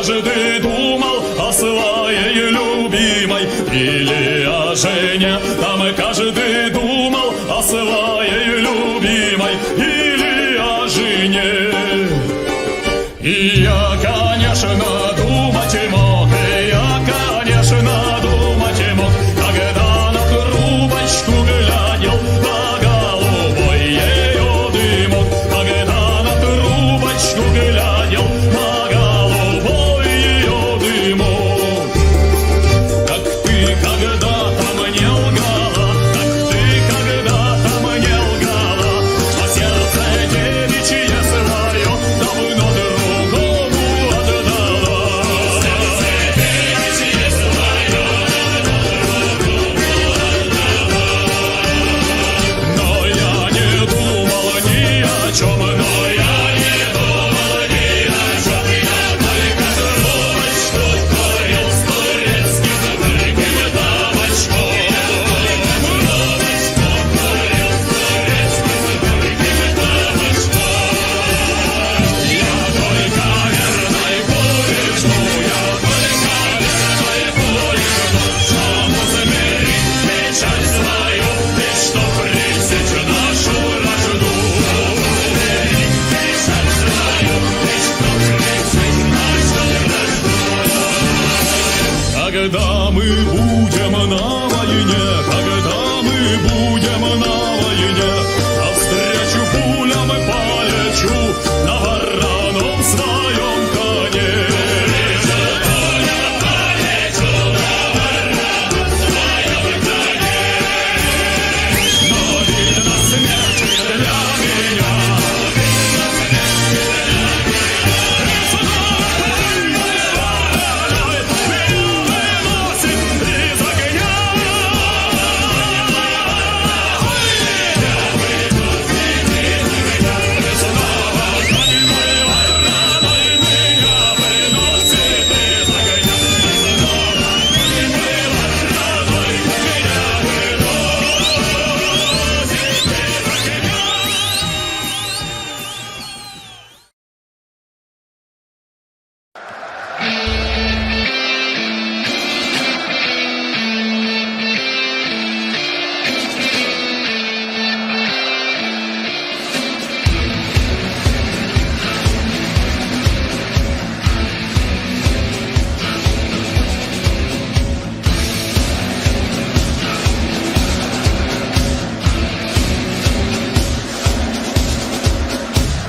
каждый думал о своей любимой, или о жене, там каждый думал о своей любимой, или о жене. И я, конечно, думать мог, и я, конечно, думать мог, когда на трубочку глядел на голубой ее дымок, когда на трубочку глядел на голубой ее дымок. Как ты когда-то мне лгала, как ты когда-то мне лгала, что сердце девичье свое давно другому отдала. Сердце девичье свое давно другому отдала. Но я не думал ни о чем, но я не думал ни о чем. Я только трубочку курил с турецким горьким табачком. Трубочку курил с турецким горьким табачком. Я только верной куришну, я только верной куришну, чтобы замерить печаль свою, и чтоб пресечь нашу вражду. Замерить печаль свою, и чтоб пресечь нашу вражду. Когда мы будем на войне, когда мы будем на войне, навстречу пулям полечу на вороном своем коне. Пулям полечу на вороном своем коне. Но видно смерти для меня.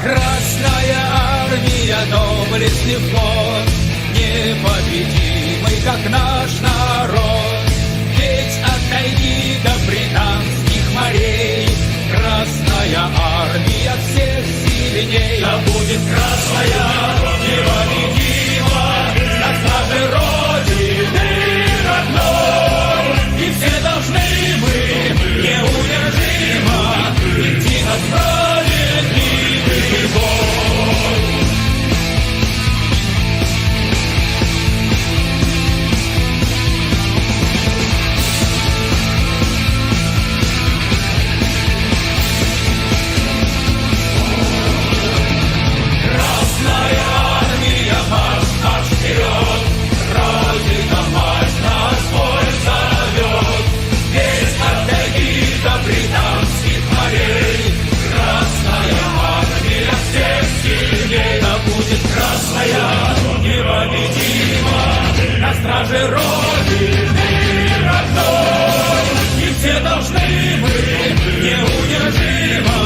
Красная армия, доблестный флот, непобедимый, как наш народ. Ведь от тайги до британских морей Красная армия всех сильней. Да будет красная непобедима на страже Родины родной. И все должны мы неудержимо идти на справедливый бой. Красная армия, марш, марш вперед! Родина, мать, нас бой зовет! Весь от тайги до британских морей Красная армия всех сильней. Да будет красная непобедима на страже Родины родной. И все должны мы неудержимо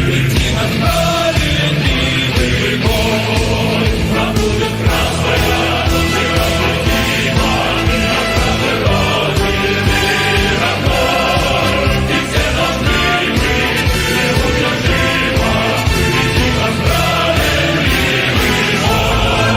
идти на справедливый бой. Да будет красная непобедима на страже Родины родной. И все должны мы неудержимо идти на справедливый бой.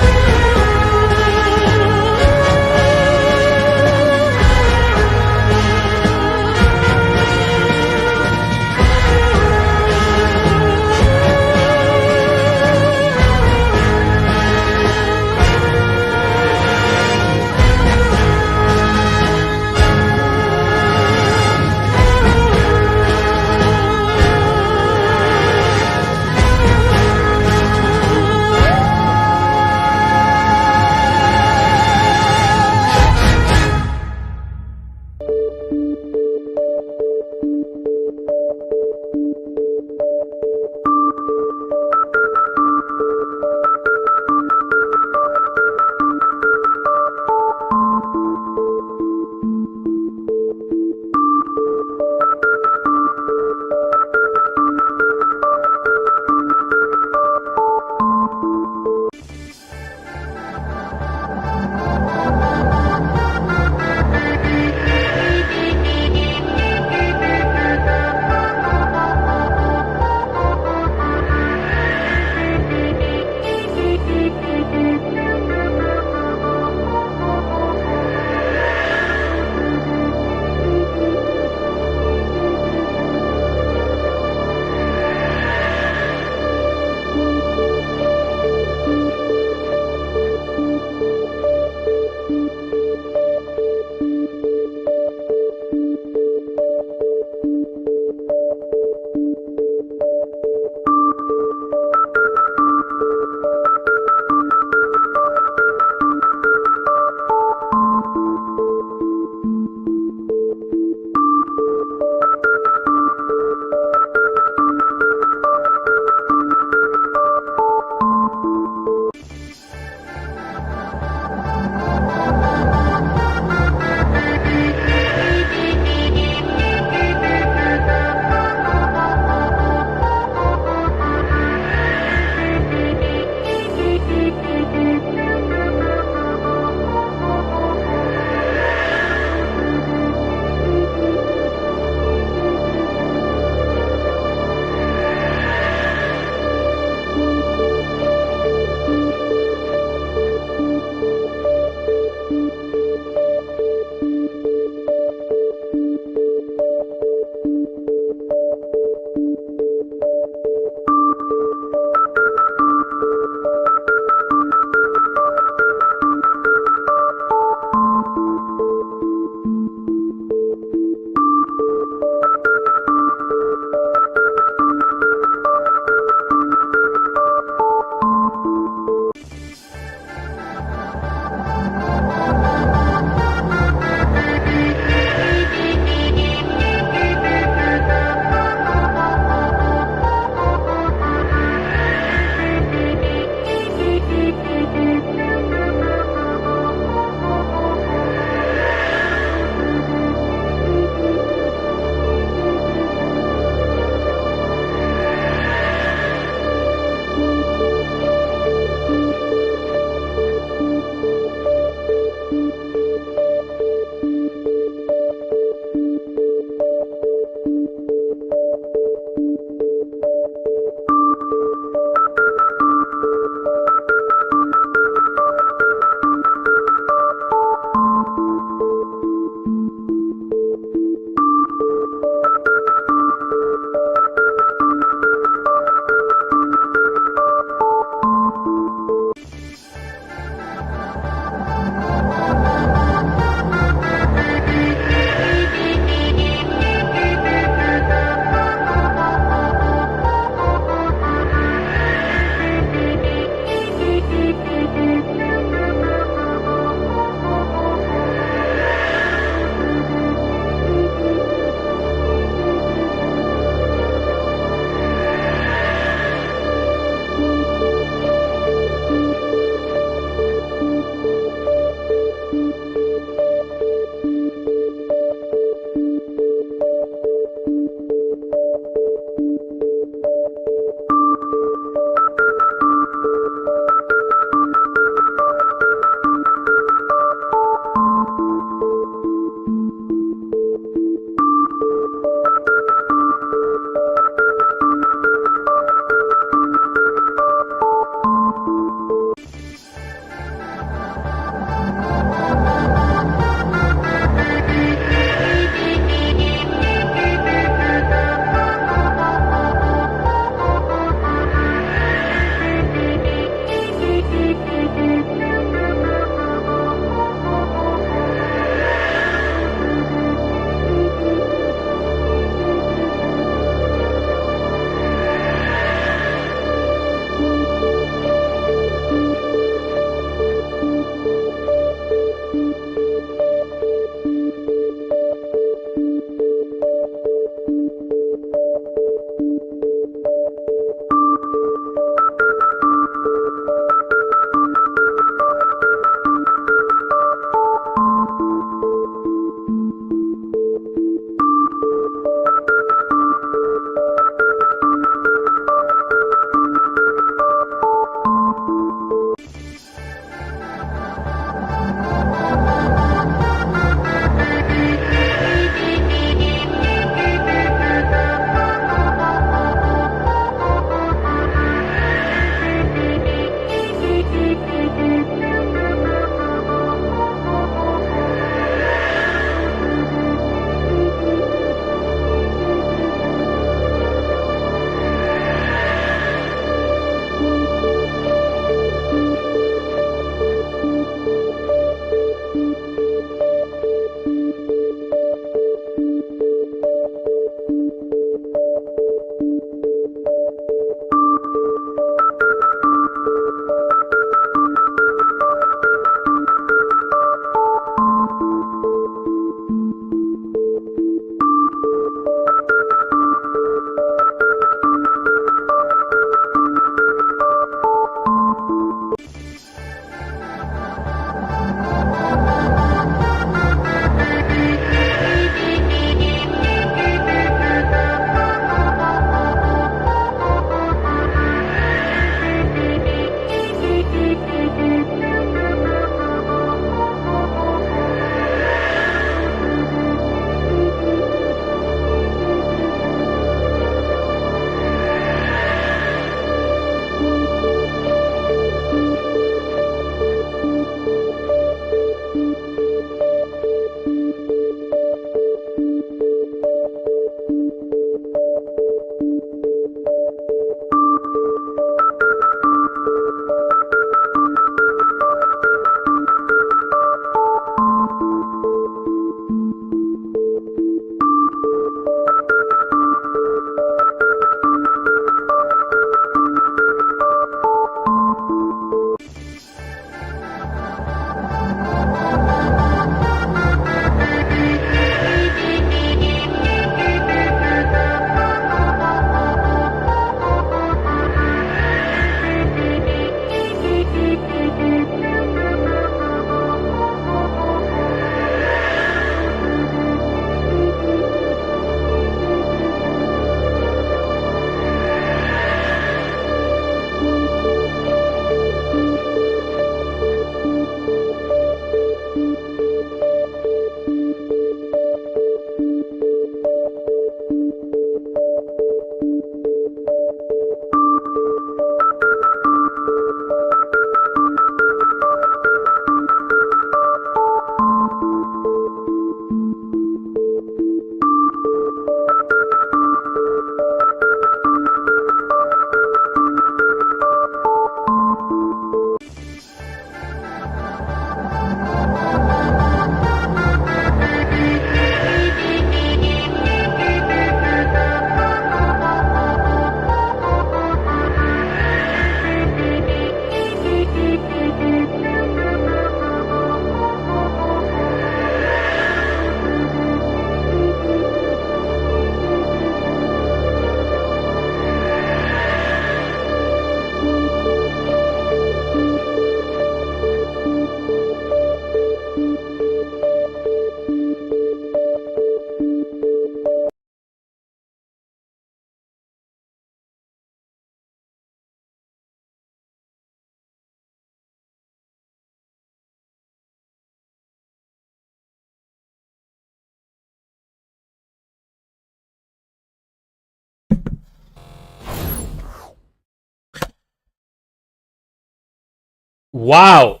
Wow.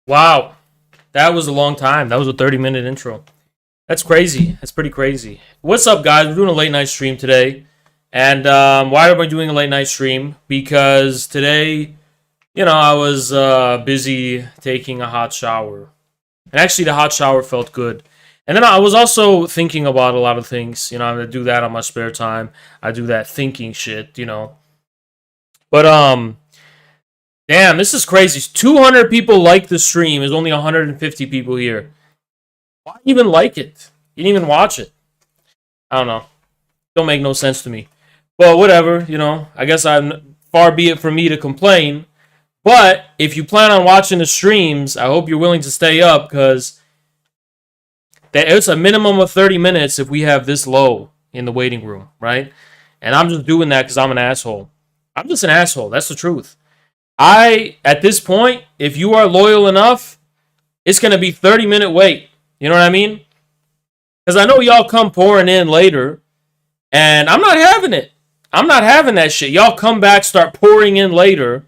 Wow. That was a long time. That was a 30-minute intro. That's crazy. That's pretty crazy. What's up, guys? We're doing a late night stream today. And why am I doing a late night stream? Because today, I was busy taking a hot shower. And actually, the hot shower felt good. And then I was also thinking about a lot of things. I'm going to do that on my spare time. I do that thinking shit. But, damn, this is crazy. 200 people like the stream. There's only 150 people here. Why even like it? You didn't even watch it. I don't know. Don't make no sense to me. But whatever, I guess far be it from me to complain. But if you plan on watching the streams, I hope you're willing to stay up, because it's a minimum of 30 minutes if we have this low in the waiting room, right? And I'm just doing that because I'm an asshole. I'm just an asshole. That's the truth. At this point, if you are loyal enough, it's going to be 30-minute wait. You know what I mean? Because I know y'all come pouring in later, and I'm not having it. I'm not having that shit. Y'all come back, start pouring in later,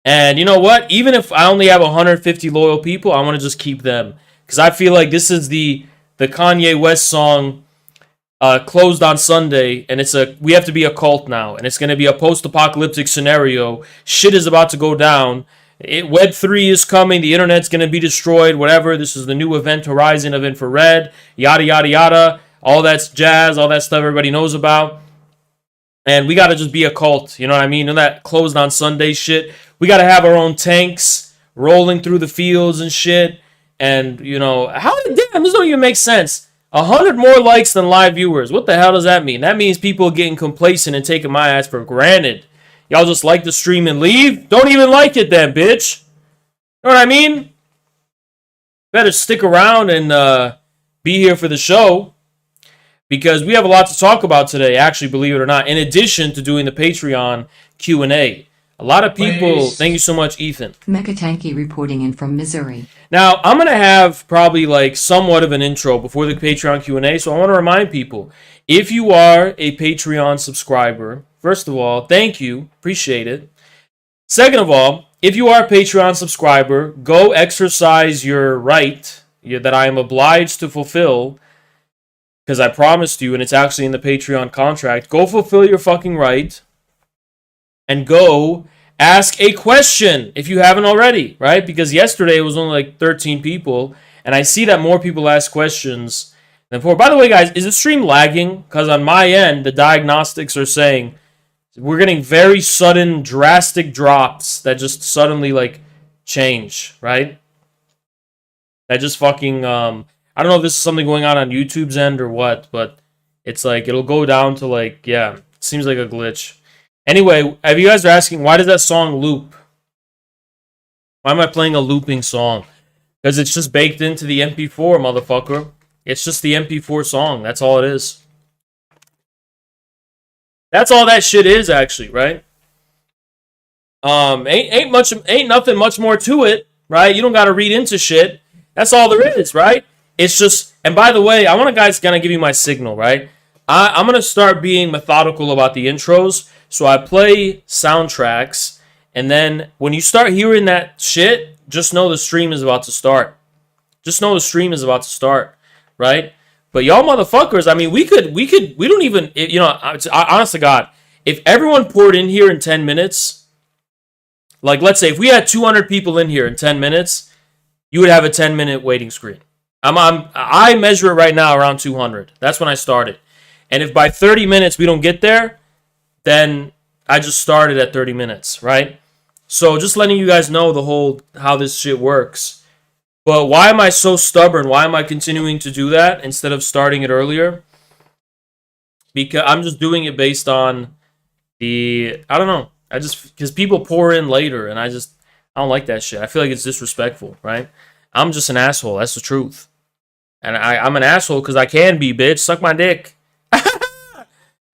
and you know what? Even if I only have 150 loyal people, I want to just keep them. Because I feel like this is the Kanye West song, Closed on Sunday, and we have to be a cult now, and it's going to be a post-apocalyptic scenario. Shit is about to go down. Web 3 is coming. The internet's going to be destroyed. Whatever. This is the new event horizon of infrared. Yada yada yada. All that's jazz. All that stuff everybody knows about. And we got to just be a cult. You know what I mean? That Closed on Sunday shit. We got to have our own tanks rolling through the fields and shit. And damn, this don't even make sense. 100 more likes than live viewers. What the hell does that mean? That means people are getting complacent and taking my ass for granted. Y'all just like the stream and leave? Don't even like it then, bitch. You know what I mean? Better stick around and be here for the show, because we have a lot to talk about today, actually, believe it or not, in addition to doing the Patreon Q&A. A lot of people... Thank you so much, Ethan. Mechatanky reporting in from Missouri. Now, I'm going to have probably somewhat of an intro before the Patreon Q&A, so I want to remind people, if you are a Patreon subscriber, first of all, thank you. Appreciate it. Second of all, if you are a Patreon subscriber, go exercise your right that I am obliged to fulfill, because I promised you, and it's actually in the Patreon contract. Go fulfill your fucking right and go ask a question if you haven't already, right? Because yesterday it was only 13 people, and I see that more people ask questions than before. By the way, guys, is the stream lagging? Because on my end, the diagnostics are saying we're getting very sudden, drastic drops that just suddenly change, right? That just fucking I don't know if this is something going on YouTube's end or what, but it's it'll go down to it seems like a glitch. Anyway, if you guys are asking, why does that song loop? Why am I playing a looping song? Because it's just baked into the MP4, motherfucker. It's just the MP4 song. That's all it is. That's all that shit is, actually, right? Ain't nothing much more to it, right? You don't gotta read into shit. That's all there is, right? It's just, and by the way, I want to guys kind of give you my signal, right? I'm gonna start being methodical about the intros. So I play soundtracks, and then when you start hearing that shit, just know the stream is about to start. Just know the stream is about to start, right? But y'all motherfuckers, I mean, we don't even, honest to God, if everyone poured in here in 10 minutes, let's say if we had 200 people in here in 10 minutes, you would have a 10-minute waiting screen. I measure it right now around 200. That's when I started. And if by 30 minutes we don't get there, then I just started at 30 minutes, right? So just letting you guys know how this shit works. But why am I so stubborn? Why am I continuing to do that instead of starting it earlier? Because I'm just doing it based on I don't know. Because people pour in later, and I don't like that shit. I feel like it's disrespectful, right? I'm just an asshole. That's the truth. And I'm an asshole because I can be, bitch. Suck my dick.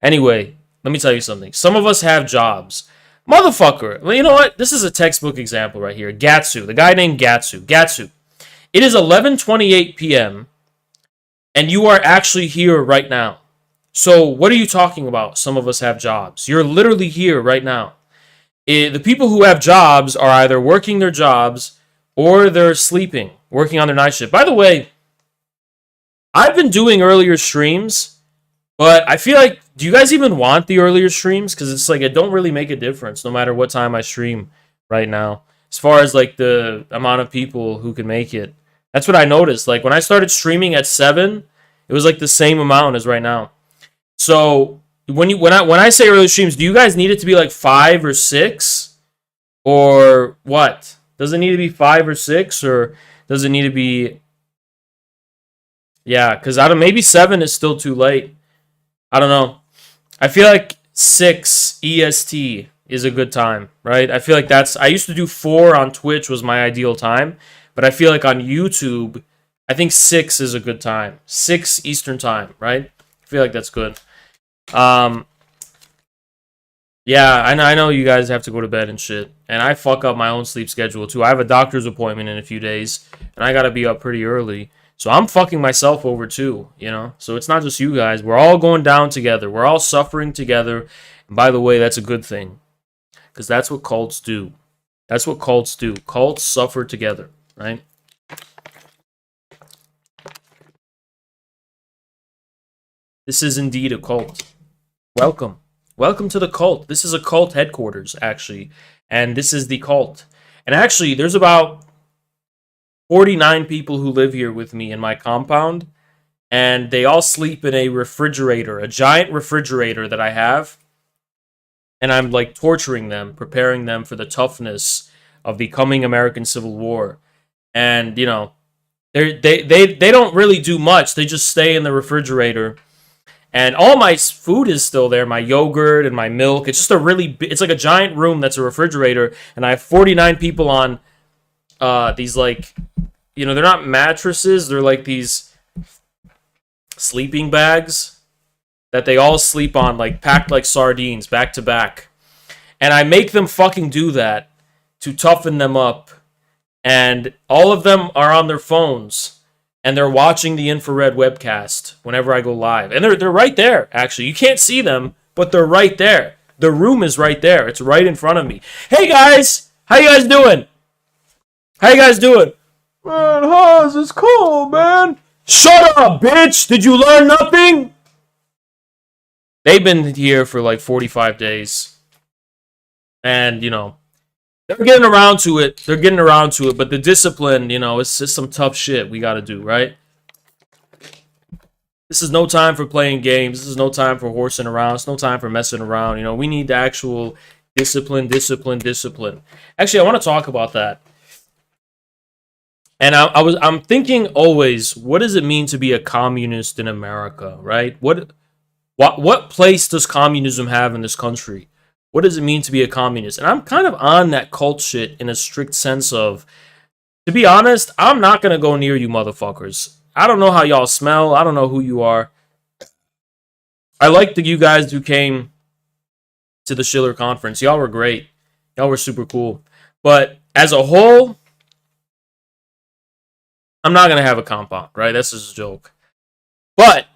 Anyway, let me tell you something. Some of us have jobs. Motherfucker. Well, you know what? This is a textbook example right here. Gatsu. The guy named Gatsu. Gatsu. It is 11:28 p.m. and you are actually here right now. So what are you talking about? Some of us have jobs. You're literally here right now. The people who have jobs are either working their jobs or they're sleeping, working on their night shift. By the way, I've been doing earlier streams, but I feel like, do you guys even want the earlier streams? Because it's like, it don't really make a difference no matter what time I stream right now. As far as like the amount of people who can make it. That's what I noticed. Like when I started streaming at 7, it was like the same amount as right now. So when I say early streams, do you guys need it to be like 5 or 6? Or what? Does it need to be 5 or 6? Or does it need to be... Yeah, because I don't... Maybe 7 is still too late. I don't know. I feel like 6 EST is a good time, right? I feel like that's... I used to do 4 on Twitch was my ideal time. But I feel like on YouTube, I think 6 is a good time. 6 Eastern time, right? I feel like that's good. Yeah, I know you guys have to go to bed and shit. And I fuck up my own sleep schedule too. I have a doctor's appointment in a few days. And I gotta be up pretty early. So I'm fucking myself over too, you know? So it's not just you guys. We're all going down together. We're all suffering together. And by the way, that's a good thing. Because that's what cults do. That's what cults do. Cults suffer together, right? This is indeed a cult. Welcome. Welcome to the cult. This is a cult headquarters, actually. And this is the cult. And actually, there's about 49 people who live here with me in my compound. And they all sleep in a refrigerator, a giant refrigerator that I have. And I'm like torturing them, preparing them for the toughness of the coming American Civil War. And, you know, they don't really do much. They just stay in the refrigerator. And all my food is still there, my yogurt and my milk. It's just a really, it's like a giant room that's a refrigerator. And I have 49 people on these like, you know, they're not mattresses. They're like these sleeping bags that they all sleep on, like packed like sardines, back to back. And I make them fucking do that to toughen them up. And all of them are on their phones. And they're watching the infrared webcast whenever I go live. And they're right there, actually. You can't see them, but they're right there. The room is right there. It's right in front of me. Hey, guys! How you guys doing? How you guys doing? Man, Hans, it's cool, man. Shut up, bitch! Did you learn nothing? They've been here for like 45 days. And, you know, they're getting around to it. They're getting around to it. But the discipline, you know, it's just some tough shit we got to do, right? This is no time for playing games. This is no time for horsing around. It's no time for messing around. You know, we need the actual discipline. Actually, I want to talk about that. And I'm thinking always, what does it mean to be a communist in America, right? What place does communism have in this country? What does it mean to be a communist? And I'm kind of on that cult shit in a strict sense of, to be honest, I'm not going to go near you motherfuckers. I don't know how y'all smell. I don't know who you are. I like you guys who came to the Schiller conference. Y'all were great. Y'all were super cool. But as a whole, I'm not going to have a compound, right? That's just a joke. But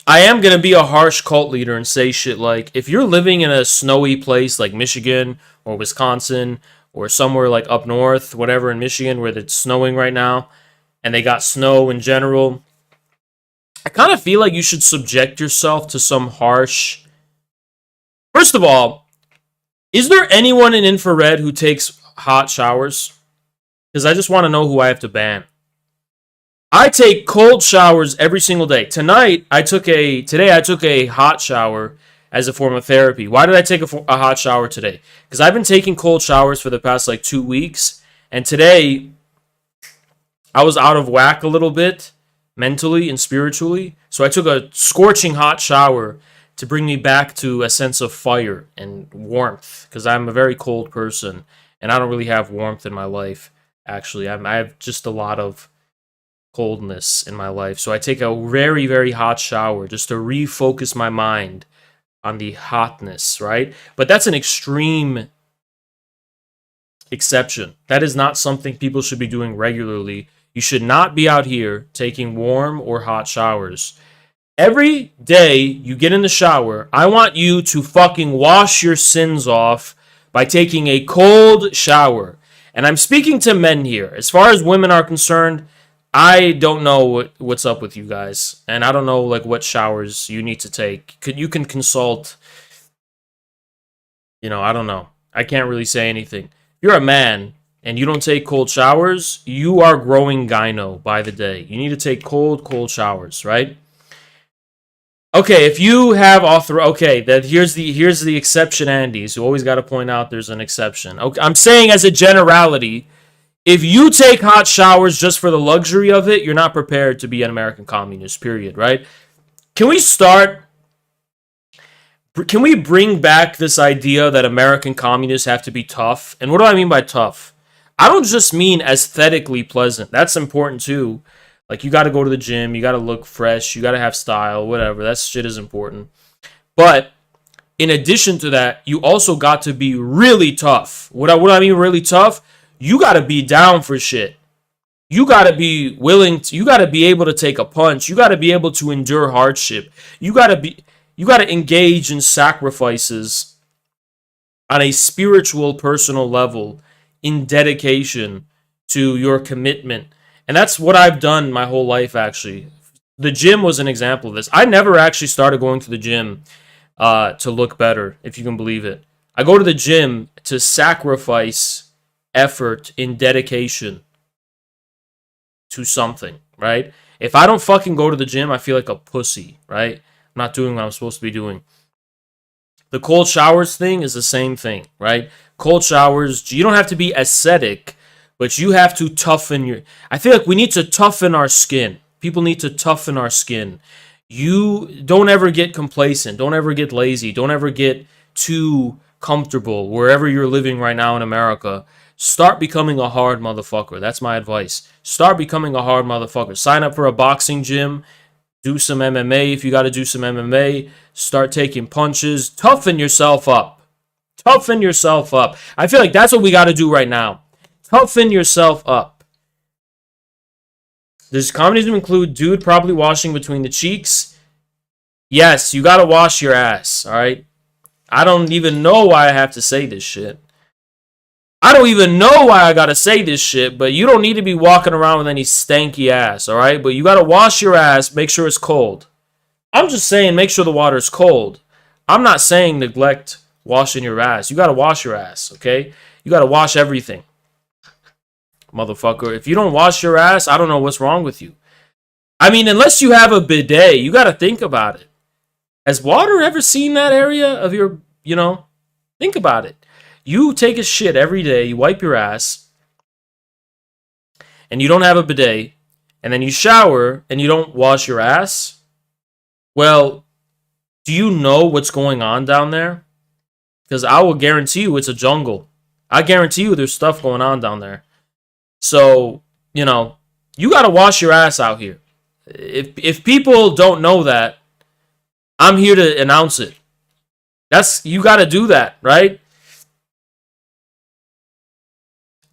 I am going to be a harsh cult leader and say shit like, if you're living in a snowy place like Michigan or Wisconsin or somewhere like up north, whatever in Michigan where it's snowing right now, and they got snow in general, I kind of feel like you should subject yourself to some harsh... First of all, is there anyone in infrared who takes hot showers? Because I just want to know who I have to ban. I take cold showers every single day. Today I took a hot shower as a form of therapy. Why did I take a hot shower today? Because I've been taking cold showers for the past like 2 weeks. And today I was out of whack a little bit mentally and spiritually. So I took a scorching hot shower to bring me back to a sense of fire and warmth. Because I'm a very cold person. And I don't really have warmth in my life, actually. I have just a lot of coldness in my life. So I take a very, very hot shower just to refocus my mind on the hotness, right? But that's an extreme exception. That is not something people should be doing regularly. You should not be out here taking warm or hot showers. Every day you get in the shower, I want you to fucking wash your sins off by taking a cold shower. And I'm speaking to men here. As far as women are concerned, I don't know what's up with you guys. And I don't know like what showers you need to take. You can consult, I don't know. I can't really say anything. If you're a man and you don't take cold showers, you are growing gyno by the day. You need to take cold showers, right? Okay, if you have here's the exception, Andy. So you always got to point out there's an exception. Okay, I'm saying as a generality, if you take hot showers just for the luxury of it, you're not prepared to be an American communist, period, right? Can we bring back this idea that American communists have to be tough? And what do I mean by tough? I don't just mean aesthetically pleasant. That's important too. Like, you got to go to the gym, you got to look fresh, you got to have style, whatever. That shit is important. But in addition to that, you also got to be really tough. What I mean really tough? You got to be down for shit. You got to be willing to, you got to be able to take a punch. You got to be able to endure hardship. You got to engage in sacrifices on a spiritual, personal level, in dedication to your commitment. And that's what I've done my whole life, actually. The gym was an example of this. I never actually started going to the gym to look better, if you can believe it. I go to the gym to sacrifice effort in dedication to something, right? If I don't fucking go to the gym, I feel like a pussy, right? I'm not doing what I'm supposed to be doing. The cold showers thing is the same thing, right? Cold showers, you don't have to be ascetic, but you have to toughen I feel like we need to toughen our skin. People need to toughen our skin. You don't ever get complacent. Don't ever get lazy. Don't ever get too comfortable wherever you're living right now in America. Start becoming a hard motherfucker. That's my advice. Start becoming a hard motherfucker. Sign up for a boxing gym. Do some MMA if you got to do some MMA. Start taking punches. Toughen yourself up. Toughen yourself up. I feel like that's what we got to do right now. Toughen yourself up. Does communism include dude probably washing between the cheeks? Yes, you gotta wash your ass, alright? I don't even know why I have to say this shit. I don't even know why I gotta say this shit, but you don't need to be walking around with any stanky ass, alright? But you gotta wash your ass, make sure it's cold. I'm just saying make sure the water's cold. I'm not saying neglect washing your ass. You gotta wash your ass, okay? You gotta wash everything. Motherfucker, if you don't wash your ass, I don't know what's wrong with you. I mean, unless you have a bidet, you got to think about it. Has water ever seen that area of your, think about it. You take a shit every day, you wipe your ass, and you don't have a bidet, and then you shower and you don't wash your ass. Well, do you know what's going on down there? Because I will guarantee you it's a jungle. I guarantee you there's stuff going on down there. So, you got to wash your ass out here. If people don't know that, I'm here to announce it. You got to do that, right?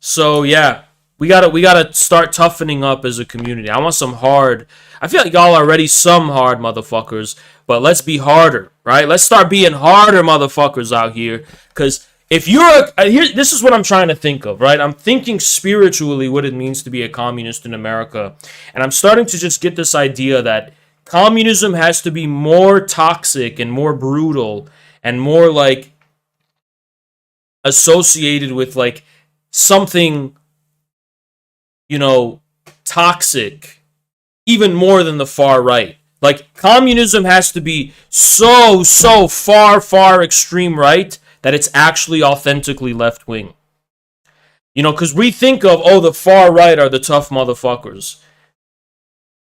So, yeah, we got to start toughening up as a community. I want I feel like y'all are already some hard motherfuckers, but let's be harder, right? Let's start being harder motherfuckers out here, cuz if you're this is what I'm trying to think of, right? I'm thinking spiritually what it means to be a communist in America. And I'm starting to just get this idea that communism has to be more toxic and more brutal and more like associated with like something, toxic, even more than the far right. Like communism has to be so far extreme right that it's actually authentically left-wing. Because we think of, the far right are the tough motherfuckers.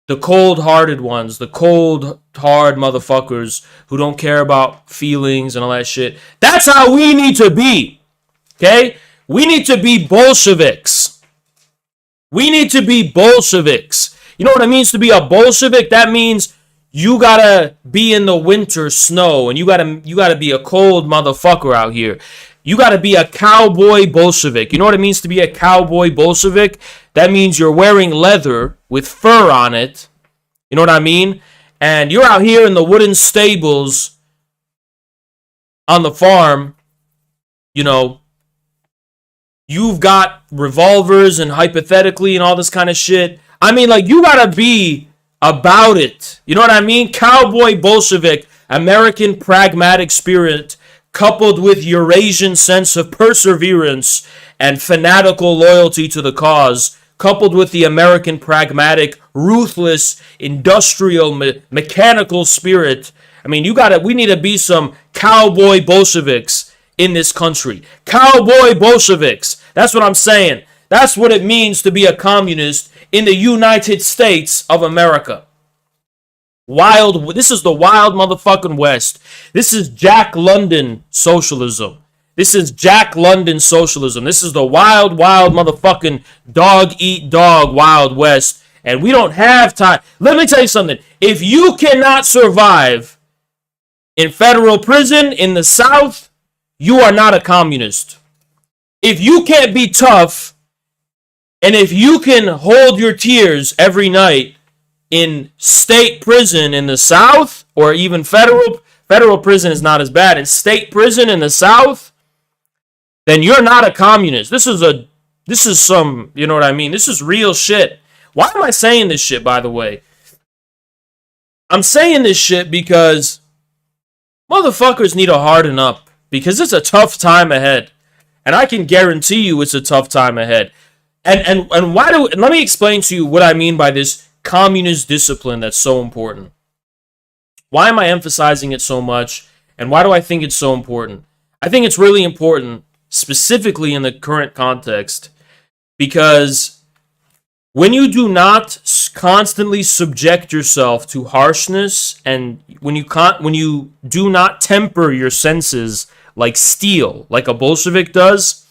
The cold-hearted ones, the cold, hard motherfuckers who don't care about feelings and all that shit. That's how we need to be, okay? We need to be Bolsheviks. We need to be Bolsheviks. You know what it means to be a Bolshevik? That means you gotta be in the winter snow, and you gotta be a cold motherfucker out here. You gotta be a cowboy Bolshevik. You know what it means to be a cowboy Bolshevik? That means you're wearing leather with fur on it. You know what I mean? And you're out here in the wooden stables on the farm, You've got revolvers and hypothetically and all this kind of shit. I mean, like, you gotta be about it. You know what I mean? Cowboy Bolshevik, American pragmatic spirit, coupled with Eurasian sense of perseverance and fanatical loyalty to the cause, coupled with the American pragmatic, ruthless, industrial, mechanical spirit. I mean, we need to be some cowboy Bolsheviks in this country. Cowboy Bolsheviks. That's what I'm saying. That's what it means to be a communist in the United States of America. Wild. This is the wild motherfucking West. This is Jack London socialism. This is Jack London socialism. This is the wild, wild motherfucking dog eat dog Wild West. And we don't have time. Let me tell you something. If you cannot survive in federal prison in the South, you are not a communist. If you can't be tough, and if you can hold your tears every night in state prison in the South, or even federal prison is not as bad, in state prison in the South, then you're not a communist. This is some, you know what I mean? This is real shit. Why am I saying this shit, by the way? I'm saying this shit because motherfuckers need to harden up, because it's a tough time ahead. And I can guarantee you it's a tough time ahead. And let me explain to you what I mean by this communist discipline that's so important. Why am I emphasizing it so much? And why do I think it's so important? I think it's really important, specifically in the current context, because when you do not constantly subject yourself to harshness, and when you do not temper your senses like steel, like a Bolshevik does,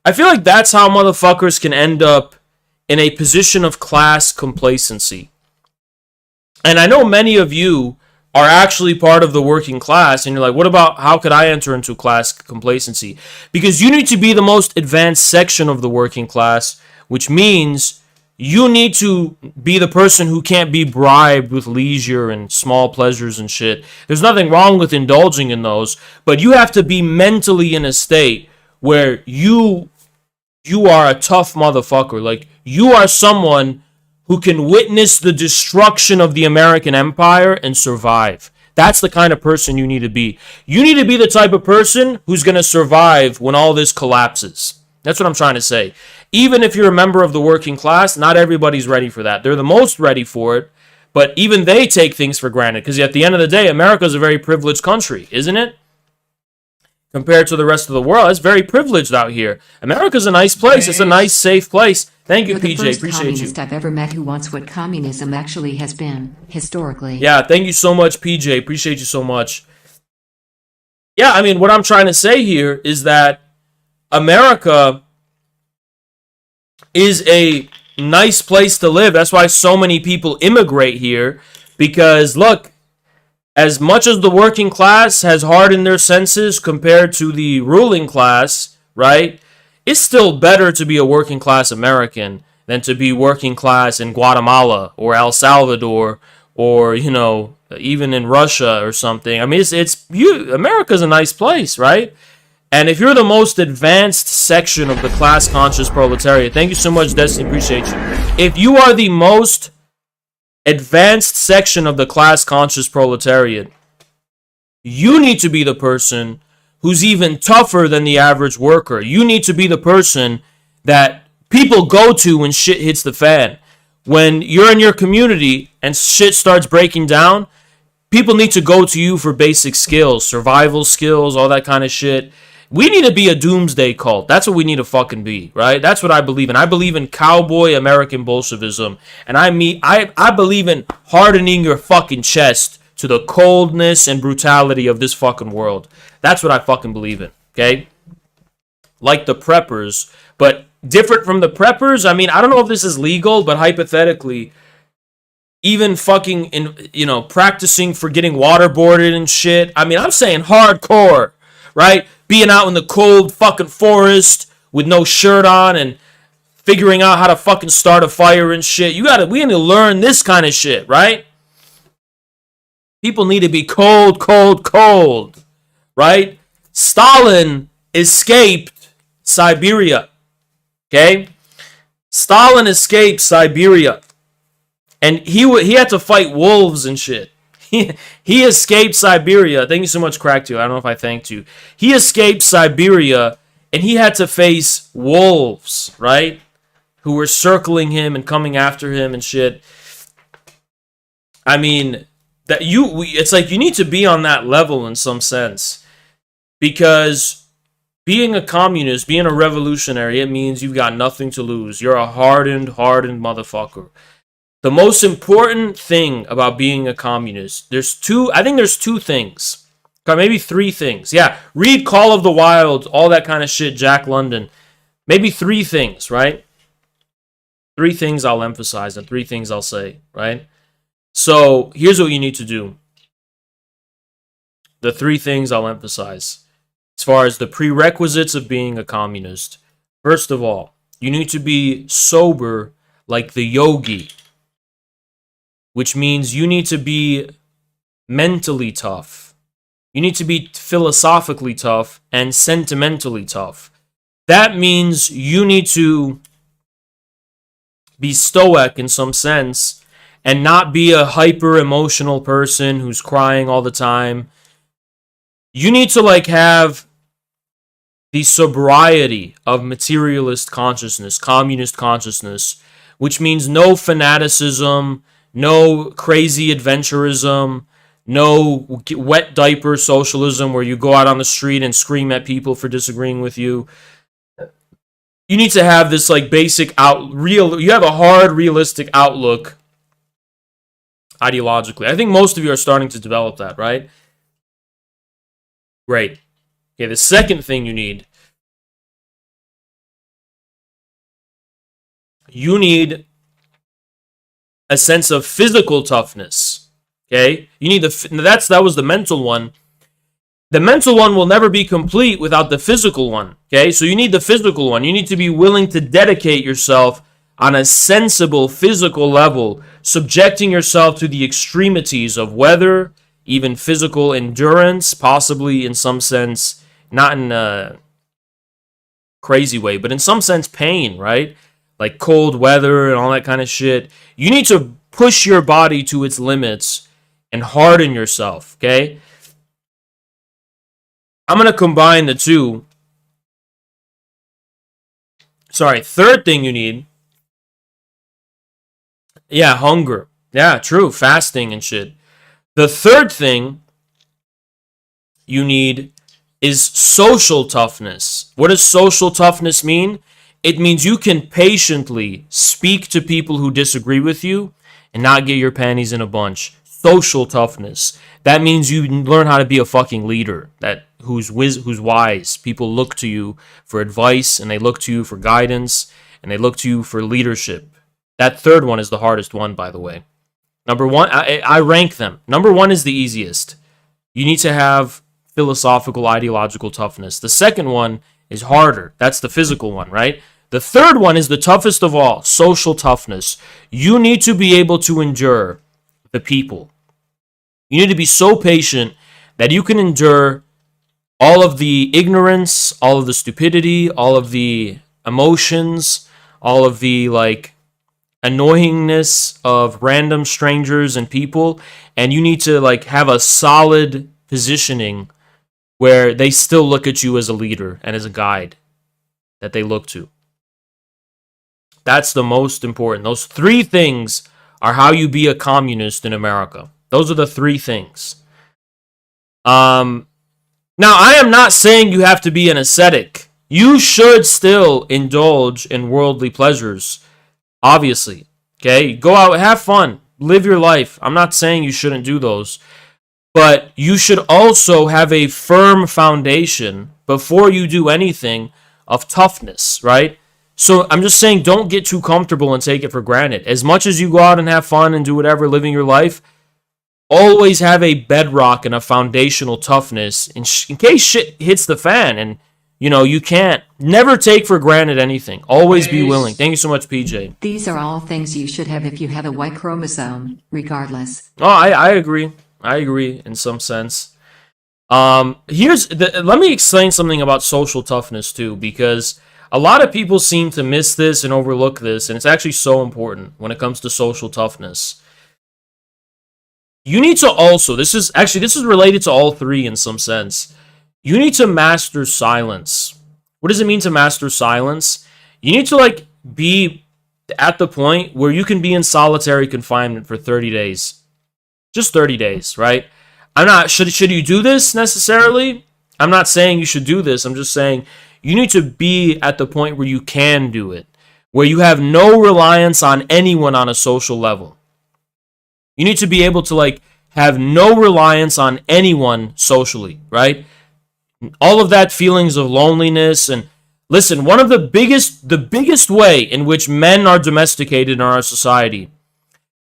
I feel like that's how motherfuckers can end up in a position of class complacency. And I know many of you are actually part of the working class, and you're like, what about, how could I enter into class complacency? Because you need to be the most advanced section of the working class, which means you need to be the person who can't be bribed with leisure and small pleasures and shit. There's nothing wrong with indulging in those, but you have to be mentally in a state where you are a tough motherfucker. Like, you are someone who can witness the destruction of the American empire and survive. That's the kind of person you need to be. You need to be the type of person who's going to survive when all this collapses. That's what I'm trying to say. Even if you're a member of the working class, not everybody's ready for that. They're the most ready for it, but even they take things for granted, because at the end of the day, America is a very privileged country, isn't it? Compared to the rest of the world, it's very privileged out here. America's a nice place. It's a nice, safe place. Thank you, You're the PJ. first Appreciate you. communist I've ever met who wants what communism actually has been, historically. Yeah, thank you so much, PJ. Appreciate you so much. Yeah, I mean, what I'm trying to say here is that America is a nice place to live. That's why so many people immigrate here, because, look, as much as the working class has hardened their senses compared to the ruling class, right, it's still better to be a working class American than to be working class in Guatemala or El Salvador or, you know, even in Russia or something. I mean, America's a nice place, right? And if you're the most advanced section of the class-conscious proletariat, thank you so much, Destiny, appreciate you. If you are the most advanced section of the class-conscious proletariat, you need to be the person who's even tougher than the average worker. You need to be the person that people go to when shit hits the fan. When you're in your community and shit starts breaking down, people need to go to you for basic skills, survival skills, all that kind of shit. We need to be a doomsday cult. That's what we need to fucking be, right? That's what I believe in. I believe in cowboy American Bolshevism. And I believe in hardening your fucking chest to the coldness and brutality of this fucking world. That's what I fucking believe in, okay? Like the preppers, but different from the preppers. I mean, I don't know if this is legal, but hypothetically, even fucking, practicing for getting waterboarded and shit. I mean, I'm saying hardcore, right? Being out in the cold fucking forest with no shirt on and figuring out how to fucking start a fire and shit. We need to learn this kind of shit, right? People need to be cold, right? Stalin escaped Siberia. Okay? Stalin escaped Siberia. And he had to fight wolves and shit. He escaped Siberia. Thank you so much, Cracked You. I don't know if I thanked you. He escaped Siberia, and he had to face wolves, right? Who were circling him and coming after him and shit. I mean, it's like you need to be on that level in some sense. Because being a communist, being a revolutionary, it means you've got nothing to lose. You're a hardened motherfucker. The most important thing about being a communist, I think there's two things. Or maybe three things. Yeah, read Call of the Wild, all that kind of shit, Jack London. Maybe three things, right? Three things I'll emphasize and three things I'll say, right? So, here's what you need to do. The three things I'll emphasize. As far as the prerequisites of being a communist. First of all, you need to be sober like the yogi. Which means you need to be mentally tough. You need to be philosophically tough and sentimentally tough. That means you need to be stoic in some sense and not be a hyper-emotional person who's crying all the time. You need to have the sobriety of materialist consciousness, communist consciousness, which means no fanaticism, no crazy adventurism, no wet diaper socialism where you go out on the street and scream at people for disagreeing with you. You need to have this basic you have a hard, realistic outlook ideologically. I think most of you are starting to develop that, right? Great. Okay, the second thing you need a sense of physical toughness. Okay? You need that was the mental one. The mental one will never be complete without the physical one. Okay? So you need the physical one. You need to be willing to dedicate yourself on a sensible physical level, subjecting yourself to the extremities of weather, even physical endurance, possibly in some sense, not in a crazy way, but in some sense pain, right? Like cold weather and all that kind of shit. You need to push your body to its limits and harden yourself, okay? I'm going to combine the two. Third thing you need. Yeah, hunger. Yeah, true. Fasting and shit. The third thing you need is social toughness. What does social toughness mean? It means you can patiently speak to people who disagree with you and not get your panties in a bunch. Social toughness. That means you learn how to be a fucking leader. Who's wise. People look to you for advice, and they look to you for guidance, and they look to you for leadership. That third one is the hardest one, by the way. Number one, I rank them. Number one is the easiest. You need to have philosophical, ideological toughness. The second one is harder. That's the physical one, right? The third one is the toughest of all, social toughness. You need to be able to endure the people. You need to be so patient that you can endure all of the ignorance, all of the stupidity, all of the emotions, all of the annoyingness of random strangers and people, and you need to have a solid positioning where they still look at you as a leader and as a guide that they look to. That's the most important. Those three things are how you be a communist in America. Those are the three things. Now, I am not saying you have to be an ascetic. You should still indulge in worldly pleasures, obviously. Okay? Go out, have fun, live your life. I'm not saying you shouldn't do those. But you should also have a firm foundation before you do anything of toughness, right? So I'm just saying don't get too comfortable and take it for granted. As much as you go out and have fun and do whatever, living your life, always have a bedrock and a foundational toughness in case shit hits the fan and, you can't. Never take for granted anything. Always be willing. Thank you so much, PJ. These are all things you should have if you have a Y chromosome, regardless. Oh, I agree. I agree in some sense. Let me explain something about social toughness too, because A lot of people seem to miss this and overlook this, and it's actually so important when it comes to social toughness. You need to also, this is related to all three in some sense. You need to master silence. What does it mean to master silence? You need to like be at the point where you can be in solitary confinement for 30 days. Just 30 days, right? I'm not, should you do this necessarily? I'm not saying you should do this. I'm just saying you need to be at the point where you can do it, where you have no reliance on anyone on a social level. You need to be able to like have no reliance on anyone socially, right? All of that feelings of loneliness. And listen, one of the biggest way in which men are domesticated in our society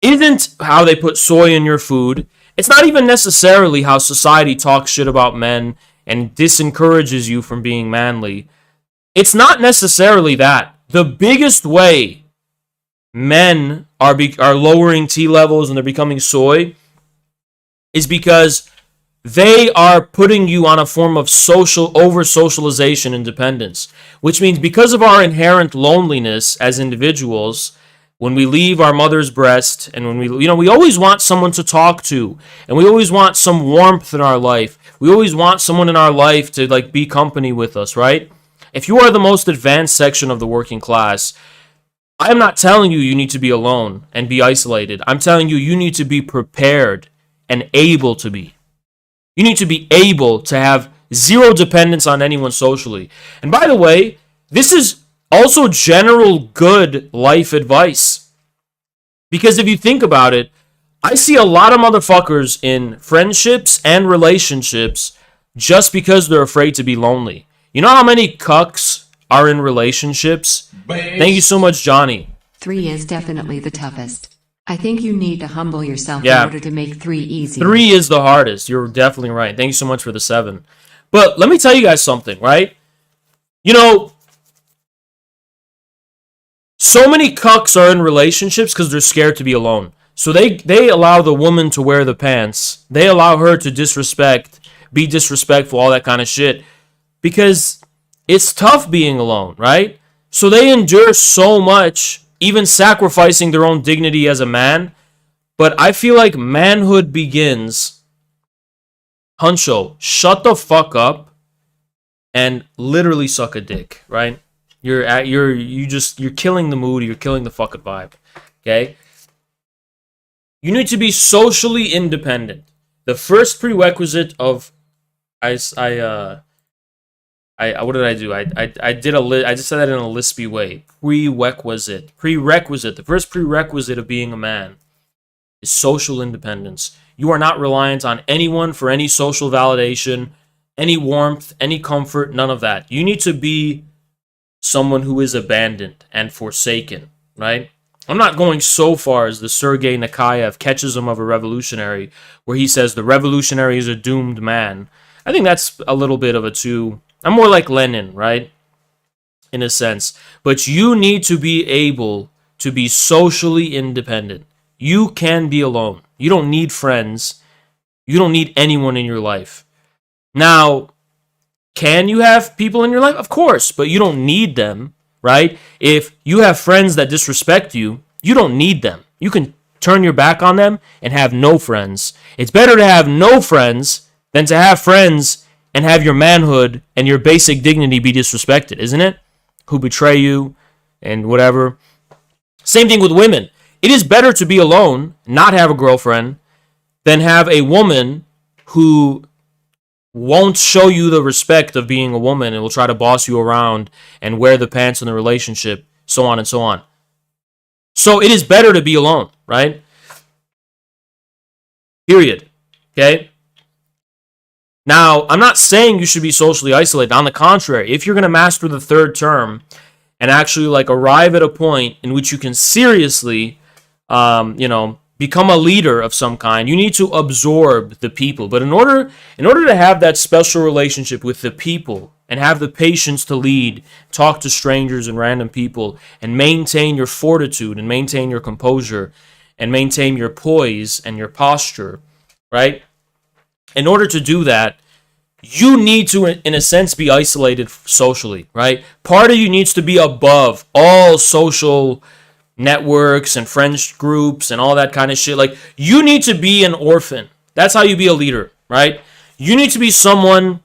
isn't how they put soy in your food. It's not even necessarily how society talks shit about men and disencourages you from being manly. It's not necessarily that. The biggest way men are lowering T levels and they're becoming soy is because they are putting you on a form of social over-socialization and dependence, which means because of our inherent loneliness as individuals, when we leave our mother's breast and when we always want someone to talk to, and we always want some warmth in our life. We always want someone in our life to like be company with us, right? If you are the most advanced section of the working class, I am not telling you need to be alone and be isolated. I'm telling you need to be prepared and able to be. You need to be able to have zero dependence on anyone socially. And by the way, this is also general good life advice. Because if you think about it, I see a lot of motherfuckers in friendships and relationships just because they're afraid to be lonely. You know how many cucks are in relationships? Thank you so much, Johnny. 3 is definitely the toughest. I think you need to humble yourself Yeah. in order to make 3 easy. 3 is the hardest. You're definitely right. Thank you so much for the 7. But let me tell you guys something, right? You know, so many cucks are in relationships because they're scared to be alone. So they allow the woman to wear the pants. They allow her to be disrespectful, all that kind of shit. Because it's tough being alone, right? So they endure so much, even sacrificing their own dignity as a man. But I feel like manhood begins, Huncho, shut the fuck up and literally suck a dick, right? You're killing the mood, you're killing the fucking vibe. Okay? You need to be socially independent. The first prerequisite of what did I do? I just said that in a lispy way. Prerequisite. The first prerequisite of being a man is social independence. You are not reliant on anyone for any social validation, any warmth, any comfort, none of that. You need to be someone who is abandoned and forsaken, right? I'm not going so far as the Sergei Nakayev Catechism of a Revolutionary, where he says the revolutionary is a doomed man. I think that's a little bit of a too... I'm more like Lenin, right? In a sense. But you need to be able to be socially independent. You can be alone. You don't need friends. You don't need anyone in your life. Now, can you have people in your life? Of course, but you don't need them, right? If you have friends that disrespect you, you don't need them. You can turn your back on them and have no friends. It's better to have no friends than to have friends and have your manhood and your basic dignity be disrespected, isn't it? Who betray you and whatever. Same thing with women. It is better to be alone, not have a girlfriend, than have a woman who won't show you the respect of being a woman and will try to boss you around and wear the pants in the relationship, so on and so on. So it is better to be alone, right? Period. Okay? Now, I'm not saying you should be socially isolated. On the contrary, if you're going to master the third term and actually like arrive at a point in which you can seriously, become a leader of some kind, you need to absorb the people. But in order to have that special relationship with the people and have the patience to lead, talk to strangers and random people, and maintain your fortitude and maintain your composure and maintain your poise and your posture, right? In order to do that, you need to, in a sense, be isolated socially, right? Part of you needs to be above all social networks and friends groups and all that kind of shit. Like, you need to be an orphan. That's how you be a leader, right? You need to be someone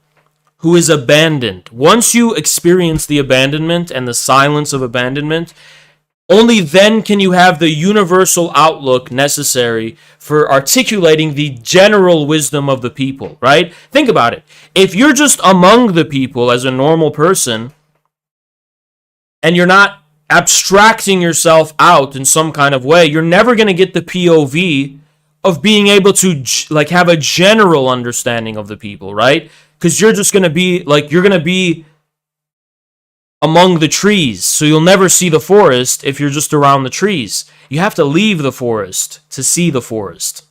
who is abandoned. Once you experience the abandonment and the silence of abandonment, only then can you have the universal outlook necessary for articulating the general wisdom of the people, right? Think about it. If you're just among the people as a normal person, and you're not abstracting yourself out in some kind of way, you're never going to get the POV of being able to like have a general understanding of the people, right? Because you're just going to be like, you're going to be among the trees, so you'll never see the forest if you're just around the trees. You have to leave the forest to see the forest,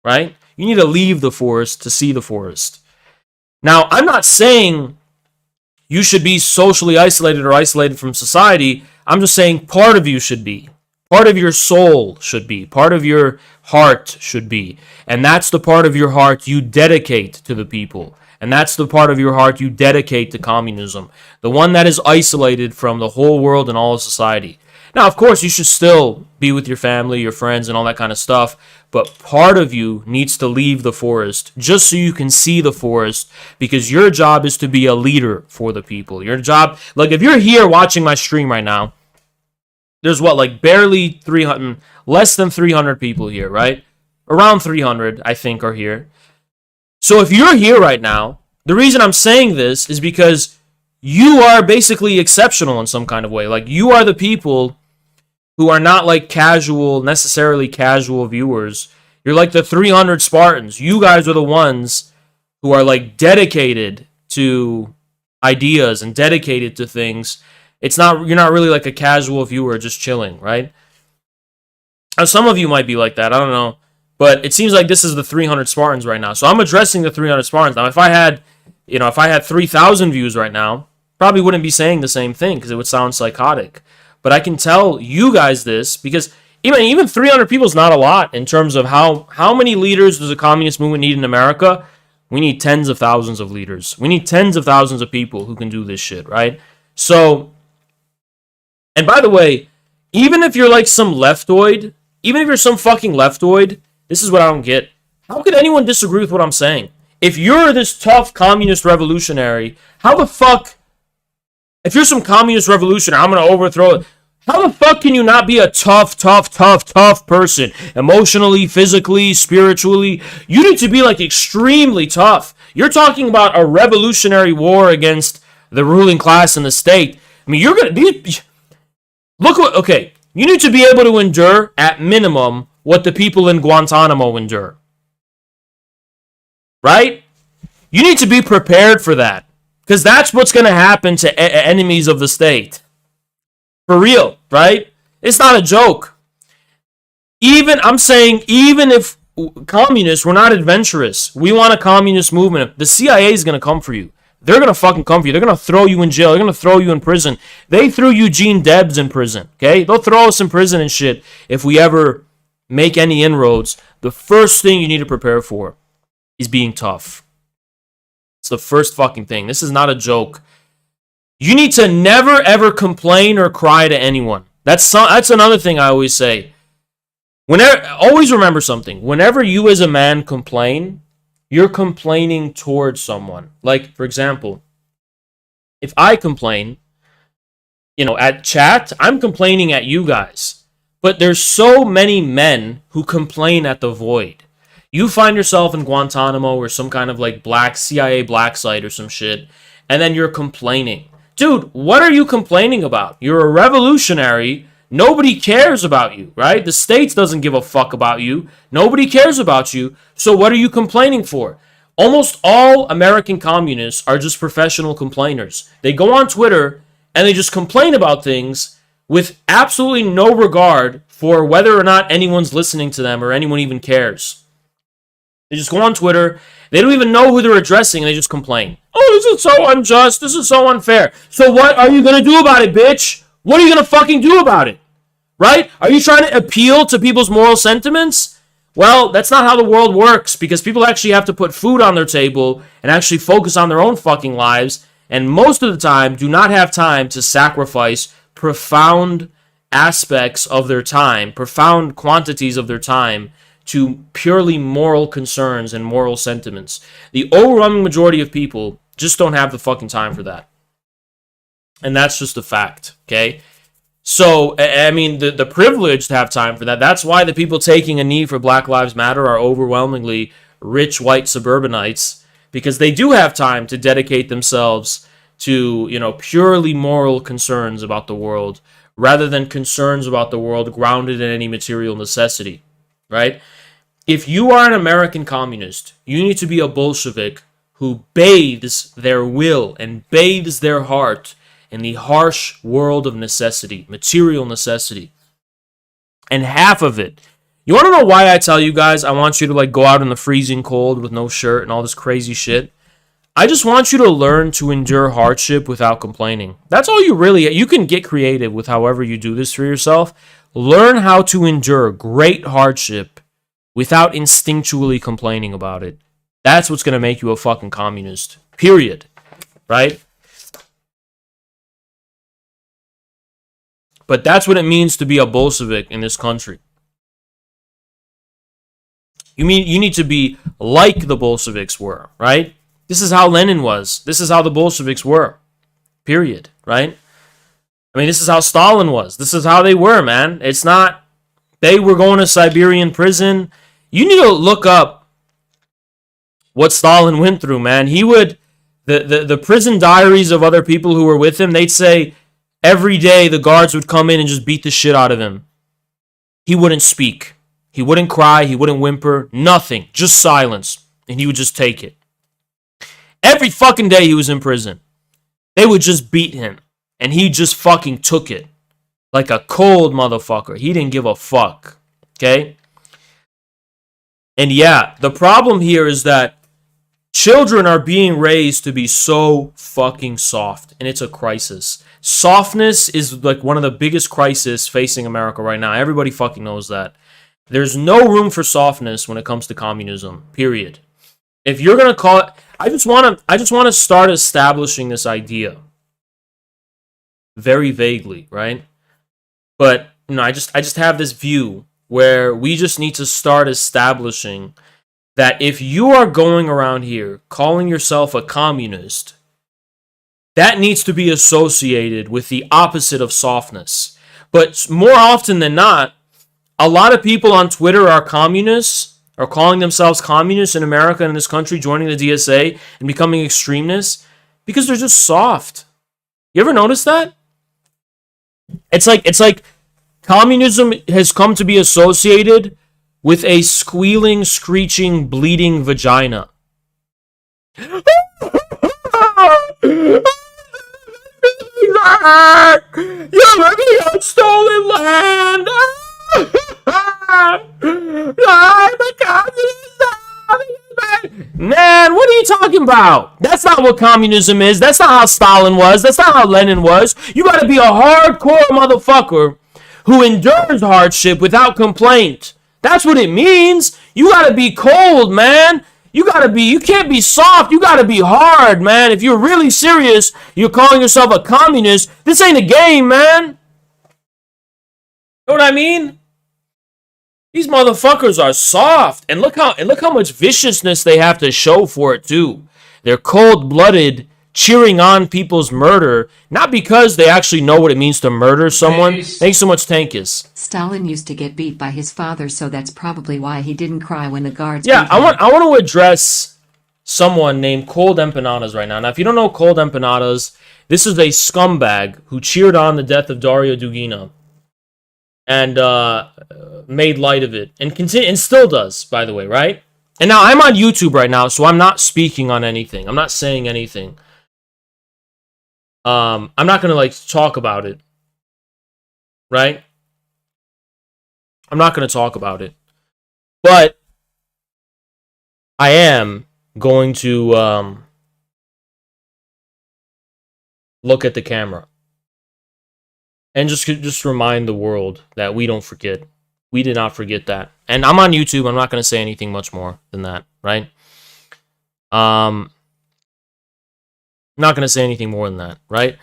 right? You need to leave the forest to see the forest. Now, I'm not saying you should be socially isolated or isolated from society. I'm just saying part of you should be. Part of your soul should be. Part of your heart should be. And that's the part of your heart you dedicate to the people. And that's the part of your heart you dedicate to communism. The one that is isolated from the whole world and all of society. Now, of course, you should still be with your family, your friends, and all that kind of stuff. But part of you needs to leave the forest just so you can see the forest, because your job is to be a leader for the people. Your job, like if you're here watching my stream right now, there's what, like barely 300, less than 300 people here, right? Around 300, I think, are here. So if you're here right now, the reason I'm saying this is because you are basically exceptional in some kind of way. Like, you are the people who are not like necessarily casual viewers. You're like the 300 Spartans. You guys are the ones who are like dedicated to ideas and dedicated to things. You're not really like a casual viewer just chilling, right? Now, some of you might be like that. I don't know. But it seems like this is the 300 Spartans right now. So I'm addressing the 300 Spartans. Now, if I had 3,000 views right now, probably wouldn't be saying the same thing because it would sound psychotic. But I can tell you guys this because even 300 people is not a lot in terms of how many leaders does a communist movement need in America? We need tens of thousands of leaders. We need tens of thousands of people who can do this shit, right? So, and by the way, even if you're like some leftoid, even if you're some fucking leftoid, this is what I don't get. How could anyone disagree with what I'm saying? If you're this tough communist revolutionary, how the fuck... If you're some communist revolutionary, I'm going to overthrow it. How the fuck can you not be a tough person? Emotionally, physically, spiritually. You need to be like extremely tough. You're talking about a revolutionary war against the ruling class and the state. I mean, you're going to be... Look what... Okay, you need to be able to endure, at minimum, what the people in Guantanamo endure. Right? You need to be prepared for that. Because that's what's going to happen to enemies of the state. For real, right? It's not a joke. I'm saying, even if communists, we're not adventurous. We want a communist movement. The CIA is going to come for you. They're going to fucking come for you. They're going to throw you in jail. They're going to throw you in prison. They threw Eugene Debs in prison, okay? They'll throw us in prison and shit if we ever make any inroads. The first thing you need to prepare for is being tough. It's the first fucking thing. This is not a joke. You need to never ever complain or cry to anyone. That's another thing I always say. Always remember something. Whenever you as a man complain, you're complaining towards someone. Like, for example, if I complain, at chat, I'm complaining at you guys. But there's so many men who complain at the void. You find yourself in Guantanamo or some kind of like CIA black site or some shit, and then you're complaining. Dude, what are you complaining about? You're a revolutionary. Nobody cares about you, right? The States doesn't give a fuck about you. Nobody cares about you. So what are you complaining for? Almost all American communists are just professional complainers. They go on Twitter and they just complain about things with absolutely no regard for whether or not anyone's listening to them or anyone even cares. They just go on Twitter. They don't even know who they're addressing, and they just complain. Oh, this is so unjust. This is so unfair. So what are you going to do about it, bitch? What are you going to fucking do about it? Right? Are you trying to appeal to people's moral sentiments? Well, that's not how the world works, because people actually have to put food on their table and actually focus on their own fucking lives, and most of the time do not have time to sacrifice profound aspects of their time, profound quantities of their time, to purely moral concerns and moral sentiments. The overwhelming majority of people just don't have the fucking time for that. And that's just a fact, okay? So, I mean, the privilege to have time for that, that's why the people taking a knee for Black Lives Matter are overwhelmingly rich white suburbanites, because they do have time to dedicate themselves to, you know, purely moral concerns about the world, rather than concerns about the world grounded in any material necessity, right? If you are an American communist, you need to be a Bolshevik who bathes their will and bathes their heart in the harsh world of necessity, material necessity. And half of it. You want to know why I tell you guys I want you to like go out in the freezing cold with no shirt and all this crazy shit? I just want you to learn to endure hardship without complaining. That's all you really... You can get creative with however you do this for yourself. Learn how to endure great hardship without instinctually complaining about it. That's what's going to make you a fucking communist. Period. Right? But that's what it means to be a Bolshevik in this country. You need to be like the Bolsheviks were, right? This is how Lenin was. This is how the Bolsheviks were. Period, right? I mean, this is how Stalin was. This is how they were, man. It's not... They were going to Siberian prison. You need to look up what Stalin went through, man. He would... The prison diaries of other people who were with him, they'd say... Every day, the guards would come in and just beat the shit out of him. He wouldn't speak. He wouldn't cry. He wouldn't whimper. Nothing. Just silence. And he would just take it. Every fucking day he was in prison. They would just beat him. And he just fucking took it. Like a cold motherfucker. He didn't give a fuck. Okay? And yeah, the problem here is that children are being raised to be so fucking soft. And it's a crisis. Softness is like one of the biggest crises facing America right now. Everybody fucking knows that. There's no room for softness when it comes to communism. Period. If you're gonna call it, I just want to start establishing this idea very vaguely, right? But you know, I just have this view where we just need to start establishing that if you are going around here calling yourself a communist, that needs to be associated with the opposite of softness. But more often than not, a lot of people on Twitter are communists, are calling themselves communists in America and in this country, joining the DSA and becoming extremists because they're just soft. You ever notice that? It's like communism has come to be associated with a squealing, screeching, bleeding vagina. You're living on stolen land. I'm a communist. Man, what are you talking about? That's not what communism is. That's not how Stalin was. That's not how Lenin was. You gotta be a hardcore motherfucker who endures hardship without complaint. That's what it means. You gotta be cold, man. You can't be soft. You gotta be hard, man. If you're really serious, you're calling yourself a communist. This ain't a game, man. Know what I mean? These motherfuckers are soft, and look how much viciousness they have to show for it too. They're cold-blooded, cheering on people's murder, not because they actually know what it means to murder someone. Thanks so much, Tankus. Stalin used to get beat by his father, so that's probably why he didn't cry when the guards Yeah, beat him. I want to address someone named Cold Empanadas right now. Now, if you don't know Cold Empanadas, this is a scumbag who cheered on the death of Dario Dugina and made light of it, and still does, by the way, right? And now I'm on YouTube right now, so I'm not speaking on anything. I'm not saying anything. I'm not gonna talk about it, right? I'm not gonna talk about it, but I am going to look at the camera and just remind the world that we don't forget. We did not forget that. And I'm on YouTube. I'm not going to say anything much more than that, right? I'm not going to say anything more than that, right?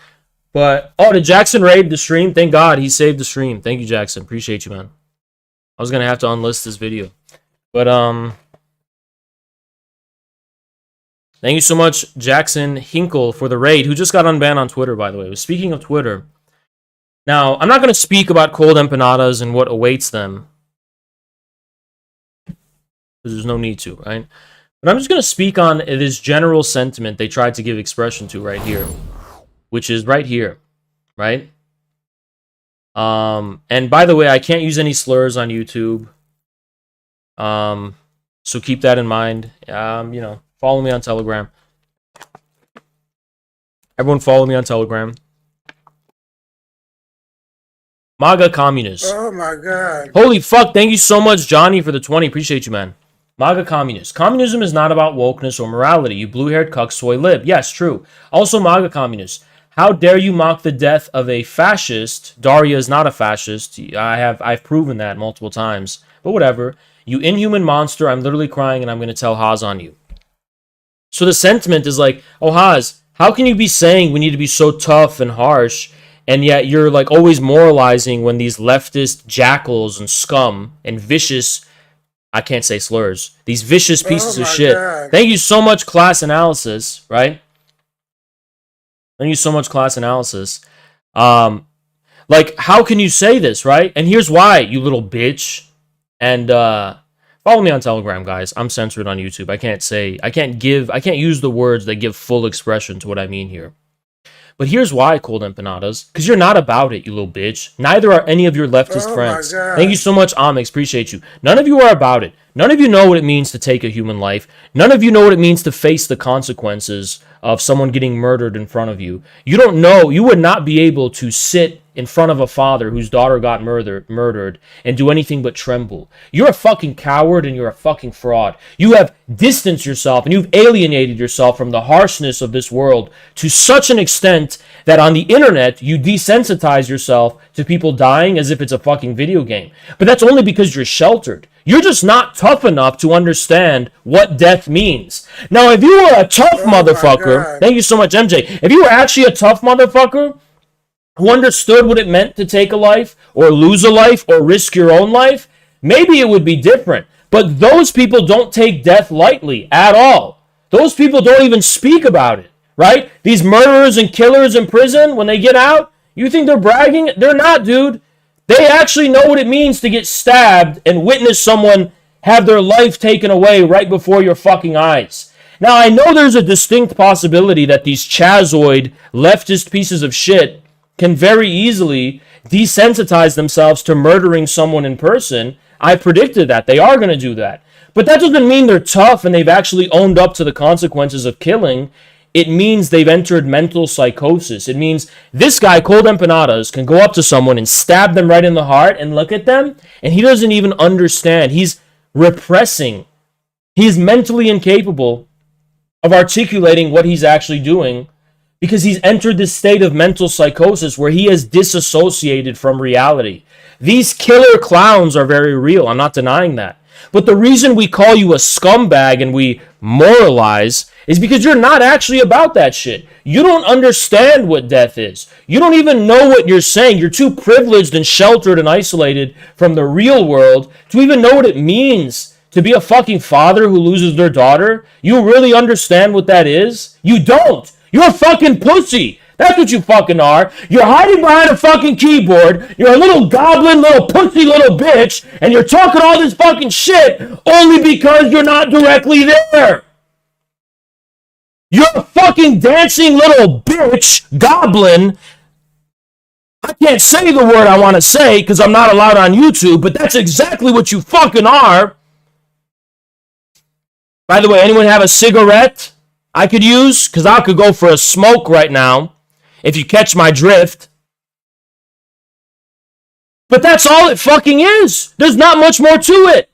But, oh, did Jackson raid the stream? Thank God he saved the stream. Thank you, Jackson. Appreciate you, man. I was going to have to unlist this video. But, thank you so much, Jackson Hinkle, for the raid, who just got unbanned on Twitter, by the way. Speaking of Twitter, now, I'm not going to speak about cold empanadas and what awaits them, because there's no need to, right? But I'm just going to speak on this general sentiment they tried to give expression to right here, which is right here, right? And by the way, I can't use any slurs on YouTube, so keep that in mind. You know, follow me on Telegram. Everyone follow me on Telegram. MAGA communists. Oh my God. Holy fuck, thank you so much, Johnny, for the 20. Appreciate you, man. MAGA communists. Communism is not about wokeness or morality. You blue-haired cuck soy lib. Yes, true. Also, MAGA communists. How dare you mock the death of a fascist? Daria is not a fascist. I've proven that multiple times. But whatever. You inhuman monster. I'm literally crying and I'm going to tell Haas on you. So the sentiment is like, oh, Haas, how can you be saying we need to be so tough and harsh, and yet you're like always moralizing when these leftist jackals and scum and vicious, I can't say slurs, these vicious pieces of shit. God. Thank you so much, class analysis, right? Thank you so much, class analysis. Like, how can you say this, right? And here's why, you little bitch. And follow me on Telegram, guys. I'm censored on YouTube. I can't use the words that give full expression to what I mean here. But here's why, cold empanadas. Because you're not about it, you little bitch. Neither are any of your leftist friends. Thank you so much, Amix. Appreciate you. None of you are about it. None of you know what it means to take a human life. None of you know what it means to face the consequences of someone getting murdered in front of you. You don't know. You would not be able to sit in front of a father whose daughter got murdered and do anything but tremble. You're a fucking coward and you're a fucking fraud. You have distanced yourself and you've alienated yourself from the harshness of this world to such an extent that on the internet you desensitize yourself to people dying as if it's a fucking video game. But that's only because you're sheltered. You're just not tough enough to understand what death means. Now, if you were a tough motherfucker, thank you so much, MJ. If you were actually a tough motherfucker who understood what it meant to take a life or lose a life or risk your own life, maybe it would be different. But those people don't take death lightly at all. Those people don't even speak about it, right? These murderers and killers in prison, when they get out, you think they're bragging? They're not, dude. They actually know what it means to get stabbed and witness someone have their life taken away right before your fucking eyes. Now, I know there's a distinct possibility that these chazoid leftist pieces of shit can very easily desensitize themselves to murdering someone in person. I predicted that. They are going to do that. But that doesn't mean they're tough and they've actually owned up to the consequences of killing. It means they've entered mental psychosis. It means this guy, Cold Empanadas, can go up to someone and stab them right in the heart and look at them, and he doesn't even understand. He's repressing. He's mentally incapable of articulating what he's actually doing because he's entered this state of mental psychosis where he has disassociated from reality. These killer clowns are very real. I'm not denying that. But the reason we call you a scumbag and we moralize is because you're not actually about that shit. You don't understand what death is. You don't even know what you're saying. You're too privileged and sheltered and isolated from the real world to even know what it means to be a fucking father who loses their daughter. You really understand what that is? You don't. You're a fucking pussy. That's what you fucking are. You're hiding behind a fucking keyboard. You're a little goblin, little pussy, little bitch, and you're talking all this fucking shit only because you're not directly there. You're a fucking dancing little bitch, goblin. I can't say the word I want to say because I'm not allowed on YouTube, but that's exactly what you fucking are. By the way, anyone have a cigarette I could use? Because I could go for a smoke right now, if you catch my drift. But that's all it fucking is. There's not much more to it.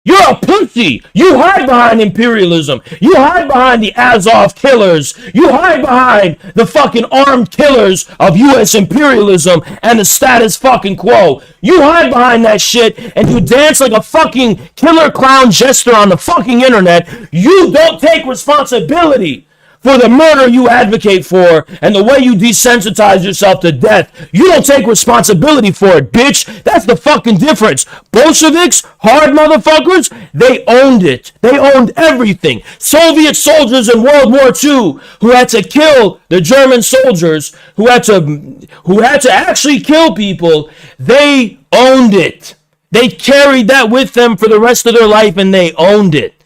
You're a pussy. You hide behind imperialism. You hide behind the Azov killers. You hide behind the fucking armed killers of U.S. imperialism and the status fucking quo. You hide behind that shit and you dance like a fucking killer clown jester on the fucking internet. You don't take responsibility for the murder you advocate for and the way you desensitize yourself to death. You don't take responsibility for it, bitch. That's the fucking difference. Bolsheviks, hard motherfuckers, they owned it. They owned everything. Soviet soldiers in World War II who had to kill the German soldiers, who had to actually kill people, they owned it. They carried that with them for the rest of their life and they owned it.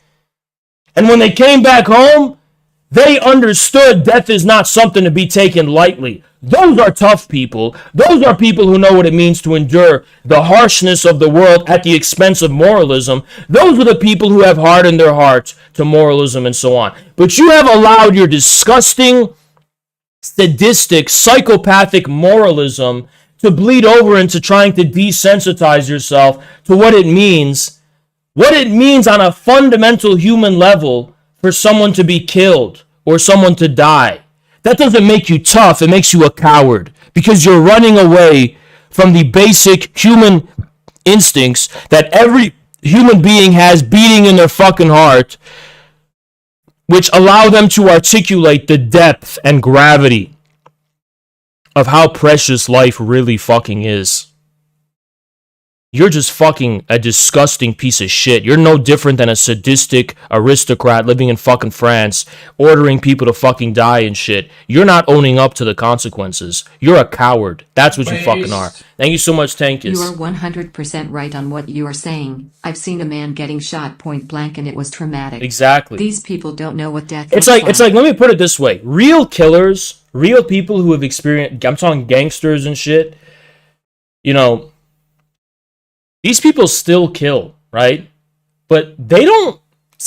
And when they came back home, they understood death is not something to be taken lightly. Those are tough people. Those are people who know what it means to endure the harshness of the world at the expense of moralism. Those are the people who have hardened their hearts to moralism and so on. But you have allowed your disgusting, sadistic, psychopathic moralism to bleed over into trying to desensitize yourself to what it means on a fundamental human level for someone to be killed or someone to die. That doesn't make you tough. It makes you a coward because you're running away from the basic human instincts that every human being has beating in their fucking heart, which allow them to articulate the depth and gravity of how precious life really fucking is. You're just fucking a disgusting piece of shit. You're no different than a sadistic aristocrat living in fucking France, ordering people to fucking die and shit. You're not owning up to the consequences. You're a coward. That's what you fucking are. Thank you so much, Tankus. You are 100% right on what you are saying. I've seen a man getting shot point blank and it was traumatic. Exactly. These people don't know what death It's looks like, let me put it this way. Real killers, real people who have experienced, I'm talking gangsters and shit, you know, these people still kill, right? But they don't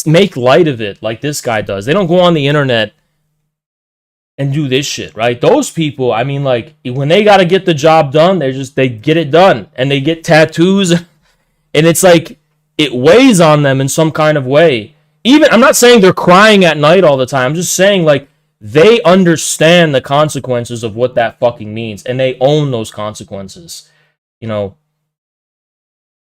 make light of it like this guy does. They don't go on the internet and do this shit, right? Those people, I mean, like, when they got to get the job done, they get it done. And they get tattoos. And it's like, it weighs on them in some kind of way. Even, I'm not saying they're crying at night all the time. I'm just saying, like, they understand the consequences of what that fucking means. And they own those consequences, you know?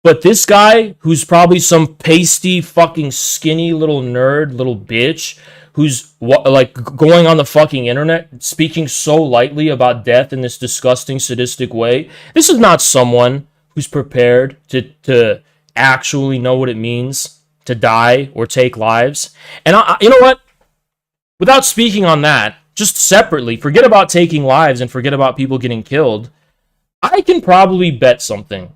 But this guy, who's probably some pasty, fucking skinny little nerd, little bitch, who's like going on the fucking internet, speaking so lightly about death in this disgusting, sadistic way, this is not someone who's prepared to actually know what it means to die or take lives. And you know what? Without speaking on that, just separately, forget about taking lives and forget about people getting killed. I can probably bet something.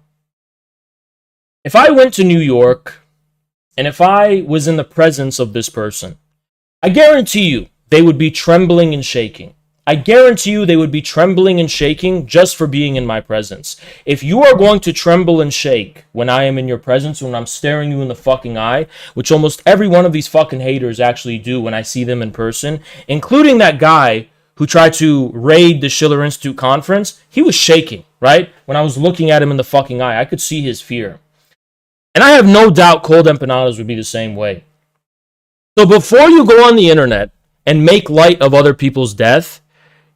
If I went to New York, and if I was in the presence of this person, I guarantee you they would be trembling and shaking. I guarantee you they would be trembling and shaking just for being in my presence. If you are going to tremble and shake when I am in your presence, when I'm staring you in the fucking eye, which almost every one of these fucking haters actually do when I see them in person, including that guy who tried to raid the Schiller Institute conference, he was shaking, right? When I was looking at him in the fucking eye, I could see his fear. And I have no doubt cold empanadas would be the same way. So before you go on the internet and make light of other people's death,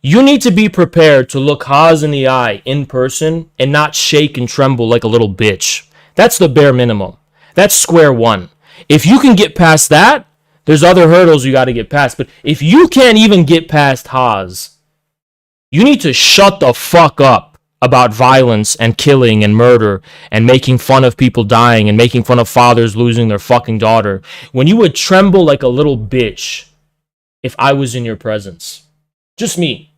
you need to be prepared to look Haas in the eye in person and not shake and tremble like a little bitch. That's the bare minimum. That's square one. If you can get past that, there's other hurdles you got to get past. But if you can't even get past Haas, you need to shut the fuck up about violence and killing and murder and making fun of people dying and making fun of fathers losing their fucking daughter, when you would tremble like a little bitch if I was in your presence. Just me.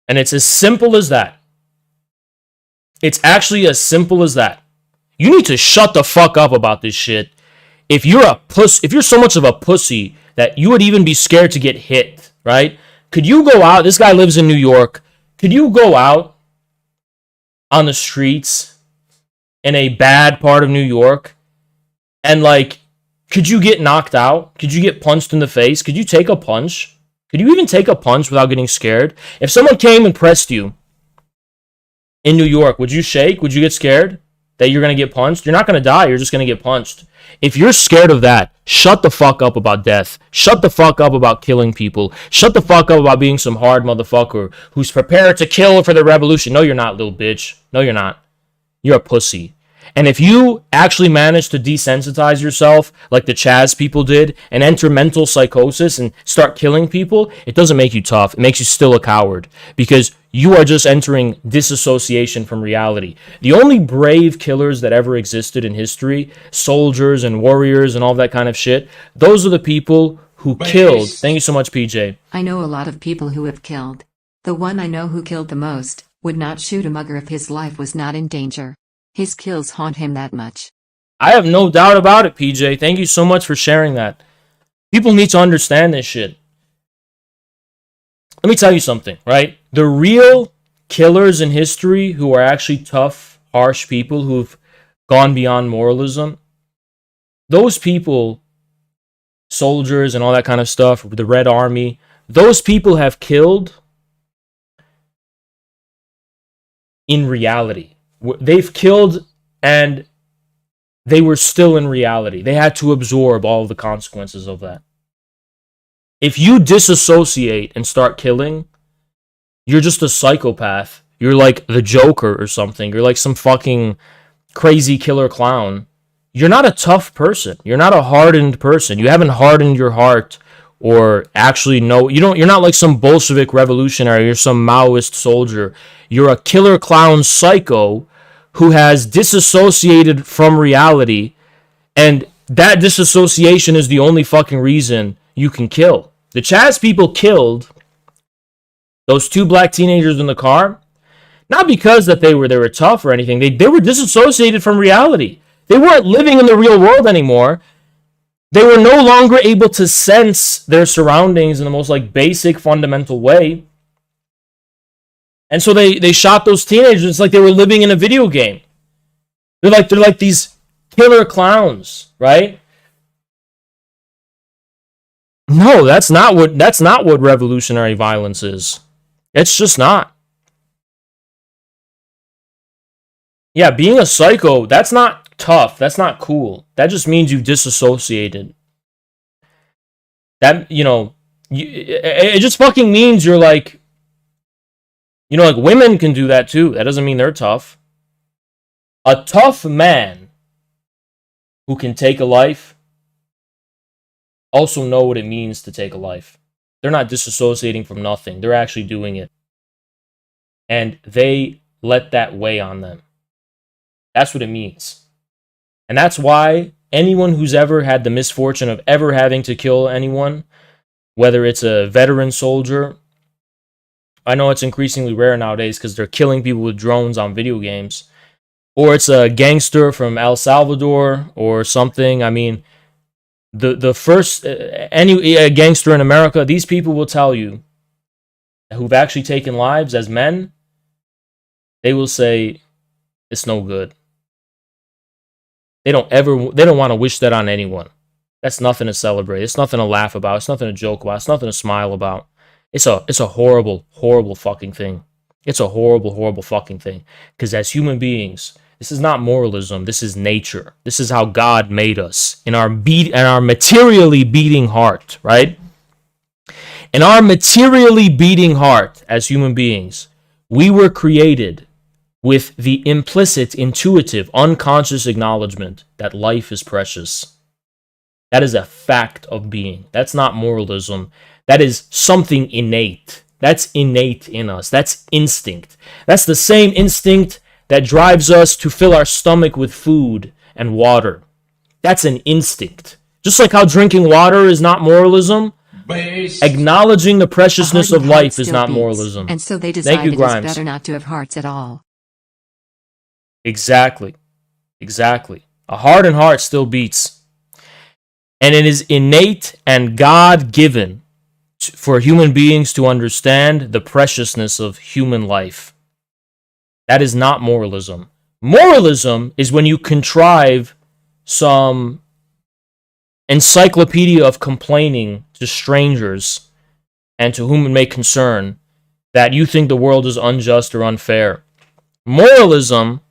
And it's as simple as that. It's actually as simple as that. You need to shut the fuck up about this shit. If you're so much of a pussy that you would even be scared to get hit, right? Could you go out? This guy lives in New York. Could you go out on the streets in a bad part of New York and, like, could you get knocked out? Could you get punched in the face? Could you take a punch? Could you even take a punch without getting scared? If someone came and pressed you in New York, would you shake? Would you get scared that you're going to get punched? You're not going to die. You're just going to get punched. If you're scared of that, shut the fuck up about death. Shut the fuck up about killing people. Shut the fuck up about being some hard motherfucker who's prepared to kill for the revolution. No, you're not, little bitch. No, you're not. You're a pussy. And if you actually manage to desensitize yourself like the Chaz people did and enter mental psychosis and start killing people, it doesn't make you tough. It makes you still a coward because you are just entering disassociation from reality. The only brave killers that ever existed in history, soldiers and warriors and all that kind of shit, those are the people who killed. Thank you so much, PJ. I know a lot of people who have killed. The one I know who killed the most would not shoot a mugger if his life was not in danger. His kills haunt him that much. I have no doubt about it, PJ. Thank you so much for sharing that. People need to understand this shit. Let me tell you something, right? The real killers in history who are actually tough, harsh people who've gone beyond moralism, those people, soldiers and all that kind of stuff, the Red Army, those people have killed in reality. They've killed and they were still in reality. They had to absorb all of the consequences of that. If you disassociate and start killing, you're just a psychopath. You're like the Joker or something. You're like some fucking crazy killer clown. You're not a tough person. You're not a hardened person. You haven't hardened your heart or actually know. You're not like some Bolshevik revolutionary. You're some Maoist soldier. You're a killer clown psycho who has disassociated from reality, and that disassociation is the only fucking reason you can kill. The Chaz people killed those two black teenagers in the car, not because that they were tough or anything. They were disassociated from reality. They weren't living in the real world anymore. They were no longer able to sense their surroundings in the most like basic fundamental way. And so they shot those teenagers. It's like they were living in a video game. They're like these killer clowns, right? No, that's not what revolutionary violence is. It's just not. Yeah, being a psycho, that's not tough. That's not cool. That just means you've disassociated. That, it just fucking means you're like, like women can do that too. That doesn't mean they're tough. A tough man who can take a life also know what it means to take a life. They're not disassociating from nothing. They're actually doing it. And they let that weigh on them. That's what it means. And that's why anyone who's ever had the misfortune of ever having to kill anyone, whether it's a veteran soldier, I know it's increasingly rare nowadays because they're killing people with drones on video games, or it's a gangster from El Salvador or something. I mean, the first any gangster in America, these people will tell you who've actually taken lives as men, they will say it's no good. They don't want to wish that on anyone. That's nothing to celebrate. It's nothing to laugh about. It's nothing to joke about. It's nothing to smile about. It's a horrible, horrible fucking thing. It's a horrible, horrible fucking thing. Because as human beings, this is not moralism. This is nature. This is how God made us in our materially beating heart, right? In our materially beating heart as human beings, we were created with the implicit, intuitive, unconscious acknowledgement that life is precious. That is a fact of being. That's not moralism. That is something innate. That's innate in us. That's instinct. That's the same instinct that drives us to fill our stomach with food and water. That's an instinct. Just like how drinking water is not moralism, acknowledging the preciousness of life is not moralism. And so they decided it's better not to have hearts at all. Exactly. A hardened heart still beats. And it is innate and God-given for human beings to understand the preciousness of human life. That is not moralism. Moralism is when you contrive some encyclopedia of complaining to strangers and to whom it may concern that you think the world is unjust or unfair. Moralism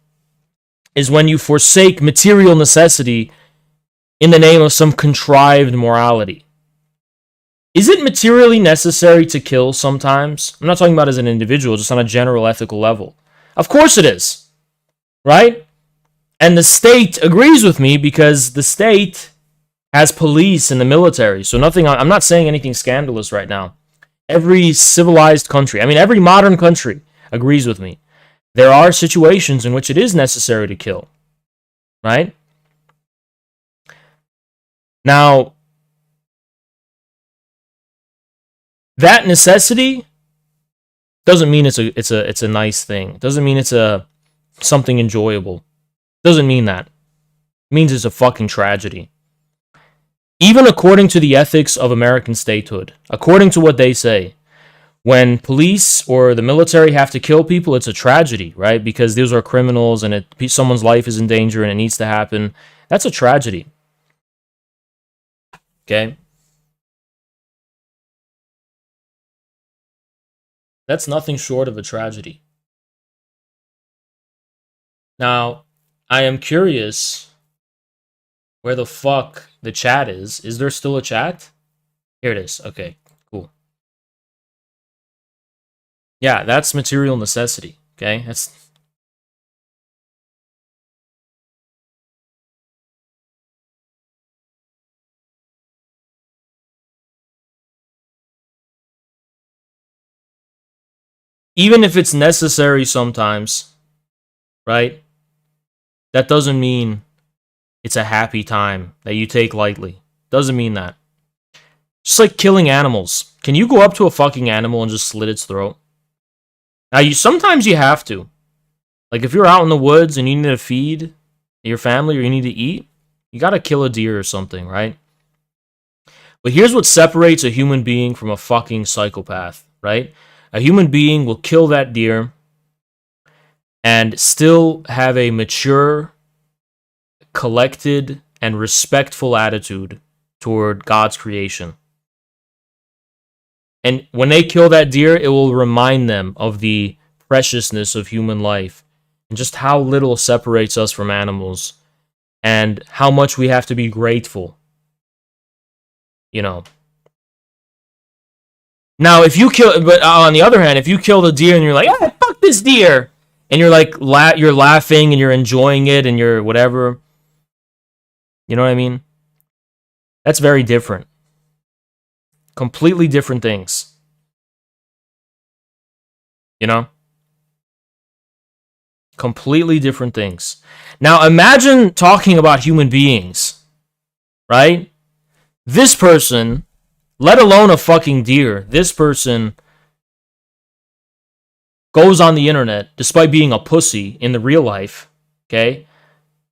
is when you forsake material necessity in the name of some contrived morality. Is it materially necessary to kill sometimes? I'm not talking about as an individual, just on a general ethical level. Of course it is, right? And the state agrees with me because the state has police and the military. So I'm not saying anything scandalous right now. Every civilized country, every modern country agrees with me. There are situations in which it is necessary to kill, right? Now, that necessity doesn't mean it's a nice thing. Doesn't mean it's something enjoyable. Doesn't mean that. It means it's a fucking tragedy. Even according to the ethics of American statehood, according to what they say, when police or the military have to kill people, it's a tragedy, right? Because those are criminals and someone's life is in danger and it needs to happen. That's a tragedy. Okay? That's nothing short of a tragedy. Now, I am curious where the fuck the chat is. Is there still a chat? Here it is. Okay, cool. Yeah, that's material necessity. Okay, that's... Even if it's necessary sometimes, right? That doesn't mean it's a happy time that you take lightly. Doesn't mean that. Just like killing animals. Can you go up to a fucking animal and just slit its throat? Now, sometimes you have to. Like, if you're out in the woods and you need to feed your family or you need to eat, you gotta kill a deer or something, right? But here's what separates a human being from a fucking psychopath, right? A human being will kill that deer and still have a mature, collected, and respectful attitude toward God's creation. And when they kill that deer, it will remind them of the preciousness of human life and just how little separates us from animals and how much we have to be grateful. You know. Now, but on the other hand, if you kill the deer and you're like, ah, fuck this deer, and you're like, you're laughing and you're enjoying it and you're whatever, you know what I mean? That's very different. Completely different things. You know? Completely different things. Now, imagine talking about human beings, right? This person, let alone a fucking deer, this person goes on the internet, despite being a pussy in the real life, okay?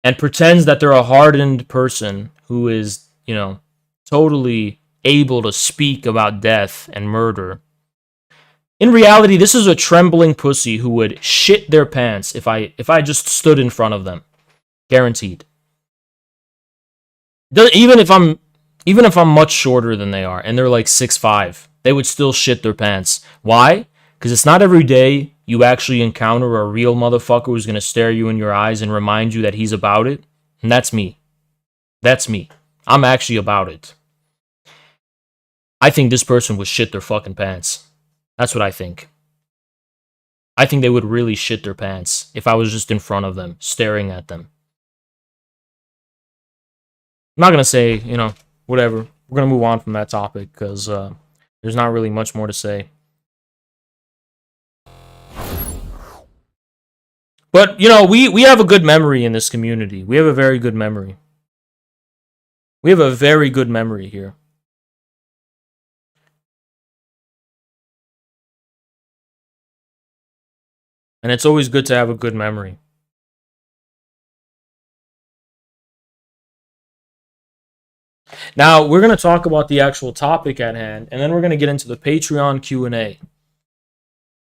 And pretends that they're a hardened person who is, you know, totally able to speak about death and murder. In reality, this is a trembling pussy who would shit their pants if I just stood in front of them. Guaranteed. Even if I'm much shorter than they are, and they're like 6'5", they would still shit their pants. Why? Because it's not every day you actually encounter a real motherfucker who's going to stare you in your eyes and remind you that he's about it. And that's me. That's me. I'm actually about it. I think this person would shit their fucking pants. That's what I think. I think they would really shit their pants if I was just in front of them, staring at them. I'm not going to say, you know, whatever. We're going to move on from that topic because there's not really much more to say. But, you know, we have a good memory in this community. We have a very good memory. We have a very good memory here. And it's always good to have a good memory. Now, we're going to talk about the actual topic at hand, and then we're going to get into the Patreon Q&A.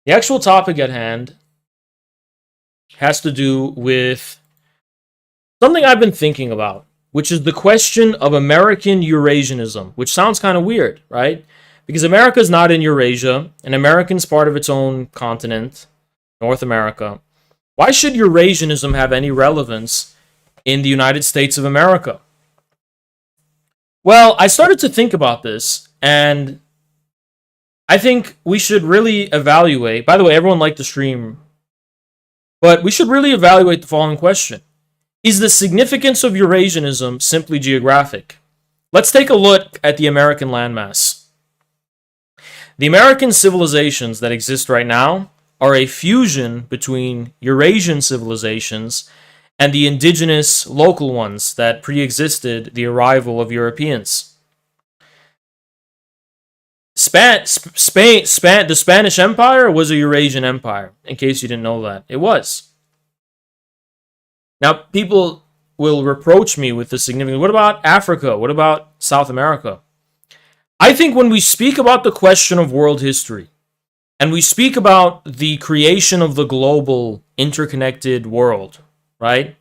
The actual topic at hand has to do with something I've been thinking about, which is the question of American Eurasianism, which sounds kind of weird, right? Because America's not in Eurasia, and America's part of its own continent, North America. Why should Eurasianism have any relevance in the United States of America? Well, I started to think about this, and I think we should really evaluate. By the way, everyone liked the stream, but we should really evaluate the following question. Is the significance of Eurasianism simply geographic? Let's take a look at the American landmass. The American civilizations that exist right now are a fusion between Eurasian civilizations and the indigenous local ones that pre-existed the arrival of Europeans. The Spanish Empire was a Eurasian empire, in case you didn't know that. It was. Now, people will reproach me with the significance. What about Africa? What about South America? I think when we speak about the question of world history, and we speak about the creation of the global interconnected world, right?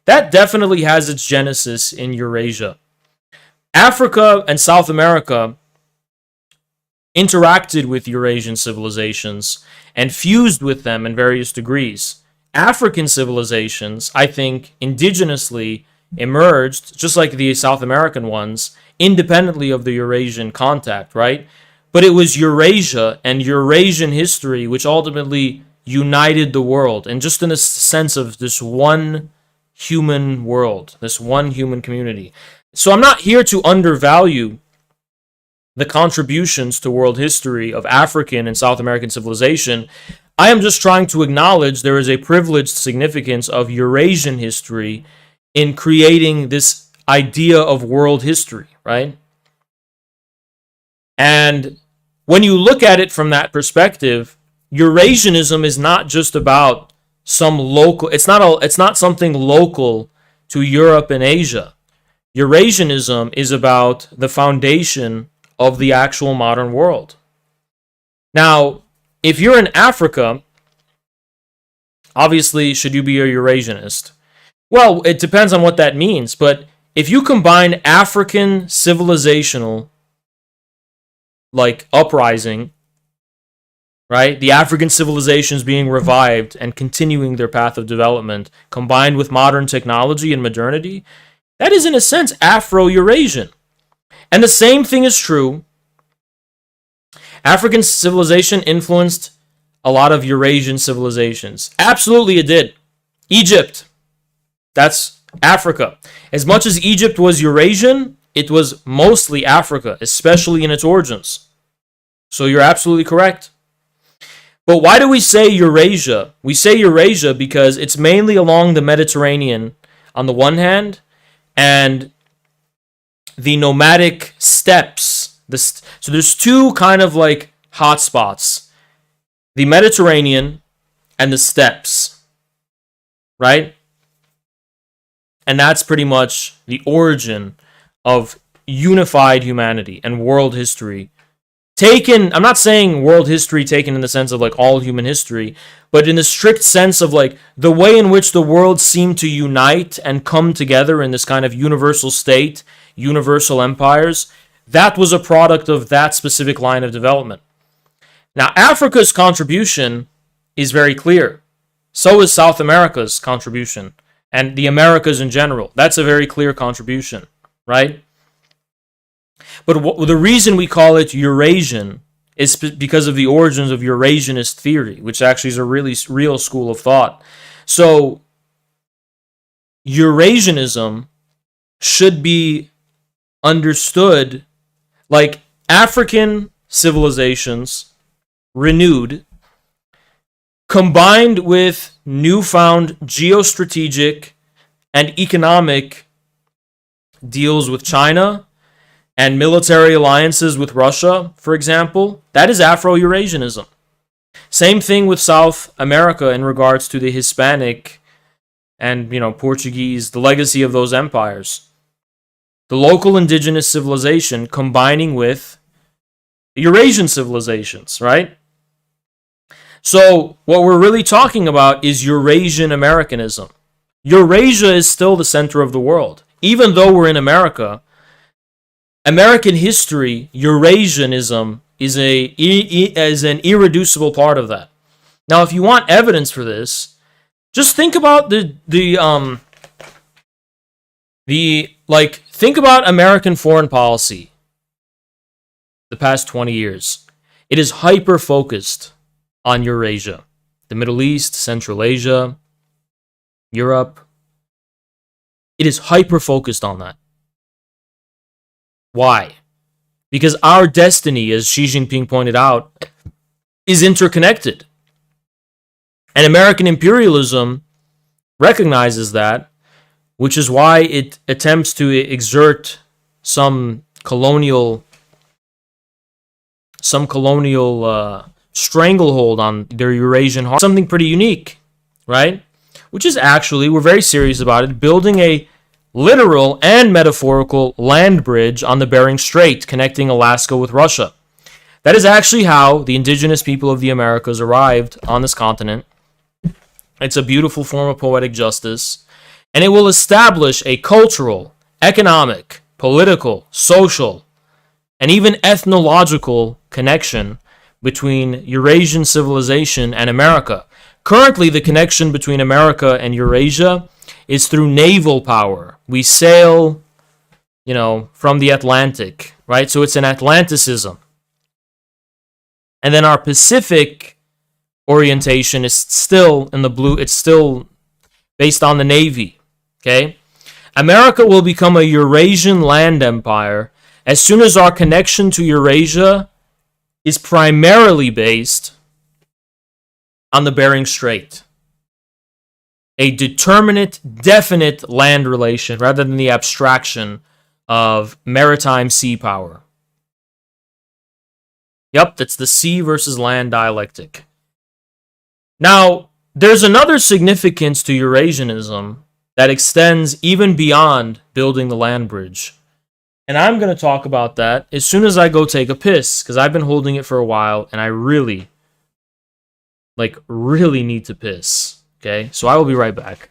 That definitely has its genesis in Eurasia. Africa and South America interacted with Eurasian civilizations and fused with them in various degrees. African civilizations, I think, indigenously emerged, just like the South American ones, independently of the Eurasian contact, right? But it was Eurasia and Eurasian history which ultimately united the world, and just in a sense of this one human world, this one human community. So I'm not here to undervalue the contributions to world history of African and South American civilization. I am just trying to acknowledge there is a privileged significance of Eurasian history in creating this idea of world history, right? And when you look at it from that perspective, Eurasianism is not just about some local, it's not something local to Europe and Asia. Eurasianism is about the foundation of the actual modern world. Now, if you're in Africa, obviously, should you be a Eurasianist? Well, it depends on what that means, but if you combine African civilizational, like uprising, right? The African civilizations being revived and continuing their path of development, combined with modern technology and modernity, that is in a sense Afro-Eurasian. And the same thing is true. African civilization influenced a lot of Eurasian civilizations. Absolutely it did. Egypt, that's Africa. As much as Egypt was Eurasian, it was mostly Africa, especially in its origins. So you're absolutely correct. But why do we say Eurasia? We say Eurasia because it's mainly along the Mediterranean on the one hand, and the nomadic steppes. So there's two kind of like hotspots: the Mediterranean and the steppes, right? And that's pretty much the origin of unified humanity and world history. I'm not saying world history taken in the sense of like all human history, but in the strict sense of like the way in which the world seemed to unite and come together in this kind of universal state, universal empires. That was a product of that specific line of development. Now, Africa's contribution is very clear. So is South America's contribution, and the Americas in general. That's a very clear contribution, right? But the reason we call it Eurasian is because of the origins of Eurasianist theory, which actually is a really real school of thought. So, Eurasianism should be understood like African civilizations renewed, combined with newfound geostrategic and economic deals with China and military alliances with Russia, for example. That is Afro-Eurasianism. Same thing with South America in regards to the Hispanic and, Portuguese, the legacy of those empires. The local indigenous civilization combining with Eurasian civilizations, right? So what we're really talking about is Eurasian Americanism. Eurasia is still the center of the world. Even though we're in America, American history, Eurasianism, is an irreducible part of that. Now, if you want evidence for this, Just think about think about American foreign policy the past 20 years. It is hyper focused on Eurasia, the Middle East, Central Asia, Europe. It is hyper focused on that. Why? Because our destiny, as Xi Jinping pointed out, is interconnected. And American imperialism recognizes that, which is why it attempts to exert some colonial stranglehold on their Eurasian heart. Something pretty unique, right? Which is actually, we're very serious about it, building a literal and metaphorical land bridge on the Bering Strait connecting Alaska with Russia. That is actually how the indigenous people of the Americas arrived on this continent. It's a beautiful form of poetic justice, and it will establish a cultural, economic, political, social, and even ethnological connection between Eurasian civilization and America. Currently, the connection between America and Eurasia is through naval power. We sail, from the Atlantic, right? So it's an Atlanticism. And then our Pacific orientation is still in the blue. It's still based on the Navy, okay? America will become a Eurasian land empire as soon as our connection to Eurasia is primarily based on the Bering Strait. A determinate, definite land relation rather than the abstraction of maritime sea power. Yep, that's the sea versus land dialectic. Now, there's another significance to Eurasianism that extends even beyond building the land bridge. And I'm going to talk about that as soon as I go take a piss, because I've been holding it for a while, and I really need to piss. Okay? So I will be right back.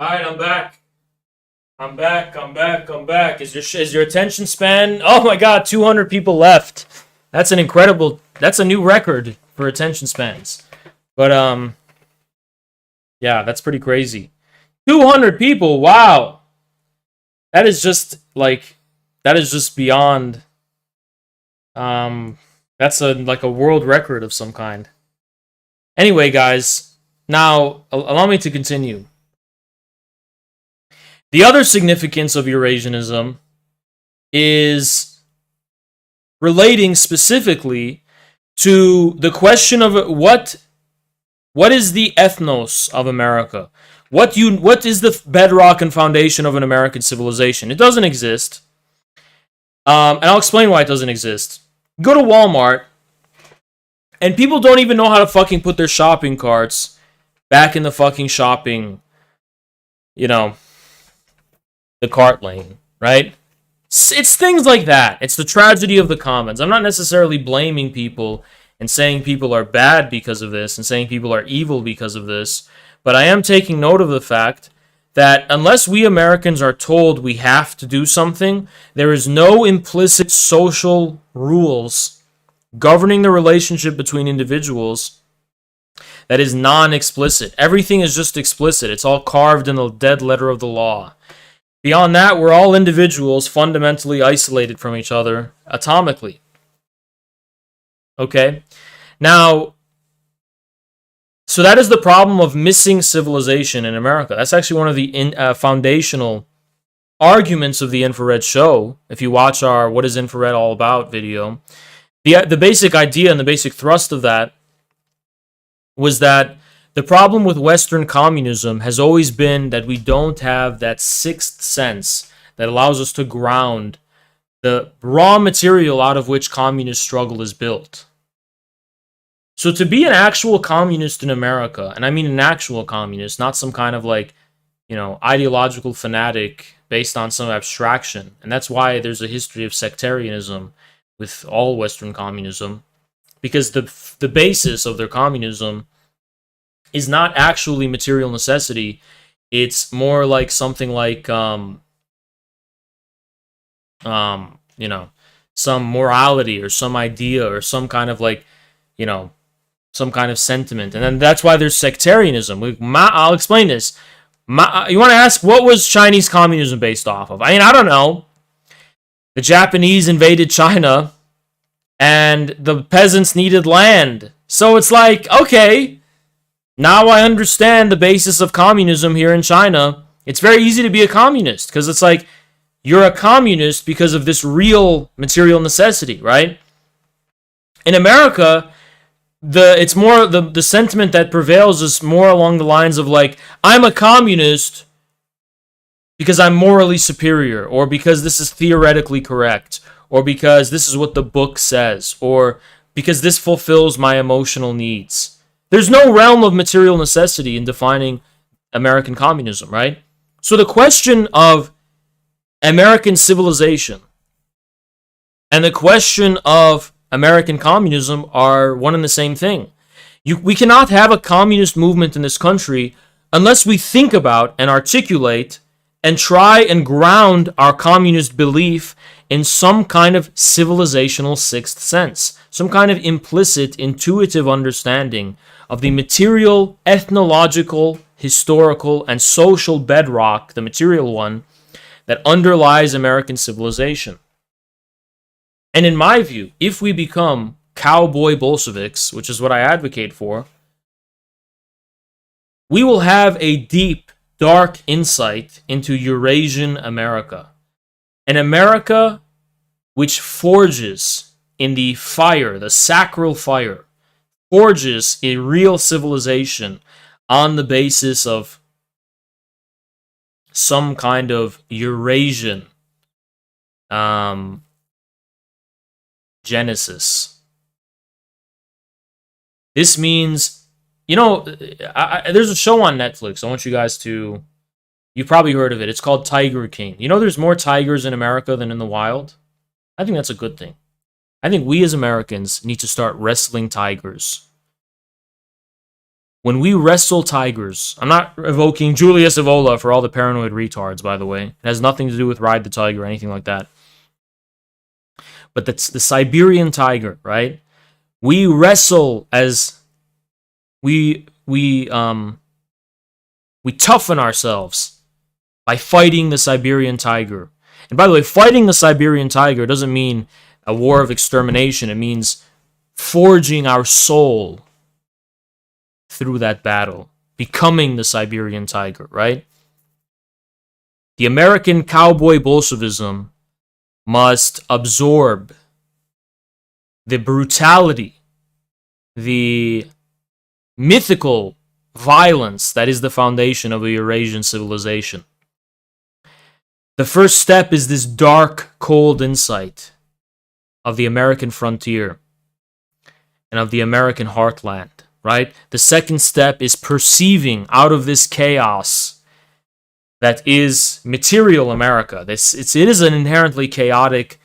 All right, I'm back. I'm back. Is your attention span? Oh my God, 200 people left. That's a new record for attention spans. But yeah, that's pretty crazy. 200 people. Wow. That is just beyond that's a world record of some kind. Anyway, guys, now allow me to continue. The other significance of Eurasianism is relating specifically to the question of what is the ethnos of America? What is the bedrock and foundation of an American civilization? It doesn't exist. And I'll explain why it doesn't exist. Go to Walmart, and people don't even know how to fucking put their shopping carts back in the fucking shopping you know, the cart lane, right? It's things like that. It's the tragedy of the commons. I'm not necessarily blaming people and saying people are bad because of this and saying people are evil because of this, but I am taking note of the fact that unless we Americans are told we have to do something, there is no implicit social rules governing the relationship between individuals that is non-explicit. Everything is just explicit. It's all carved in the dead letter of the law. Beyond that, we're all individuals fundamentally isolated from each other atomically. Okay? Now, so that is the problem of missing civilization in America. That's actually one of the foundational arguments of the Infrared show. If you watch our What is Infrared All About video, the basic idea and the basic thrust of that was that the problem with Western communism has always been that we don't have that sixth sense that allows us to ground the raw material out of which communist struggle is built. So to be an actual communist in America, and I mean an actual communist, not some kind of like, ideological fanatic based on some abstraction, and that's why there's a history of sectarianism with all Western communism, because the basis of their communism is not actually material necessity. It's more like something like some morality or some idea or some kind of like, some kind of sentiment. And then that's why there's sectarianism. I'll explain this. You want to ask, what was Chinese communism based off of? I mean, I don't know. The Japanese invaded China and the peasants needed land. So it's like, okay, now I understand the basis of communism here in China. It's very easy to be a communist because it's like you're a communist because of this real material necessity, right? In America, it's more the sentiment that prevails is more along the lines of like, I'm a communist because I'm morally superior, or because this is theoretically correct, or because this is what the book says, or because this fulfills my emotional needs. There's no realm of material necessity in defining American communism, right? So the question of American civilization and the question of American communism are one and the same thing. We cannot have a communist movement in this country unless we think about and articulate and try and ground our communist belief in some kind of civilizational sixth sense, some kind of implicit, intuitive understanding of the material, ethnological, historical, and social bedrock, the material one, that underlies American civilization. And in my view, if we become cowboy Bolsheviks, which is what I advocate for, we will have a deep, dark insight into Eurasian America. An America which forges in the fire, the sacral fire, forges a real civilization on the basis of some kind of Eurasian genesis. This means, there's a show on Netflix. I want you guys to, you've probably heard of it. It's called Tiger King. There's more tigers in America than in the wild. I think that's a good thing. I think we as Americans need to start wrestling tigers. When we wrestle tigers, I'm not evoking Julius Evola for all the paranoid retards, by the way. It has nothing to do with Ride the Tiger or anything like that. But that's the Siberian tiger, right? We wrestle as we toughen ourselves by fighting the Siberian tiger. And by the way, fighting the Siberian tiger doesn't mean a war of extermination. It means forging our soul through that battle, becoming the Siberian tiger, right? The American cowboy Bolshevism must absorb the brutality, the mythical violence that is the foundation of a Eurasian civilization. The first step is this dark, cold insight of the American frontier and of the American heartland, right? The second step is perceiving out of this chaos that is material America. It is an inherently chaotic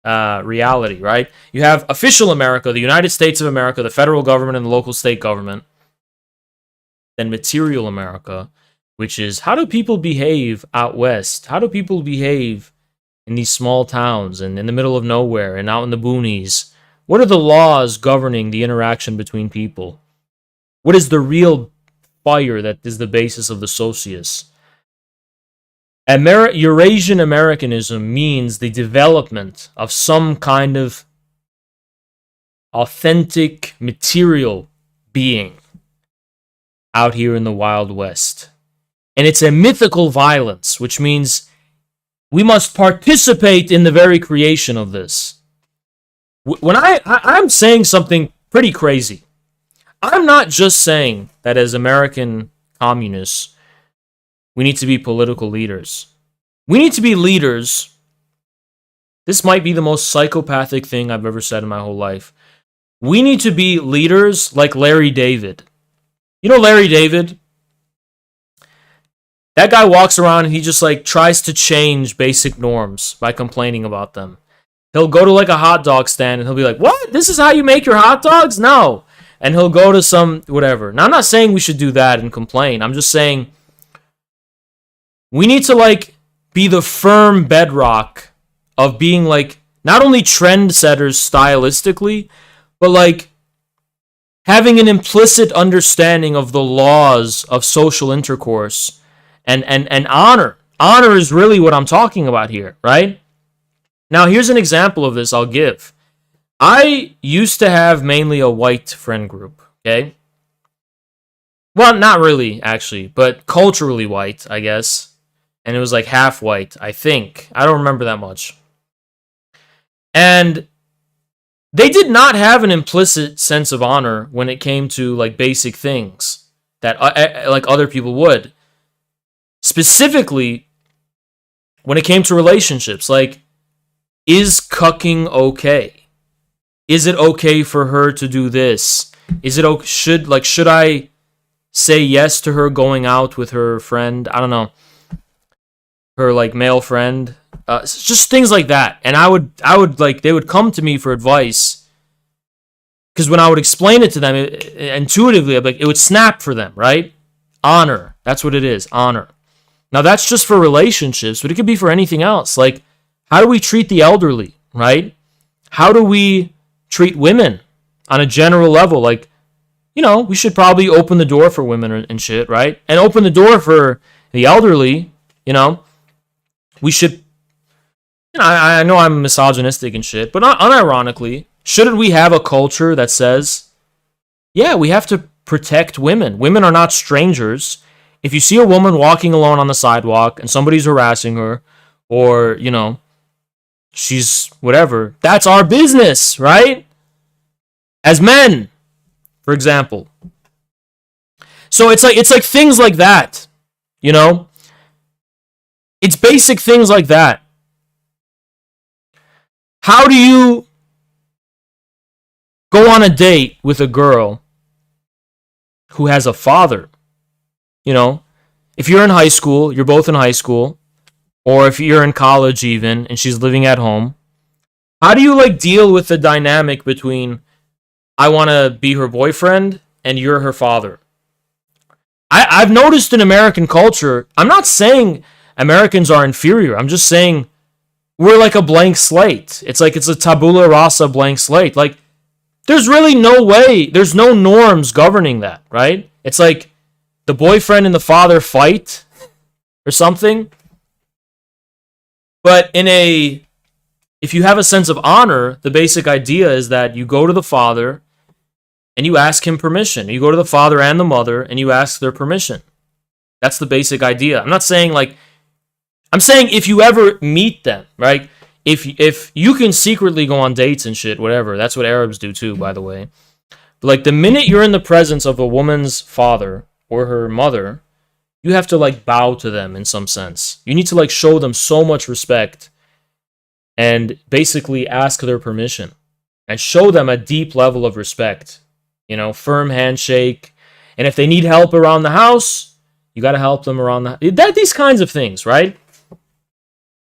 reality, right? You have official America, the United States of America, the federal government, and the local state government. Then material America, which is how do people behave out west? How do people behave in these small towns and in the middle of nowhere and out in the boonies? What are the laws governing the interaction between people? What is the real fire that is the basis of the socius? Eurasian Americanism means the development of some kind of authentic material being out here in the Wild West. And it's a mythical violence, which means we must participate in the very creation of this. When I'm saying something pretty crazy, I'm not just saying that as American communists, we need to be political leaders. We need to be leaders. This might be the most psychopathic thing I've ever said in my whole life. We need to be leaders like Larry David. You know Larry David? That guy walks around and he just like tries to change basic norms by complaining about them. He'll go to like a hot dog stand and he'll be like, "What? This is how you make your hot dogs?" No. And he'll go to some whatever. Now I'm not saying we should do that and complain. I'm just saying we need to like be the firm bedrock of being like not only trendsetters stylistically, but like having an implicit understanding of the laws of social intercourse and honor. Honor is really what I'm talking about here, right? Now, here's an example of this I'll give. I used to have mainly a white friend group, okay? Well, not really, actually, but culturally white, I guess. And it was like half white, I think. I don't remember that much. And they did not have an implicit sense of honor when it came to like basic things that like other people would. Specifically, when it came to relationships, like, is cucking okay? Is it okay for her to do this? Is it okay? Should I say yes to her going out with her friend? I don't know, her like male friend. Just things like that. And I would like, they would come to me for advice because when I would explain it to them intuitively, I'd be like, it would snap for them, right? Honor. That's what it is. Honor. Now that's just for relationships, but it could be for anything else. Like, how do we treat the elderly, right? How do we treat women on a general level? Like, you know, we should probably open the door for women and shit, right? And open the door for the elderly, you know. We should, you know, I know I'm misogynistic and shit, but unironically, shouldn't we have a culture that says, yeah, we have to protect women. Women are not strangers. If you see a woman walking alone on the sidewalk and somebody's harassing her, or, you know, she's whatever, that's our business, right? As men, for example. So it's like things like that, you know? It's basic things like that. How do you go on a date with a girl who has a father? You know, if you're in high school, you're both in high school, or if you're in college even, and she's living at home, how do you like deal with the dynamic between I want to be her boyfriend and you're her father? I've noticed in American culture, I'm not saying Americans are inferior. I'm just saying we're like a blank slate. It's like it's a tabula rasa blank slate. Like, there's really no way, there's no norms governing that, right? It's like the boyfriend and the father fight or something. But if you have a sense of honor, the basic idea is that you go to the father and you ask him permission. You go to the father and the mother and you ask their permission. That's the basic idea. I'm not saying like, I'm saying if you ever meet them, right? If you can secretly go on dates and shit, whatever. That's what Arabs do too, by the way. But like the minute you're in the presence of a woman's father or her mother, you have to like bow to them in some sense. You need to like show them so much respect and basically ask their permission and show them a deep level of respect. You know, firm handshake. And if they need help around the house, You got to help them around these kinds of things, right?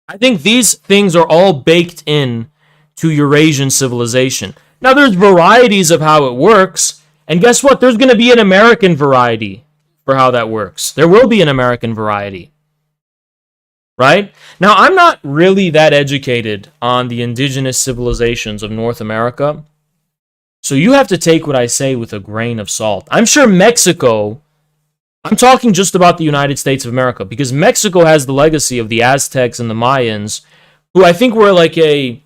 I think these things are all baked in to Eurasian civilization. Now, there's varieties of how it works, and guess what? There's going to be an American variety for how that works. There will be an American variety, right? Now, I'm not really that educated on the indigenous civilizations of North America, so you have to take what I say with a grain of salt. I'm sure Mexico, I'm talking just about the United States of America, because Mexico has the legacy of the Aztecs and the Mayans, who I think were like a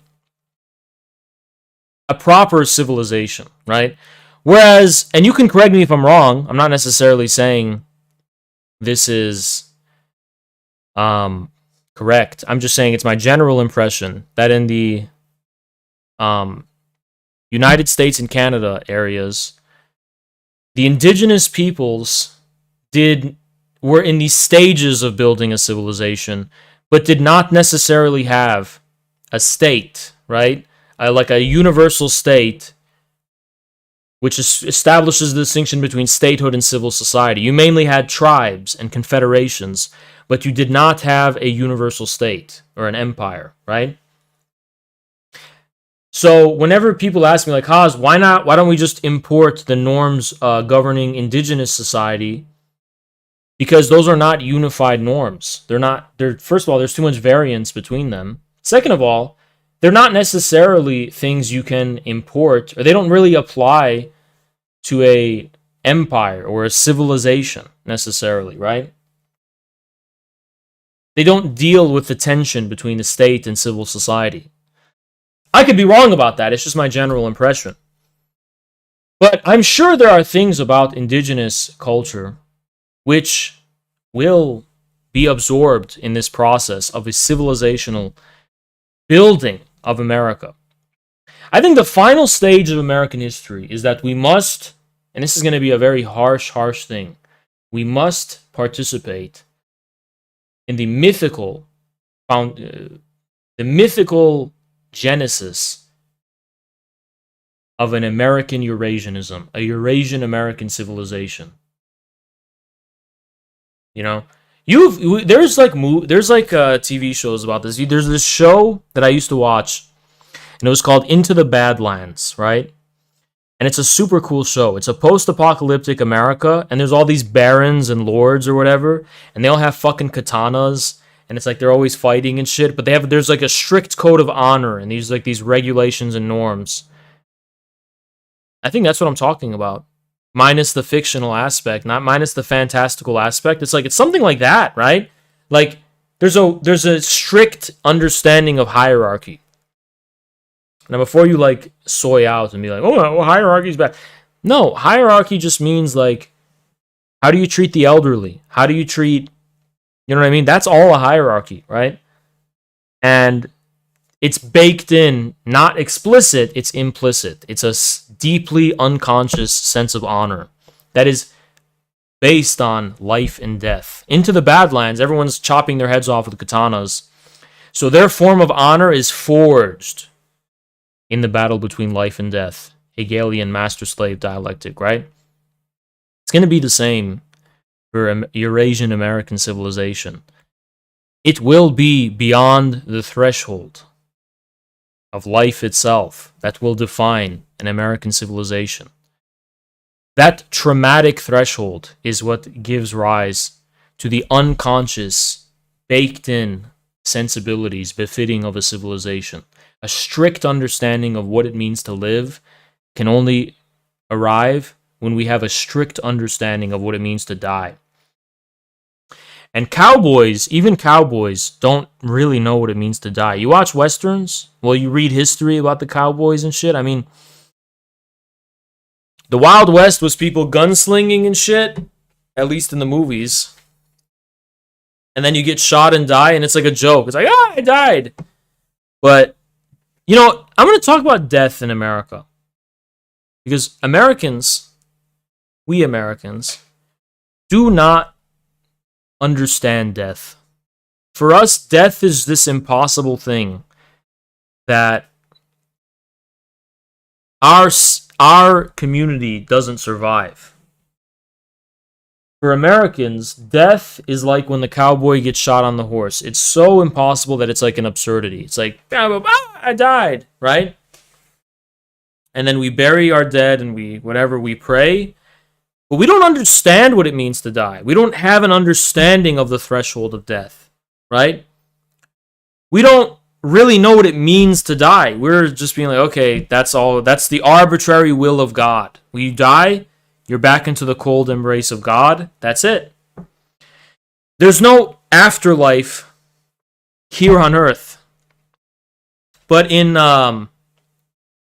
proper civilization, right? Whereas, and you can correct me if I'm wrong, I'm not necessarily saying this is correct. I'm just saying it's my general impression that in the United States and Canada areas, the indigenous peoples were in these stages of building a civilization, but did not necessarily have a state, right? Like a universal state, which establishes the distinction between statehood and civil society. You mainly had tribes and confederations, but you did not have a universal state or an empire, right? So whenever people ask me, like, Haas, why don't we just import the norms governing indigenous society? Because those are not unified norms. First of all, there's too much variance between them. Second of all, they're not necessarily things you can import, or they don't really apply to a empire or a civilization necessarily, right? They don't deal with the tension between the state and civil society. I could be wrong about that. It's just my general impression. But I'm sure there are things about indigenous culture which will be absorbed in this process of a civilizational building of America. I think the final stage of American history is that we must, and this is going to be a very harsh thing, we must participate in the mythical genesis of an American Eurasianism, a Eurasian American civilization. You know, there's TV shows about this. There's this show that I used to watch, and it was called Into the Badlands, right? And it's a super cool show. It's a post-apocalyptic America, and there's all these barons and lords or whatever, and they all have fucking katanas, and it's like they're always fighting and shit, but there's like a strict code of honor, and these regulations and norms. I think that's what I'm talking about. Minus the fictional aspect, not minus the fantastical aspect. It's something like that, right? Like there's a strict understanding of hierarchy. Now, before you like soy out and be like, "Oh, well, hierarchy is bad," no, hierarchy just means like, how do you treat the elderly? How do you treat, you know what I mean? That's all a hierarchy, right? And it's baked in, not explicit, it's implicit. It's a deeply unconscious sense of honor that is based on life and death. Into the Badlands, everyone's chopping their heads off with katanas. So their form of honor is forged in the battle between life and death. Hegelian master-slave dialectic, right? It's going to be the same for Eurasian American civilization. It will be beyond the threshold of life itself that will define an American civilization. That traumatic threshold is what gives rise to the unconscious, baked-in sensibilities befitting of a civilization. A strict understanding of what it means to live can only arrive when we have a strict understanding of what it means to die. And even cowboys, don't really know what it means to die. You watch Westerns? Well, you read history about the cowboys and shit. I mean, the Wild West was people gunslinging and shit, at least in the movies. And then you get shot and die, and it's like a joke. It's like, I died. But, you know, I'm going to talk about death in America. Because we Americans, do not understand death. For us, death is this impossible thing that our community doesn't survive. for Americans, death is like when the cowboy gets shot on the horse. It's so impossible that it's like an absurdity. It's like, I died, right? And then we bury our dead and we pray. But we don't understand what it means to die. We don't have an understanding of the threshold of death, right? We don't really know what it means to die. We're just being like, okay, that's all. That's the arbitrary will of God. When you die, you're back into the cold embrace of God. That's it. There's no afterlife here on earth. But in the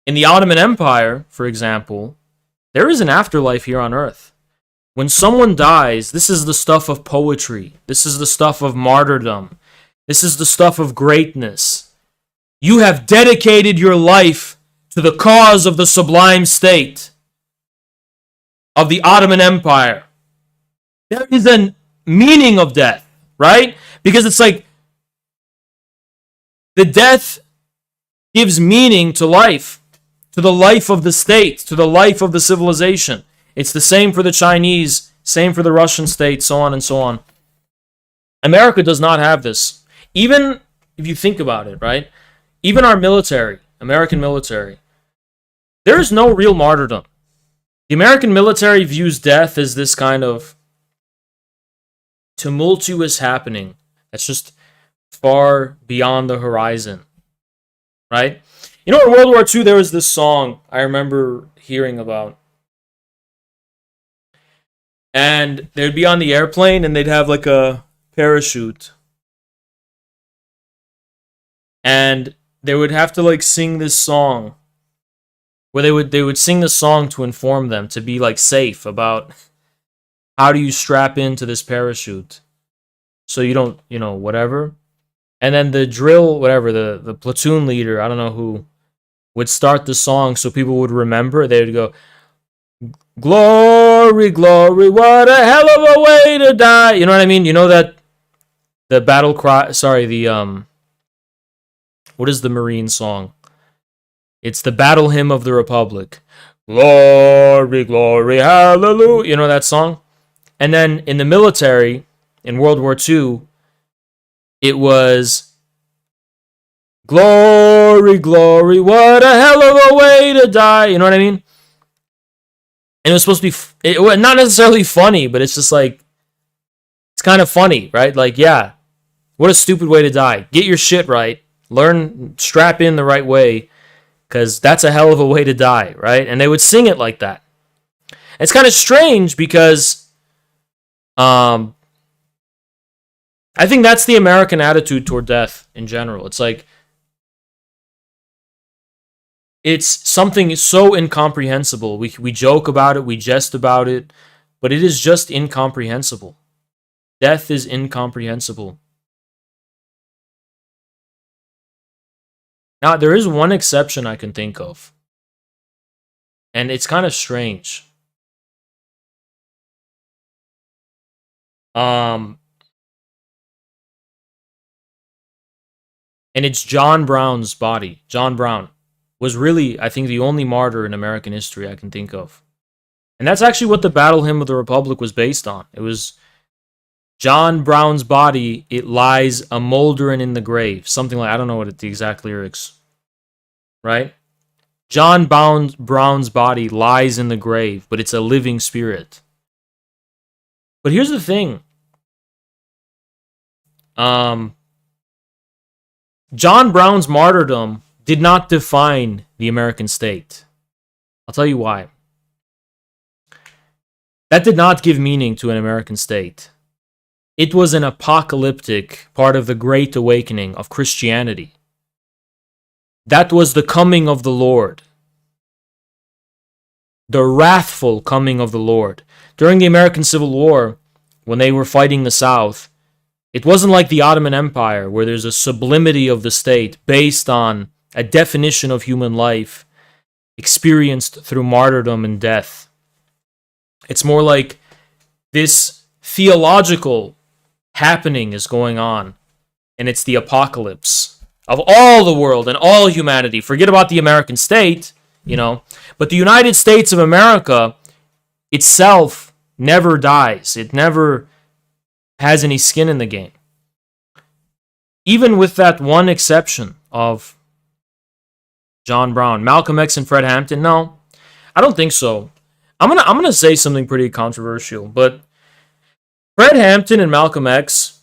Ottoman Empire, for example, there is an afterlife here on earth. When someone dies, this is the stuff of poetry. This is the stuff of martyrdom. This is the stuff of greatness. You have dedicated your life to the cause of the sublime state of the Ottoman Empire. There is a meaning of death, right? Because it's like the death gives meaning to life, to the life of the state, to the life of the civilization. It's the same for the Chinese, same for the Russian state, so on and so on. America does not have this. Even if you think about it, right? Even our military, American military, there is no real martyrdom. The American military views death as this kind of tumultuous happening that's just far beyond the horizon, right? You know, in World War II, there was this song I remember hearing about. And they'd be on the airplane and they'd have like a parachute. And they would have to like sing this song where they would sing the song to inform them to be like safe about how do you strap into this parachute so you don't, whatever. And then the drill, whatever, the platoon leader, I don't know who, would start the song so people would remember. They would go, glory, glory, what a hell of a way to die. You know what I mean? You know that the battle cry, what is the Marine song? It's the battle hymn of the Republic. Glory, glory, hallelujah. You know that song? And then in the military, in World War II, it was glory, glory, what a hell of a way to die. You know what I mean? And it was supposed to be, it was not necessarily funny, but it's just like, it's kind of funny, right? Like, yeah, what a stupid way to die. Get your shit right. Learn, strap in the right way, because that's a hell of a way to die, right? And they would sing it like that. It's kind of strange because I think that's the American attitude toward death in general. It's like, it's something so incomprehensible. We joke about it, we jest about it, but it is just incomprehensible. Death is incomprehensible. Now, there is one exception I can think of, and it's kind of strange. And it's John Brown's body. John Brown was really, I think, the only martyr in American history I can think of. And that's actually what the Battle Hymn of the Republic was based on. It was John Brown's body, it lies a moldering in the grave. Something like, I don't know what the exact lyrics, right? John Brown's body lies in the grave, but it's a living spirit. But here's the thing. John Brown's martyrdom did not define the American state. I'll tell you why. That did not give meaning to an American state. It was an apocalyptic part of the Great Awakening of Christianity. That was the coming of the Lord. The wrathful coming of the Lord. During the American Civil War, when they were fighting the South, it wasn't like the Ottoman Empire, where there's a sublimity of the state based on a definition of human life experienced through martyrdom and death. It's more like this theological happening is going on, and it's the apocalypse of all the world and all humanity. Forget about the American state, but the United States of America itself never dies. It never has any skin in the game. Even with that one exception of John Brown, Malcolm X and Fred Hampton, no, I don't think so. I'm gonna say something pretty controversial, but Fred Hampton and Malcolm X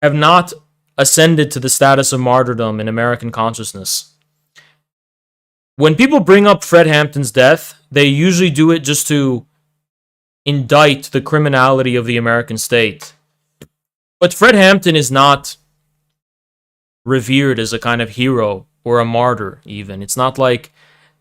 have not ascended to the status of martyrdom in American consciousness. When people bring up Fred Hampton's death, they usually do it just to indict the criminality of the American state. But Fred Hampton is not revered as a kind of hero or a martyr, even. It's not like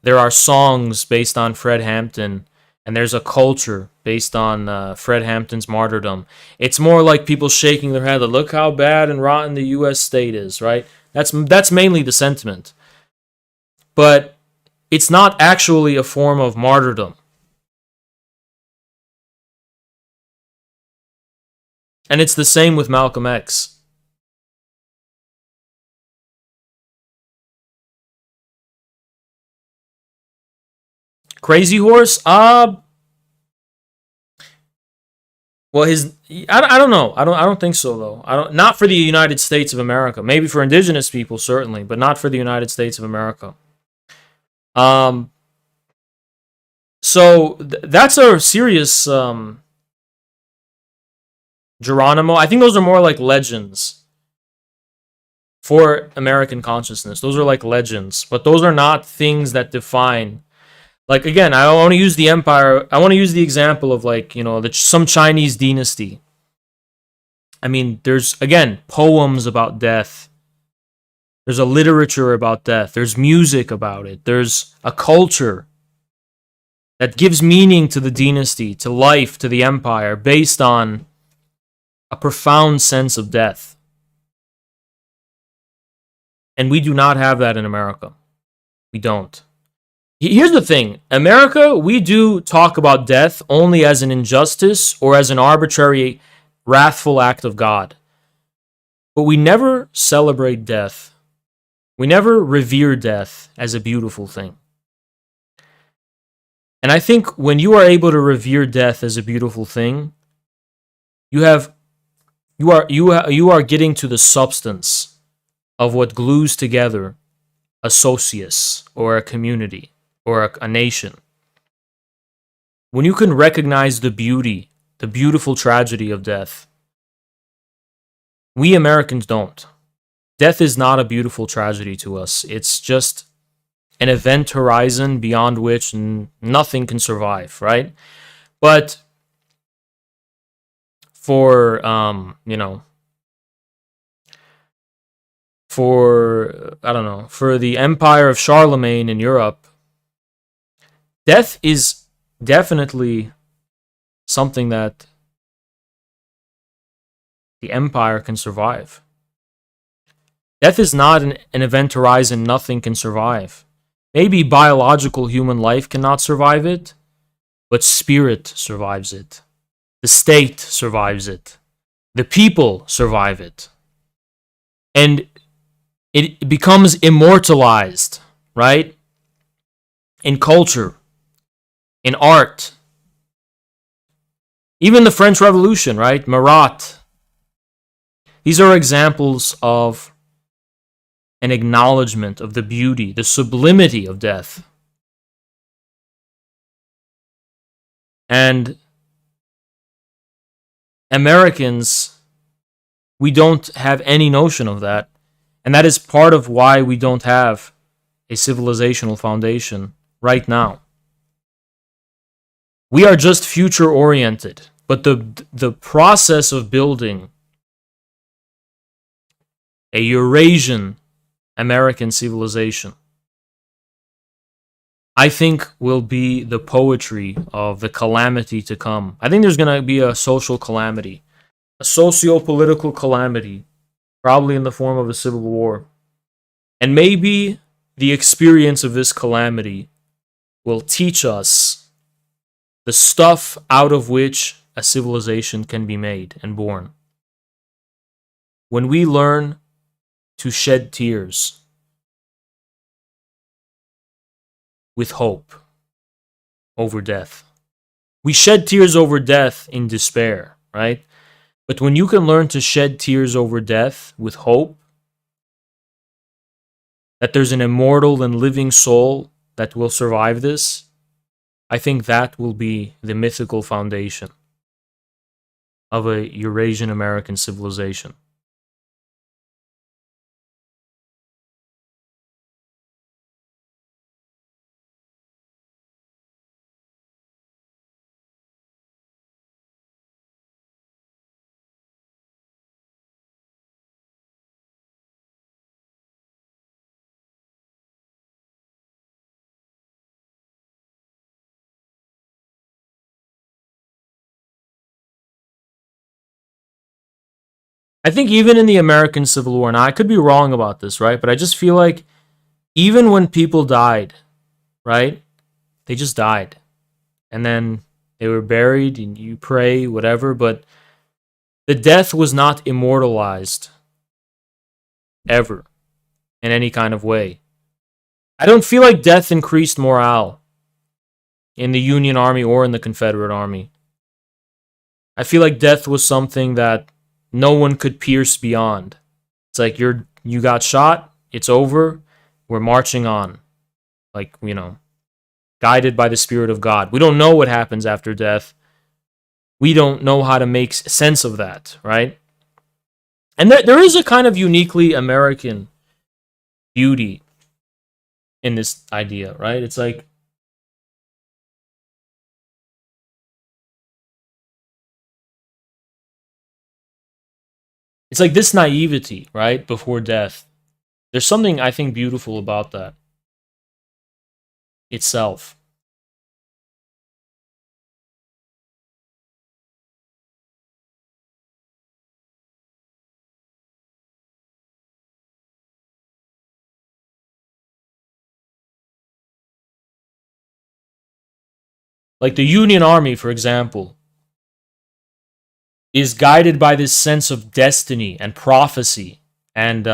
there are songs based on Fred Hampton and there's a culture based on Fred Hampton's martyrdom. It's more like people shaking their head, look how bad and rotten the U.S. state is, right? That's mainly the sentiment. But it's not actually a form of martyrdom. And it's the same with Malcolm X. Crazy Horse? Well, I don't know. I don't think so though. Not for the United States of America. Maybe for indigenous people certainly, but not for the United States of America. So that's a serious Geronimo. I think those are more like legends for American consciousness. Those are like legends, but those are not things that define. Like, again, I want to use the empire. I want to use the example of, like, you know, some Chinese dynasty. I mean, there's, again, poems about death. There's a literature about death. There's music about it. There's a culture that gives meaning to the dynasty, to life, to the empire, based on a profound sense of death. And we do not have that in America. We don't. Here's the thing. America, we do talk about death only as an injustice or as an arbitrary, wrathful act of God. But we never celebrate death. We never revere death as a beautiful thing. And I think when you are able to revere death as a beautiful thing, you are getting to the substance of what glues together a socius or a community or a nation. When you can recognize the beauty, the beautiful tragedy of death, we Americans don't. Death is not a beautiful tragedy to us. It's just an event horizon beyond which nothing can survive, right? But for, for the Empire of Charlemagne in Europe, death is definitely something that the empire can survive. Death is not an event horizon nothing can survive. Maybe biological human life cannot survive it, but spirit survives it. The state survives it. The people survive it. And it becomes immortalized, right? In culture, in art. Even the French Revolution, right? Marat. These are examples of an acknowledgement of the beauty, the sublimity of death. And Americans, we don't have any notion of that. And that is part of why we don't have a civilizational foundation right now. We are just future-oriented. But the process of building a Eurasian American civilization, I think, will be the poetry of the calamity to come. I think there's going to be a social calamity, a socio-political calamity, probably in the form of a civil war. And maybe the experience of this calamity will teach us the stuff out of which a civilization can be made and born. When we learn to shed tears with hope over death. We shed tears over death in despair, right? But when you can learn to shed tears over death with hope, that there's an immortal and living soul that will survive this, I think that will be the mythical foundation of a Eurasian American civilization. I think even in the American Civil War, now I could be wrong about this, right? But I just feel like even when people died, right? They just died. And then they were buried and you pray, whatever, but the death was not immortalized ever in any kind of way. I don't feel like death increased morale in the Union Army or in the Confederate Army. I feel like death was something that no one could pierce beyond. It's like you got shot, it's over, we're marching on. Like, guided by the Spirit of God. We don't know what happens after death. We don't know how to make sense of that, right? And there is a kind of uniquely American beauty in this idea, right? It's like, this naivety, right, before death. There's something, I think, beautiful about that itself. Like the Union Army, for example, is guided by this sense of destiny and prophecy and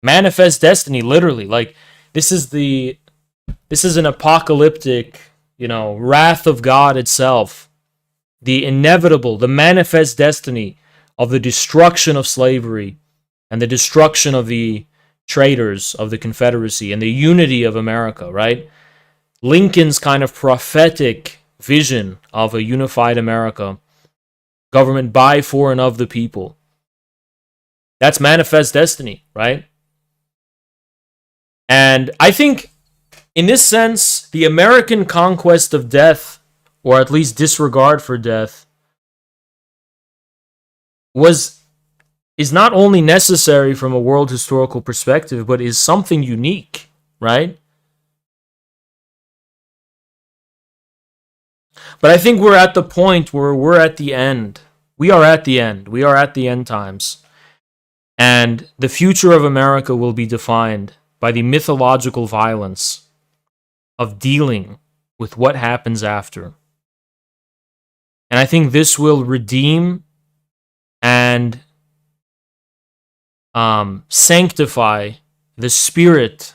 manifest destiny, literally. Like this is an apocalyptic, wrath of God itself, the inevitable, the manifest destiny of the destruction of slavery and the destruction of the traitors of the Confederacy and the unity of America, right? Lincoln's kind of prophetic vision of a unified America, government by, for, and of the people. That's manifest destiny, right? And I think, in this sense, the American conquest of death, or at least disregard for death, is not only necessary from a world historical perspective, but is something unique, right? But I think we're at the point where we're at the end. We are at the end. We are at the end times. And the future of America will be defined by the mythological violence of dealing with what happens after. And I think this will redeem and sanctify the spirit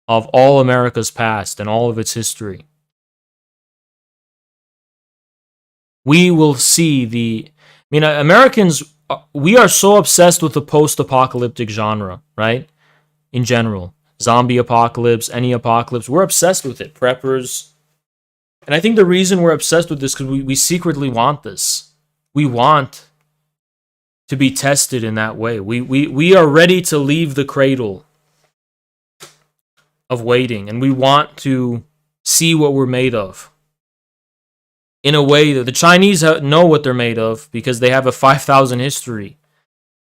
of all America's past and all of its history. We will see Americans, we are so obsessed with the post-apocalyptic genre, right? In general. Zombie apocalypse, any apocalypse. We're obsessed with it. Preppers. And I think the reason we're obsessed with this is because we secretly want this. We want to be tested in that way. We are ready to leave the cradle of waiting. And we want to see what we're made of. In a way that the Chinese know what they're made of because they have a 5,000 history.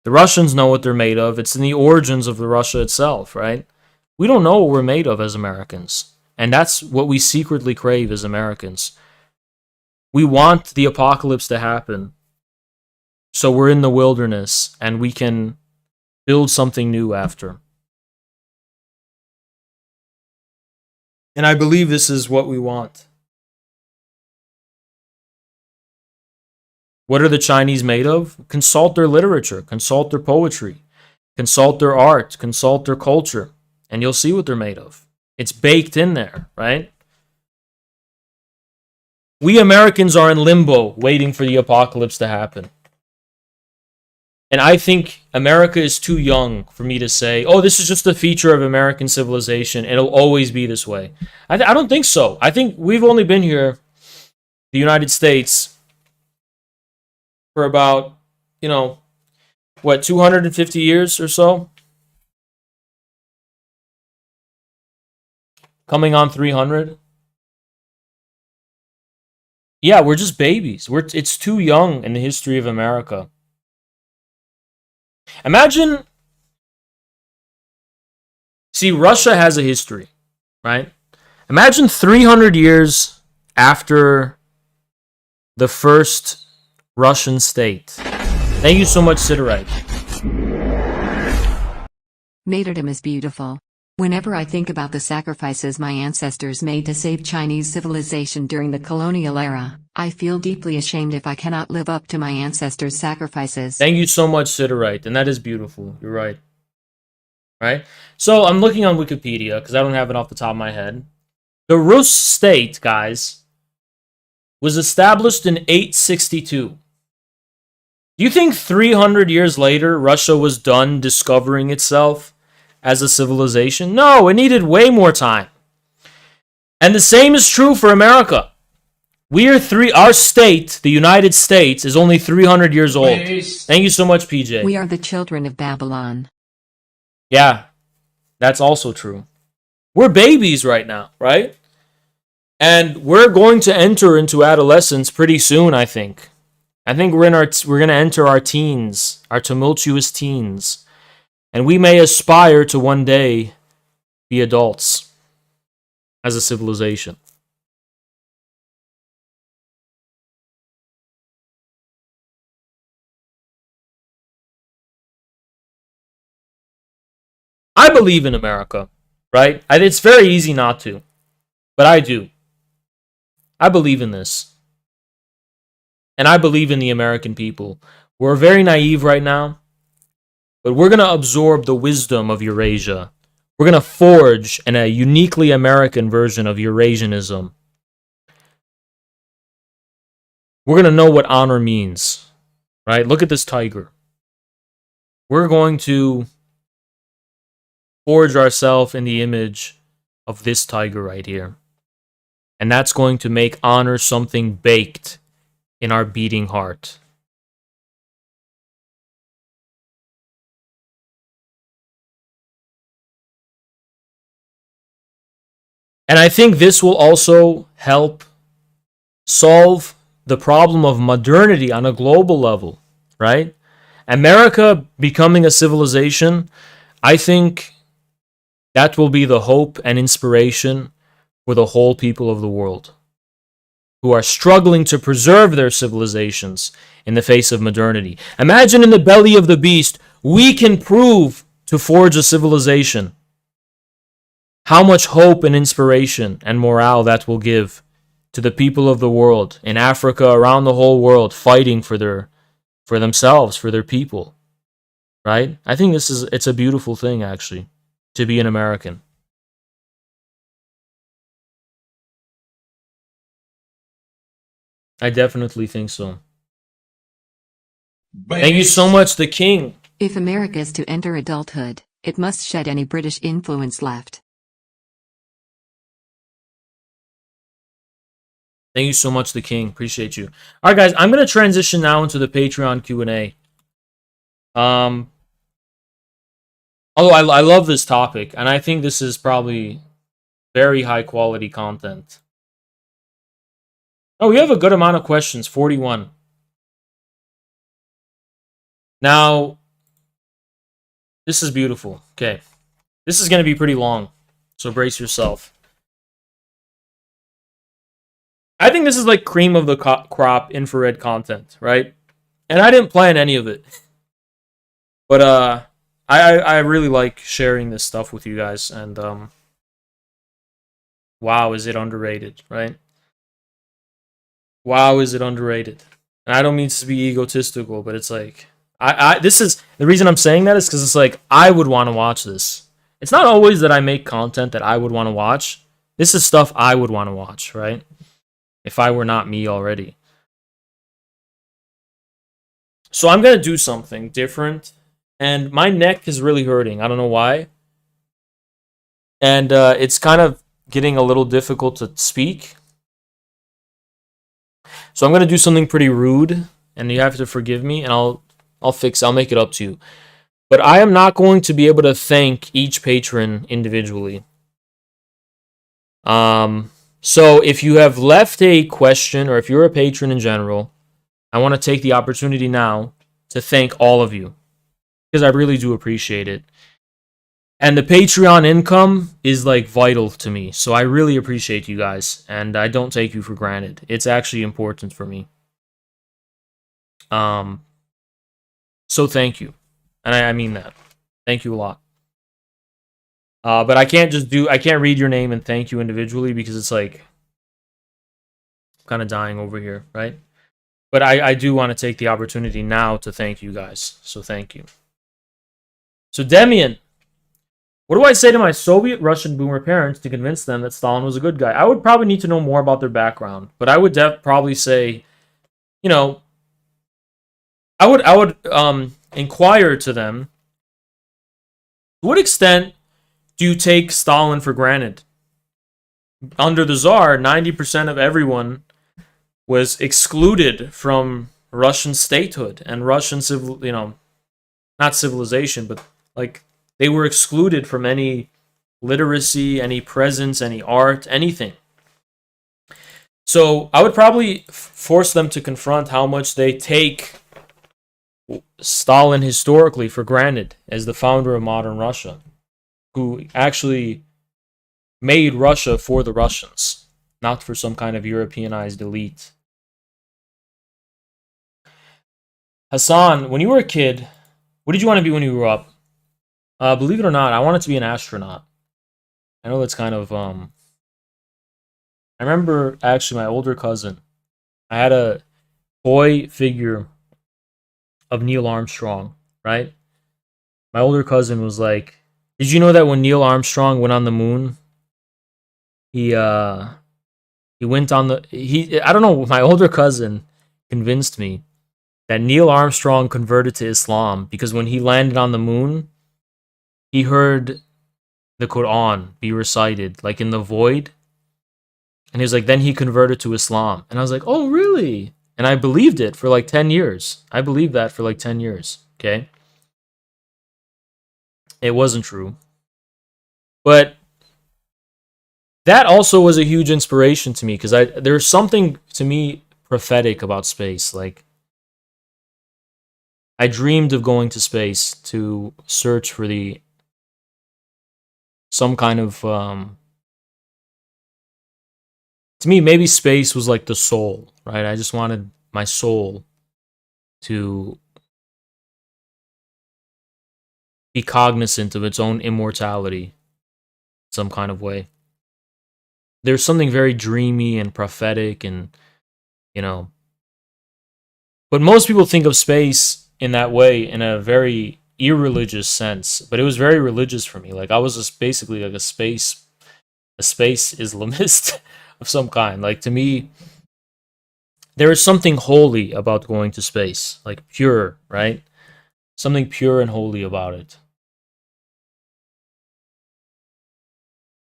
The Russians know what they're made of. It's in the origins of the Russia itself, right? We don't know what we're made of as Americans. And that's what we secretly crave as Americans. We want the apocalypse to happen so we're in the wilderness and we can build something new after. And I believe this is what we want. What are the Chinese made of? Consult their literature, consult their poetry, consult their art, consult their culture, and you'll see what they're made of. It's baked in there, right? We Americans are in limbo, waiting for the apocalypse to happen. And I think America is too young for me to say, oh, this is just a feature of American civilization. It'll always be this way. I don't think so. I think we've only been here, the United States, for about, 250 years or so? Coming on 300? Yeah, we're just babies. It's too young in the history of America. Imagine, see, Russia has a history, right? Imagine 300 years after the first Russian state. Thank you so much, Siderite. Martyrdom is beautiful. Whenever I think about the sacrifices my ancestors made to save Chinese civilization during the colonial era, I feel deeply ashamed if I cannot live up to my ancestors' sacrifices. Thank you so much, Siderite, and that is beautiful. You're right. Right? So I'm looking on Wikipedia, because I don't have it off the top of my head. The Rus state, guys, was established in 862. Do you think 300 years later, Russia was done discovering itself as a civilization? No, it needed way more time. And the same is true for America. Our state, the United States, is only 300 years old. Thank you so much, PJ. We are the children of Babylon. Yeah, that's also true. We're babies right now, right? And we're going to enter into adolescence pretty soon, I think. I think we're going to enter our teens, our tumultuous teens. And we may aspire to one day be adults as a civilization. I believe in America, right? It's very easy not to, but I do. I believe in this. And I believe in the American people. We're very naive right now, but we're going to absorb the wisdom of Eurasia. We're going to forge a uniquely American version of Eurasianism. We're going to know what honor means, right? Look at this tiger. We're going to forge ourselves in the image of this tiger right here. And that's going to make honor something baked in our beating heart. And I think this will also help solve the problem of modernity on a global level, right? America becoming a civilization, I think that will be the hope and inspiration for the whole people of the world who are struggling to preserve their civilizations in the face of modernity. Imagine in the belly of the beast, we can prove to forge a civilization. How much hope and inspiration and morale that will give to the people of the world, in Africa, around the whole world, fighting for themselves, for their people. Right? I think it's a beautiful thing, actually, to be an American. I definitely think so. Thank you so much, the King. If America is to enter adulthood, it must shed any British influence left. Thank you so much, the King. Appreciate you. All right, guys, I'm going to transition now into the Patreon Q&A. Although I love this topic, and I think this is probably very high-quality content. Oh, we have a good amount of questions, 41. Now, this is beautiful. Okay. This is going to be pretty long, so brace yourself. I think this is like cream of the crop infrared content, right? And I didn't plan any of it. But I really like sharing this stuff with you guys, and wow, is it underrated, right? Wow, is it underrated? And I don't mean to be egotistical, but it's like this is the reason I'm saying that is because it's like I would want to watch this. It's not always that I make content that I would want to watch. This is stuff I would want to watch, right? if I were not me already. So I'm going to do something different. And my neck is really hurting. I don't know why. And it's kind of getting a little difficult to speak. So I'm going to do something pretty rude. And you have to forgive me. And I'll make it up to you. But I am not going to be able to thank each patron individually. So if you have left a question, or if you're a patron in general, I want to take the opportunity now to thank all of you, because I really do appreciate it. And the Patreon income is like vital to me, so I really appreciate you guys, and I don't take you for granted. It's actually important for me. So thank you, and I mean that. Thank you a lot. But I can't read your name and thank you individually, because it's like I'm kind of dying over here, right? But I do want to take the opportunity now to thank you guys. So thank you. So Demian, what do I say to my Soviet Russian boomer parents to convince them that Stalin was a good guy? I would probably need to know more about their background, but I would probably say, you know, I would inquire to them, to what extent do you take Stalin for granted? Under the Tsar, 90% of everyone was excluded from Russian statehood and Russian not civilization, but like they were excluded from any literacy, any presence, any art, anything. So I would probably force them to confront how much they take Stalin historically for granted as the founder of modern Russia, who actually made Russia for the Russians, not for some kind of Europeanized elite. Hassan, when you were a kid, what did you want to be when you grew up? Believe it or not, I wanted to be an astronaut. I know that's kind of I remember actually my older cousin. I had a toy figure of Neil Armstrong, right? My older cousin was like, "Did you know that when Neil Armstrong went on the moon, he went on the I don't know, my older cousin convinced me that Neil Armstrong converted to Islam because when he landed on the moon, he heard the Quran be recited, like in the void. And he was like, then he converted to Islam. And I was like, oh, really? And I believed it for like 10 years. I believed that for like 10 years, okay? It wasn't true. But that also was a huge inspiration to me because there's something to me prophetic about space. Like, I dreamed of going to space to search for some kind of to me, maybe space was like the soul, right? I just wanted my soul to be cognizant of its own immortality in some kind of way. There's something very dreamy and prophetic and, but most people think of space in that way in a very irreligious sense, but it was very religious for me. Like I was just basically like a space Islamist of some kind. Like to me, there is something holy about going to space, like pure, right? Something pure and holy about it.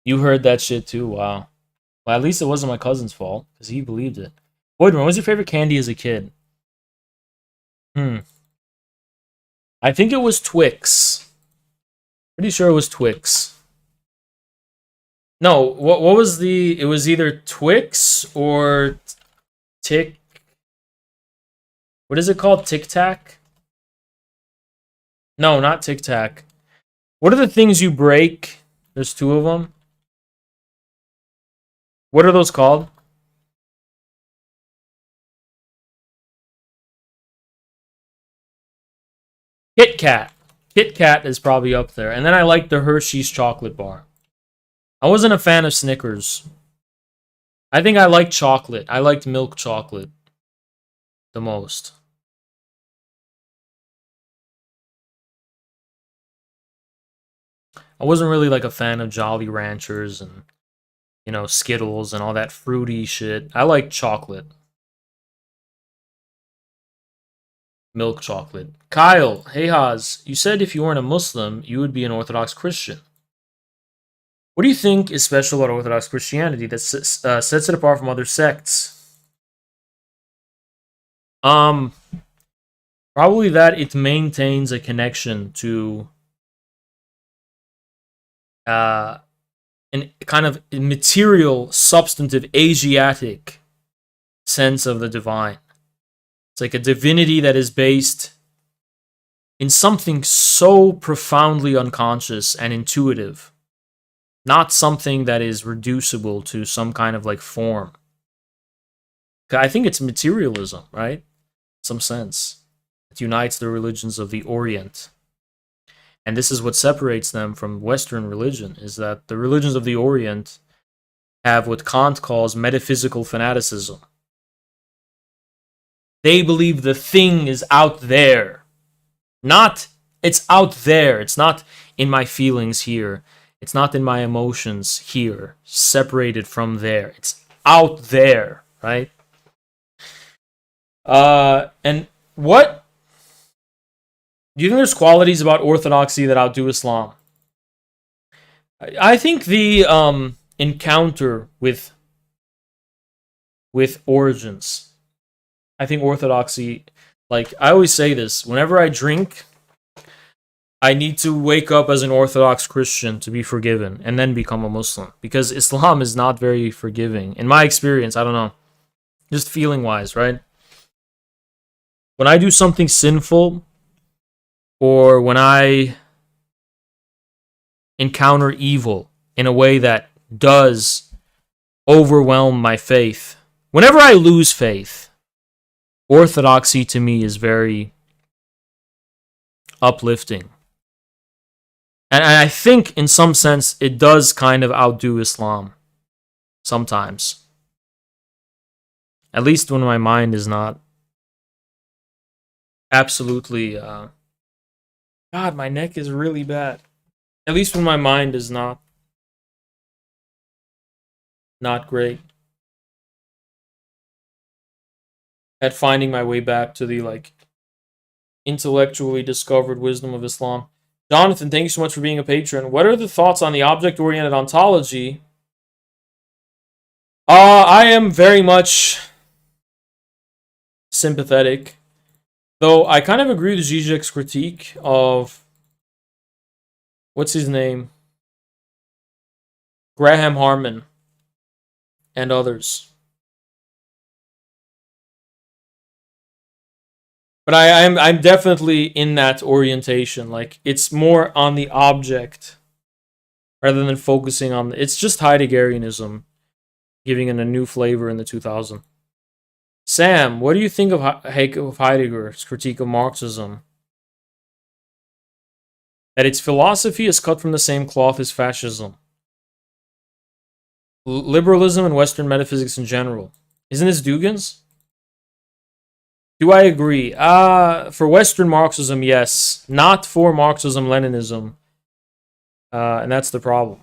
You heard that shit too? Wow. Well, at least it wasn't my cousin's fault because he believed it. Boydman, what was your favorite candy as a kid? I think it was Twix. Pretty sure it was Twix. No, what was it was either Twix or Tic. What is it called? Tic Tac? No, not Tic Tac. What are the things you break? There's two of them. What are those called? Kit Kat. Kit Kat is probably up there. And then I like the Hershey's chocolate bar. I wasn't a fan of Snickers. I think I liked chocolate. I liked milk chocolate the most. I wasn't really like a fan of Jolly Ranchers and you know, Skittles and all that fruity shit. I like chocolate. Milk chocolate. Kyle, hey Haz, you said if you weren't a Muslim, you would be an Orthodox Christian. What do you think is special about Orthodox Christianity that sets it apart from other sects? Probably that it maintains a connection to an kind of material, substantive, Asiatic sense of the divine. It's like a divinity that is based in something so profoundly unconscious and intuitive, not something that is reducible to some kind of like form. I think it's materialism, right? In some sense. It unites the religions of the Orient. And this is what separates them from Western religion, is that the religions of the Orient have what Kant calls metaphysical fanaticism. They believe the thing is out there. It's out there. It's not in my feelings here. It's not in my emotions here, separated from there. It's out there, right? And what do you think there's qualities about orthodoxy that outdo Islam? I think the encounter with origins. I think orthodoxy, like I always say this, whenever I drink, I need to wake up as an Orthodox Christian to be forgiven and then become a Muslim, because Islam is not very forgiving. In my experience, I don't know, just feeling wise, right? When I do something sinful, or when I encounter evil in a way that does overwhelm my faith, whenever I lose faith, orthodoxy to me is very uplifting. And I think in some sense it does kind of outdo Islam sometimes. At least when my mind is not absolutely... God, my neck is really bad. At least when my mind is not great at finding my way back to the like intellectually discovered wisdom of Islam. Jonathan, thank you so much for being a patron. What are the thoughts on the object-oriented ontology? I am very much sympathetic, though I kind of agree with Zizek's critique of what's his name? Graham Harman and others. But I'm definitely in that orientation. Like, it's more on the object rather than focusing on... It's just Heideggerianism giving it a new flavor in the 2000s. Sam, what do you think of Heidegger's critique of Marxism? That its philosophy is cut from the same cloth as fascism. Liberalism and Western metaphysics in general. Isn't this Dugin's? Do I agree? For Western Marxism, yes. Not for Marxism-Leninism. And that's the problem.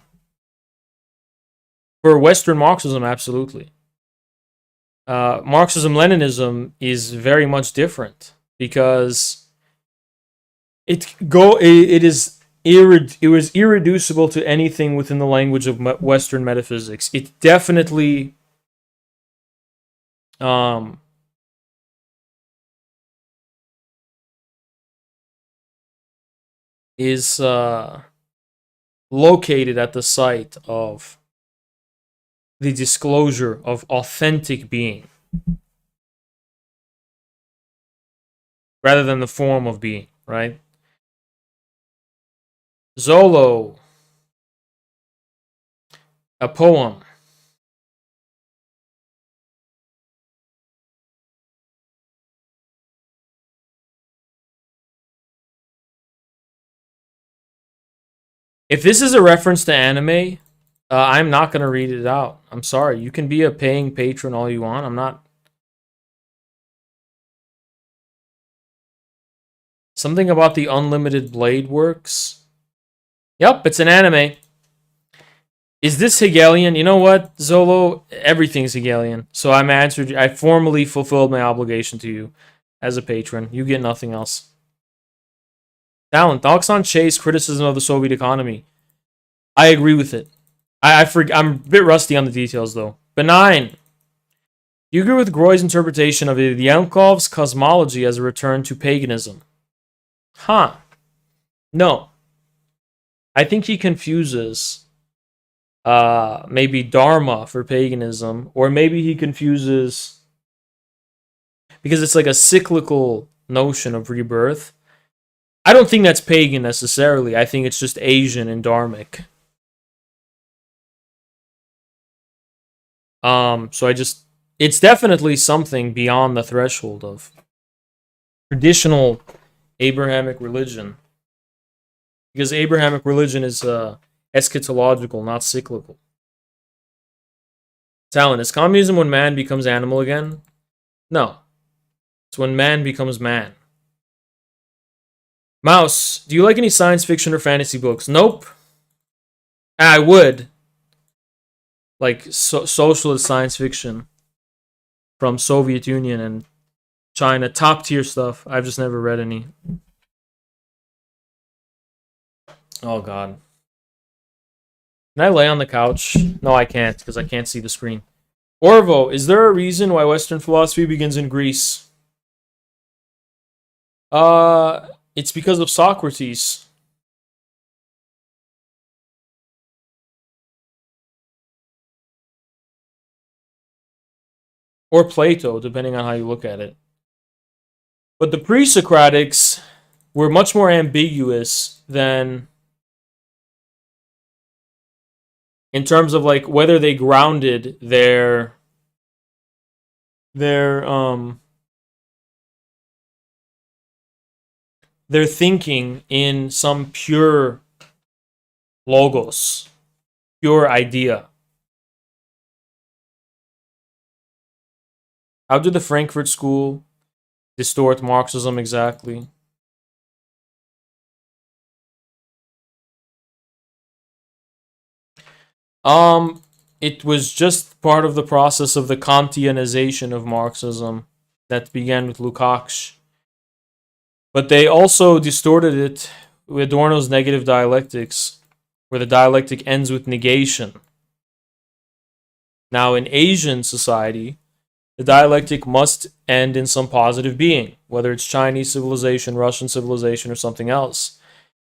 For Western Marxism, absolutely. Marxism-Leninism is very much different because it was irreducible to anything within the language of Western metaphysics. It definitely is located at the site of the disclosure of authentic being rather than the form of being, right? Zolo, a poem. If this is a reference to anime, I'm not going to read it out. I'm sorry. You can be a paying patron all you want. I'm not. Something about the unlimited blade works. Yep, it's an anime. Is this Hegelian? You know what, Zolo? Everything's Hegelian. So I'm answered. I formally fulfilled my obligation to you as a patron. You get nothing else. Talon, thoughts on Che's criticism of the Soviet economy. I agree with it. I'm a bit rusty on the details, though. Benign. You agree with Groy's interpretation of Yankov's cosmology as a return to paganism? Huh. No. I think he confuses maybe Dharma for paganism, or maybe he confuses, because it's like a cyclical notion of rebirth. I don't think that's pagan necessarily. I think it's just Asian and Dharmic. It's definitely something beyond the threshold of traditional Abrahamic religion. Because Abrahamic religion is eschatological, not cyclical. Talon, is communism when man becomes animal again? No. It's when man becomes man. Mouse, do you like any science fiction or fantasy books? Nope. I would. Like socialist science fiction from Soviet Union and China. Top tier stuff. I've just never read any. Oh, God. Can I lay on the couch? No, I can't, because I can't see the screen. Orvo, is there a reason why Western philosophy begins in Greece? It's because of Socrates. Or Plato, depending on how you look at it. But the pre-Socratics were much more ambiguous than, in terms of like whether they grounded their thinking in some pure logos, pure idea. How did the Frankfurt School distort Marxism exactly? It was just part of the process of the Kantianization of Marxism that began with Lukács. But they also distorted it with Adorno's negative dialectics, where the dialectic ends with negation. Now, in Asian society, the dialectic must end in some positive being, whether it's Chinese civilization, Russian civilization, or something else.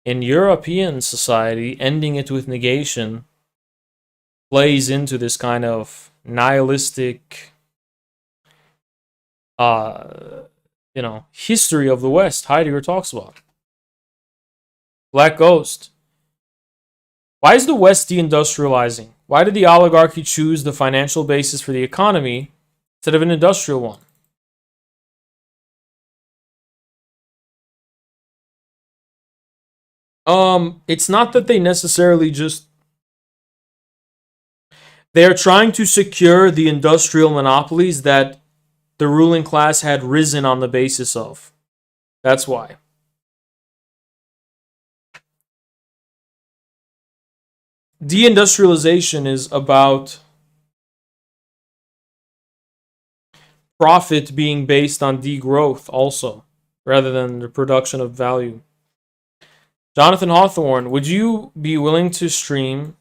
In European society, ending it with negation plays into this kind of nihilistic, history of the West Heidegger talks about. Black Ghost. Why is the West deindustrializing? Why did the oligarchy choose the financial basis for the economy instead of an industrial one? It's not that they necessarily just... They're trying to secure the industrial monopolies that the ruling class had risen on the basis of. That's why. Deindustrialization is about profit being based on degrowth also, rather than the production of value. Jonathan Hawthorne, would you be willing to stream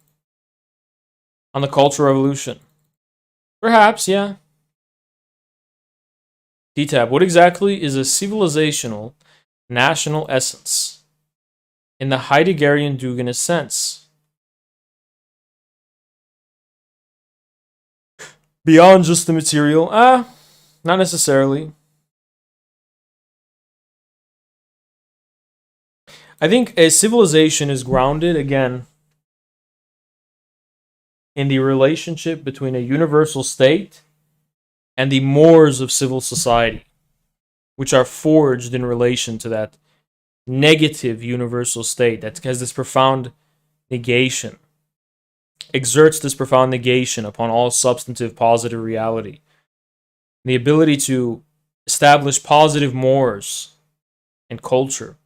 on the Cultural Revolution? Perhaps, yeah. D-Tab, what exactly is a civilizational national essence in the Heideggerian Duginist sense? Beyond just the material? Not necessarily. I think a civilization is grounded, again, in the relationship between a universal state and the mores of civil society, which are forged in relation to that negative universal state that has this profound negation, exerts this profound negation upon all substantive positive reality. The ability to establish positive mores and culture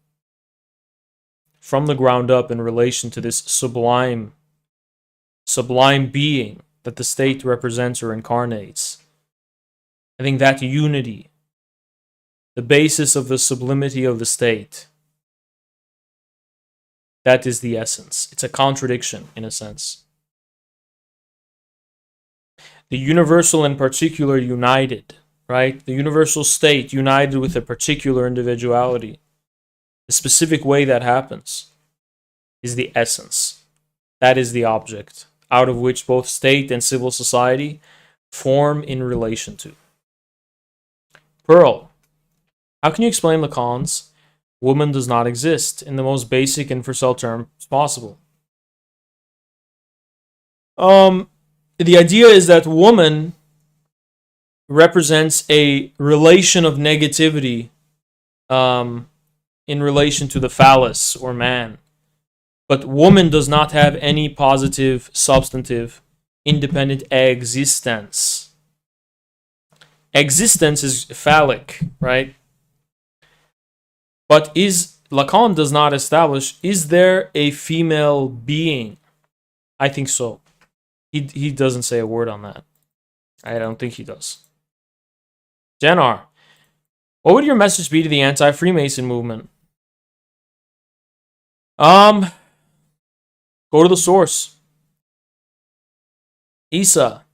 from the ground up in relation to this sublime sublime being that the state represents or incarnates. I think that unity, the basis of the sublimity of the state, that is the essence. It's a contradiction, in a sense. The universal and particular united, right? The universal state united with a particular individuality. The specific way that happens is the essence. That is the object, out of which both state and civil society form in relation to. Pearl, how can you explain Lacan's woman does not exist in the most basic infracell terms possible? The idea is that woman represents a relation of negativity in relation to the phallus or man. But woman does not have any positive, substantive, independent existence. Existence is phallic, right? But Lacan does not establish, is there a female being? I think so. He doesn't say a word on that. I don't think he does. Jenar, what would your message be to the anti-Freemason movement? Go to the source. Isa,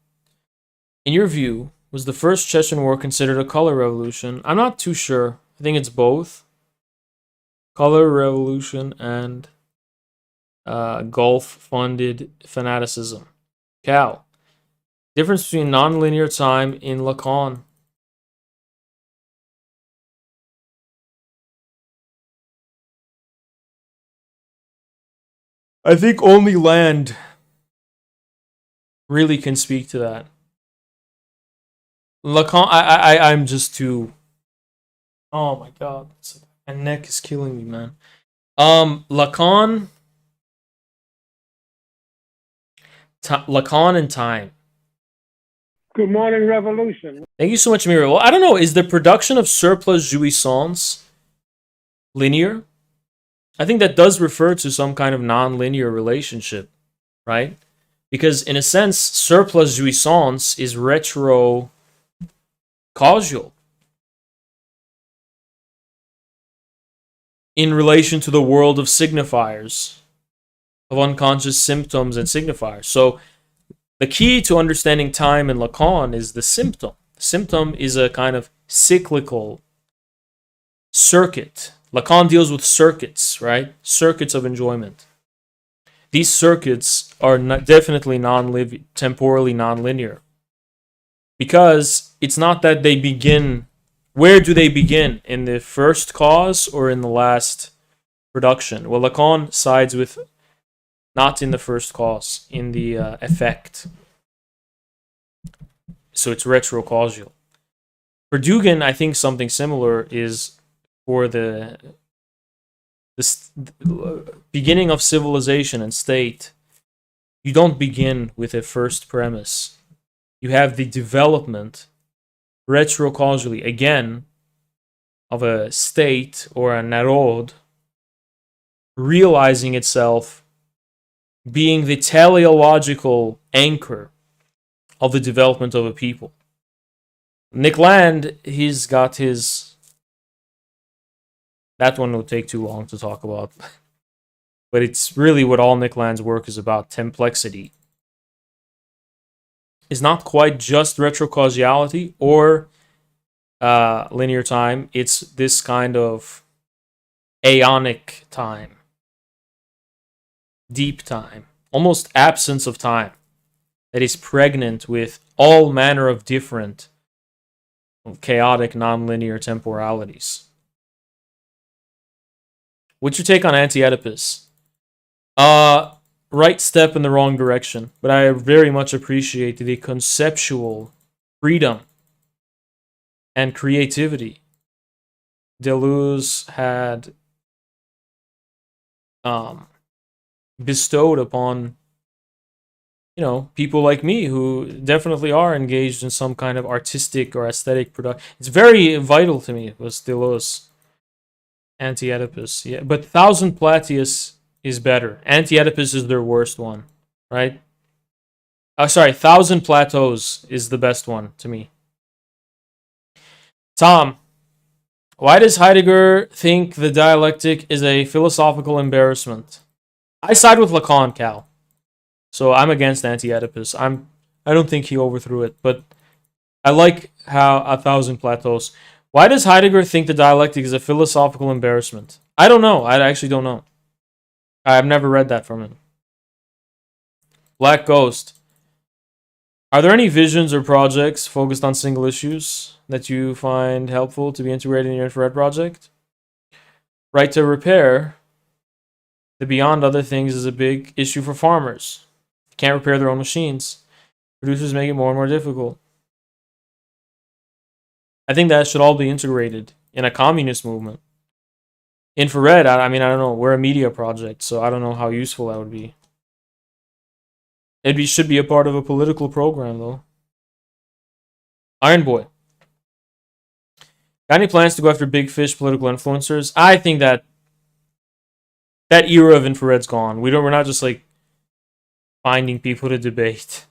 in your view, was the first Chechen War considered a color revolution? I'm not too sure. I think it's both. Color revolution and Gulf-funded fanaticism. Cal, difference between nonlinear time in Lacan. I think only Land really can speak to that. Lacan, I'm just too. Oh my god, my neck is killing me, man. Lacan and time. Good morning, Revolution. Thank you so much, Mira. Well, I don't know. Is the production of surplus jouissance linear? I think that does refer to some kind of non-linear relationship, right? Because in a sense, surplus jouissance is retro-causal. In relation to the world of signifiers, of unconscious symptoms and signifiers. So the key to understanding time in Lacan is the symptom. The symptom is a kind of cyclical circuit. Lacan deals with circuits, right? Circuits of enjoyment. These circuits are definitely temporally non-linear. Because it's not that they begin. Where do they begin? In the first cause or in the last production? Well, Lacan sides with not in the first cause, in the effect. So it's retrocausal. For Dugin, I think something similar is for the beginning of civilization and state. You don't begin with a first premise. You have the development retrocausally, again, of a state or a narod realizing itself being the teleological anchor of the development of a people. Nick Land, he's got his... That one will take too long to talk about. But it's really what all Nick Land's work is about. Templexity. It's not quite just retrocausality or linear time. It's this kind of aeonic time. Deep time. Almost absence of time. That is pregnant with all manner of different chaotic, non-linear temporalities. What's your take on Anti-Oedipus? Right step in the wrong direction, but I very much appreciate the conceptual freedom and creativity Deleuze had bestowed upon, people like me who definitely are engaged in some kind of artistic or aesthetic production. It's very vital to me, was Deleuze. Anti-Oedipus, yeah. But Thousand Plateaus is better. Anti-Oedipus is their worst one, right? Sorry, Thousand Plateaus is the best one to me. Tom, why does Heidegger think the dialectic is a philosophical embarrassment? I side with Lacan, Cal. So I'm against Anti-Oedipus. I don't think he overthrew it, but I like how A Thousand Plateaus. Why does Heidegger think the dialectic is a philosophical embarrassment? I don't know. I actually don't know. I've never read that from him. Black Ghost. Are there any visions or projects focused on single issues that you find helpful to be integrated in your infrared project? Right to repair. The beyond other things is a big issue for farmers. They can't repair their own machines. Producers make it more and more difficult. I think that should all be integrated in a communist movement. Infrared, I mean, I don't know. We're a media project, so I don't know how useful that would be. It should be a part of a political program, though. Iron Boy. Got any plans to go after big fish political influencers? I think that era of infrared's gone. We're not just like finding people to debate.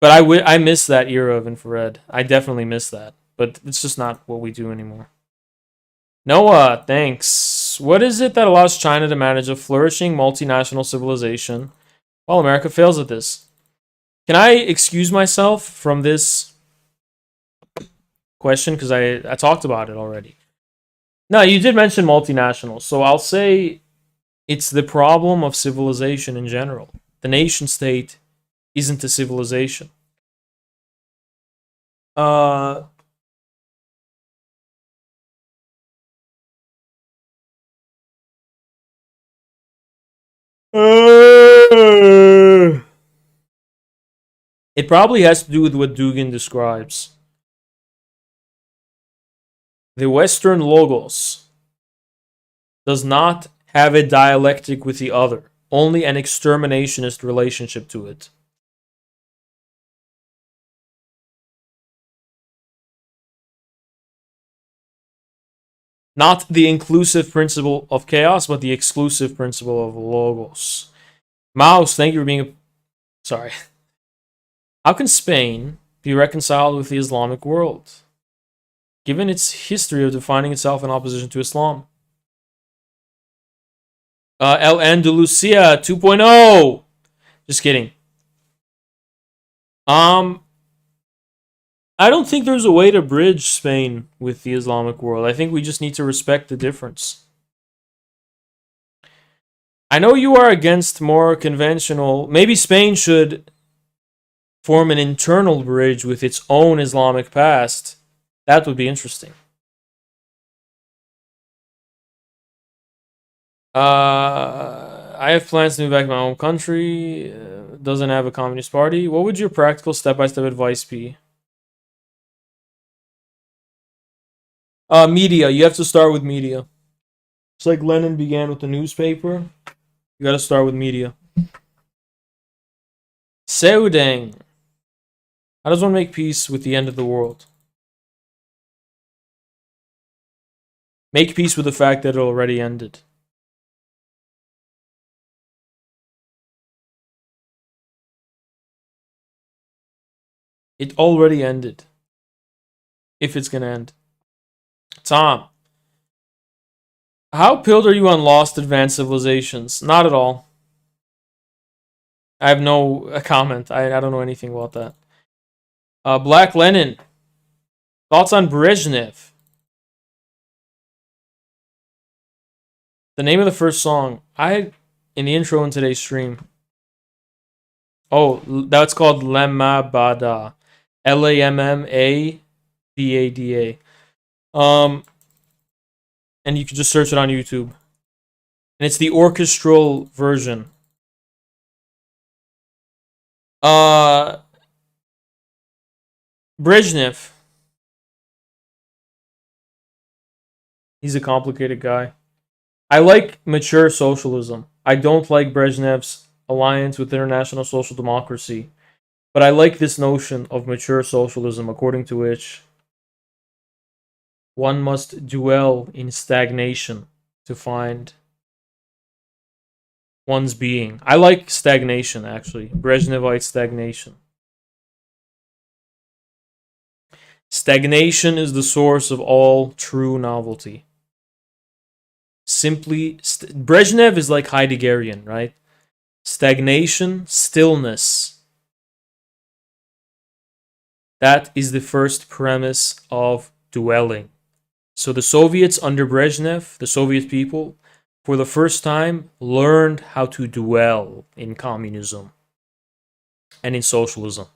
But I miss that era of infrared. I definitely miss that. But it's just not what we do anymore. Noah, thanks. What is it that allows China to manage a flourishing multinational civilization while America fails at this? Can I excuse myself from this question? Because I talked about it already. No, you did mention multinationals. So I'll say it's the problem of civilization in general. The nation state isn't a civilization. It probably has to do with what Dugin describes. The Western logos does not have a dialectic with the other, only an exterminationist relationship to it. Not the inclusive principle of chaos, but the exclusive principle of logos. Mouse, thank you for being sorry. How can Spain be reconciled with the Islamic world, given its history of defining itself in opposition to Islam? El Andalusia 2.0. Just kidding. I don't think there's a way to bridge Spain with the Islamic world. I think we just need to respect the difference. I know you are against more conventional. Maybe Spain should form an internal bridge with its own Islamic past. That would be interesting. I have plans to move back to my home country. Doesn't have a communist party. What would your practical step-by-step advice be? Media. You have to start with media. It's like Lenin began with the newspaper. You gotta start with media. Seudeng. How does one make peace with the end of the world? Make peace with the fact that it already ended. It already ended. If it's gonna end. Tom. How pilled are you on lost advanced civilizations? Not at all. I have no comment. I don't know anything about that. Black Lenin. Thoughts on Brezhnev? The name of the first song. In the intro in today's stream. Oh, that's called Lamabada. Lammabada. And you can just search it on YouTube. And it's the orchestral version. Brezhnev. He's a complicated guy. I like mature socialism. I don't like Brezhnev's alliance with international social democracy. But I like this notion of mature socialism, according to which one must dwell in stagnation to find one's being. I like stagnation, actually. Brezhnevite stagnation. Stagnation is the source of all true novelty. Simply, Brezhnev is like Heideggerian, right? Stagnation, stillness. That is the first premise of dwelling. So the Soviets under Brezhnev, the Soviet people, for the first time, learned how to dwell in communism and in socialism.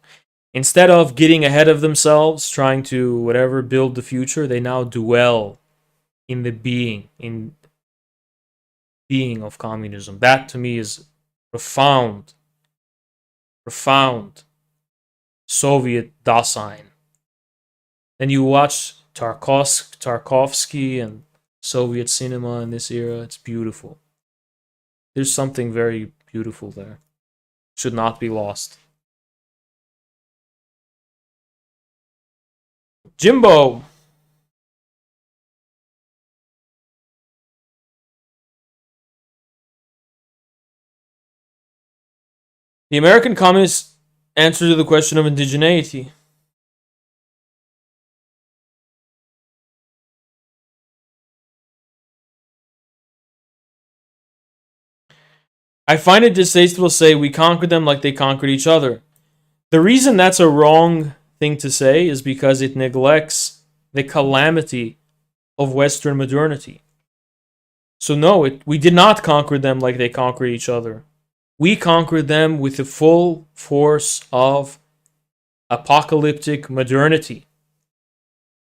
Instead of getting ahead of themselves, trying to whatever build the future, they now dwell in the being of communism. That to me is profound Soviet Dasein. Then you watch Tarkovsky and Soviet cinema in this era. It's beautiful. There's something very beautiful there. Should not be lost. Jimbo. The American communists answer to the question of indigeneity. I find it distasteful to say we conquered them like they conquered each other. The reason that's a wrong thing to say is because it neglects the calamity of Western modernity. So no, we did not conquer them like they conquered each other. We conquered them with the full force of apocalyptic modernity.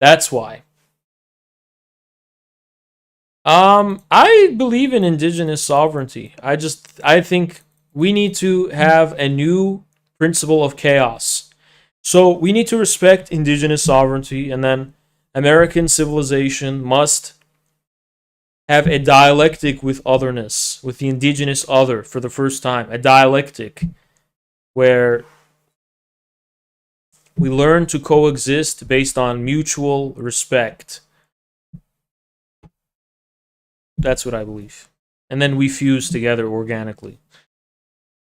That's why. I believe in indigenous sovereignty. I think we need to have a new principle of chaos. So we need to respect indigenous sovereignty, and then American civilization must have a dialectic with otherness, with the indigenous other for the first time. A dialectic where we learn to coexist based on mutual respect. That's what I believe. And then we fuse together organically.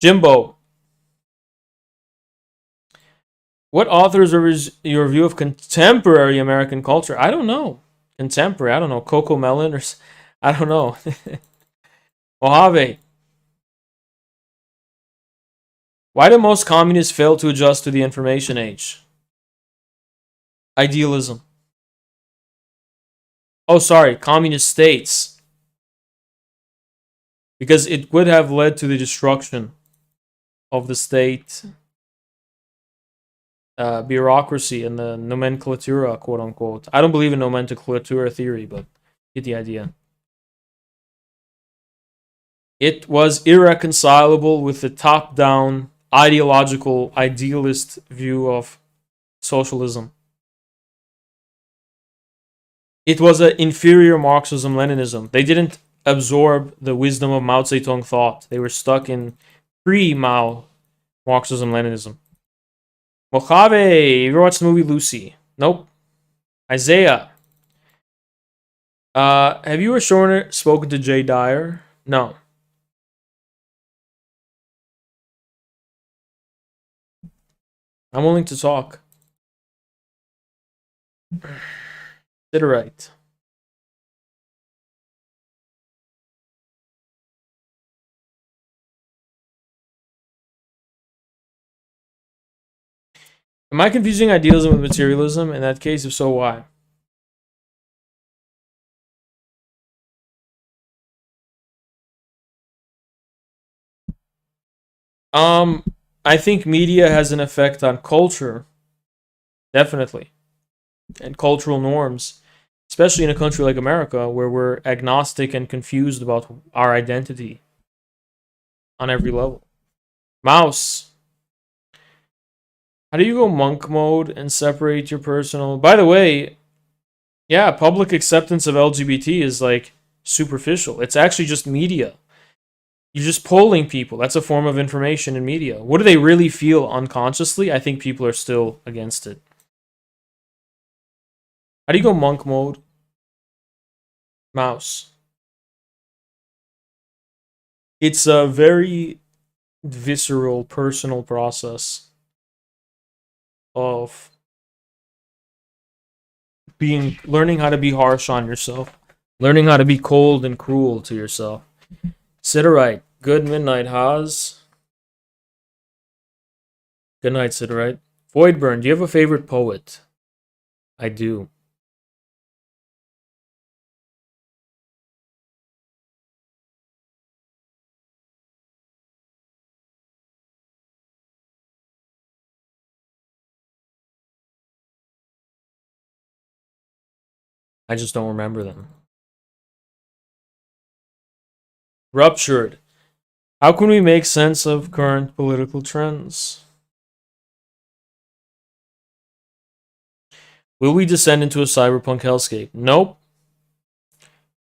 Jimbo. What authors are your view of contemporary American culture? I don't know. Contemporary, I don't know. Coco Melon or... I don't know. Mojave. Why do most communists fail to adjust to the information age? Idealism. Oh, sorry. Communist states. Because it would have led to the destruction of the state bureaucracy and the nomenclatura, quote unquote. I don't believe in nomenclatura theory, but get the idea. It was irreconcilable with the top-down, ideological, idealist view of socialism. It was an inferior Marxism-Leninism. They didn't absorb the wisdom of Mao Zedong thought. They were stuck in pre-Mao Marxism-Leninism. Mojave, you ever watched the movie Lucy? Nope. Isaiah. Have you or Shorner spoken to Jay Dyer? No. I'm willing to talk. Siderite. Am I confusing idealism with materialism? In that case, if so, why? I think media has an effect on culture. Definitely. And cultural norms. Especially in a country like America, where we're agnostic and confused about our identity on every level. Mouse. How do you go monk mode and separate your personal... By the way, yeah, public acceptance of LGBT is like superficial. It's actually just media. You're just polling people. That's a form of information in media. What do they really feel unconsciously? I think people are still against it. How do you go monk mode? Mouse. It's a very visceral, personal process of learning how to be harsh on yourself, learning how to be cold and cruel to yourself. Siderite, good midnight, Haas. Good night, Siderite. Voidburn, do you have a favorite poet? I do. I just don't remember them. Ruptured. How can we make sense of current political trends? Will we descend into a cyberpunk hellscape? Nope.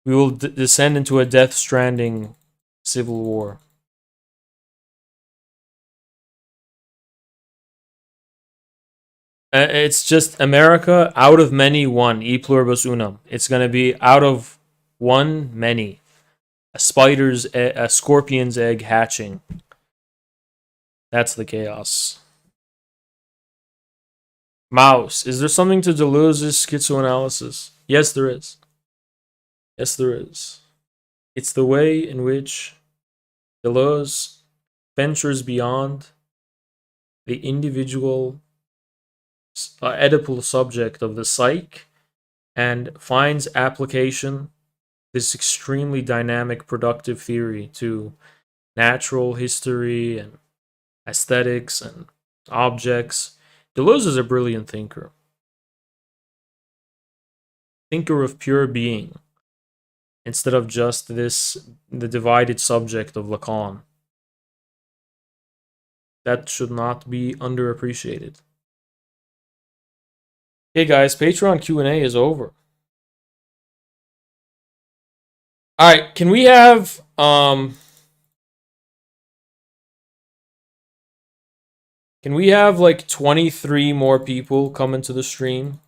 We will descend into a Death Stranding civil war. It's just America out of many, one. E pluribus unum. It's going to be out of one, many. A scorpion's egg hatching. That's the chaos. Mouse. Is there something to Deleuze's schizoanalysis? Yes, there is. Yes, there is. It's the way in which Deleuze ventures beyond the individual Oedipal subject of the psyche and finds application, this extremely dynamic, productive theory, to natural history and aesthetics and objects. Deleuze is a brilliant thinker. Thinker of pure being, instead of just the divided subject of Lacan. That should not be underappreciated. Hey guys, Patreon Q&A is over. Alright, can we have like 23 more people come into the stream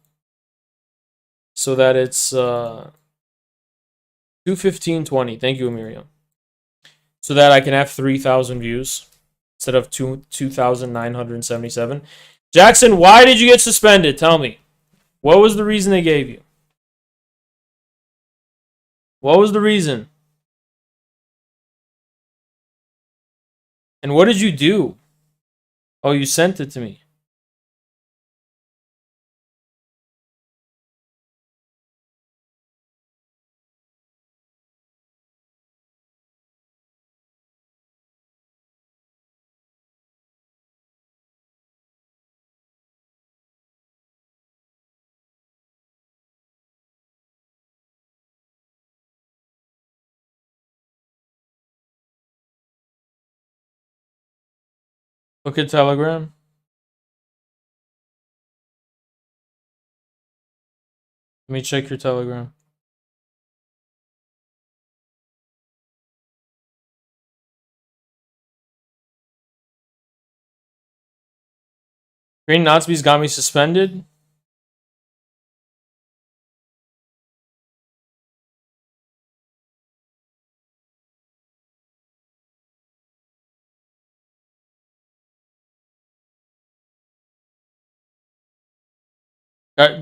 so that it's 2:15:20. Thank you, Miriam. So that I can have 3,000 views instead of 2,977. Jackson, why did you get suspended? Tell me. What was the reason they gave you? What was the reason? And what did you do? Oh, you sent it to me. Look at Telegram. Let me check your Telegram. Green Nazis got me suspended.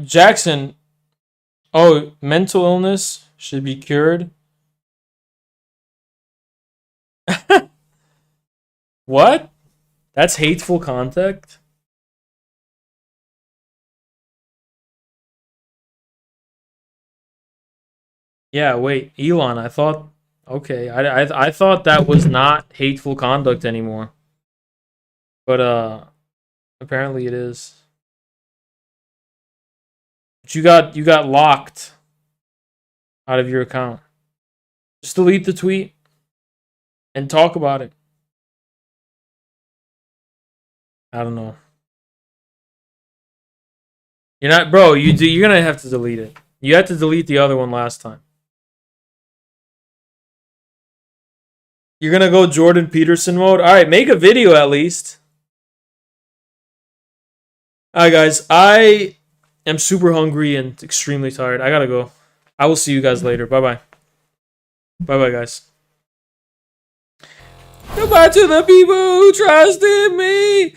Jackson. Oh, mental illness should be cured. What? That's hateful conduct? Yeah, wait, Elon, I thought... Okay, I thought that was not hateful conduct anymore. But, apparently it is. But you got locked out of your account. Just delete the tweet and talk about it. I don't know. You're not, bro. You're gonna have to delete it. You had to delete the other one last time. You're gonna go Jordan Peterson mode. All right, make a video at least. All right, guys. I am super hungry and extremely tired. I gotta go. I will see you guys later. Bye bye. Bye bye, guys. Goodbye to the people who trusted me.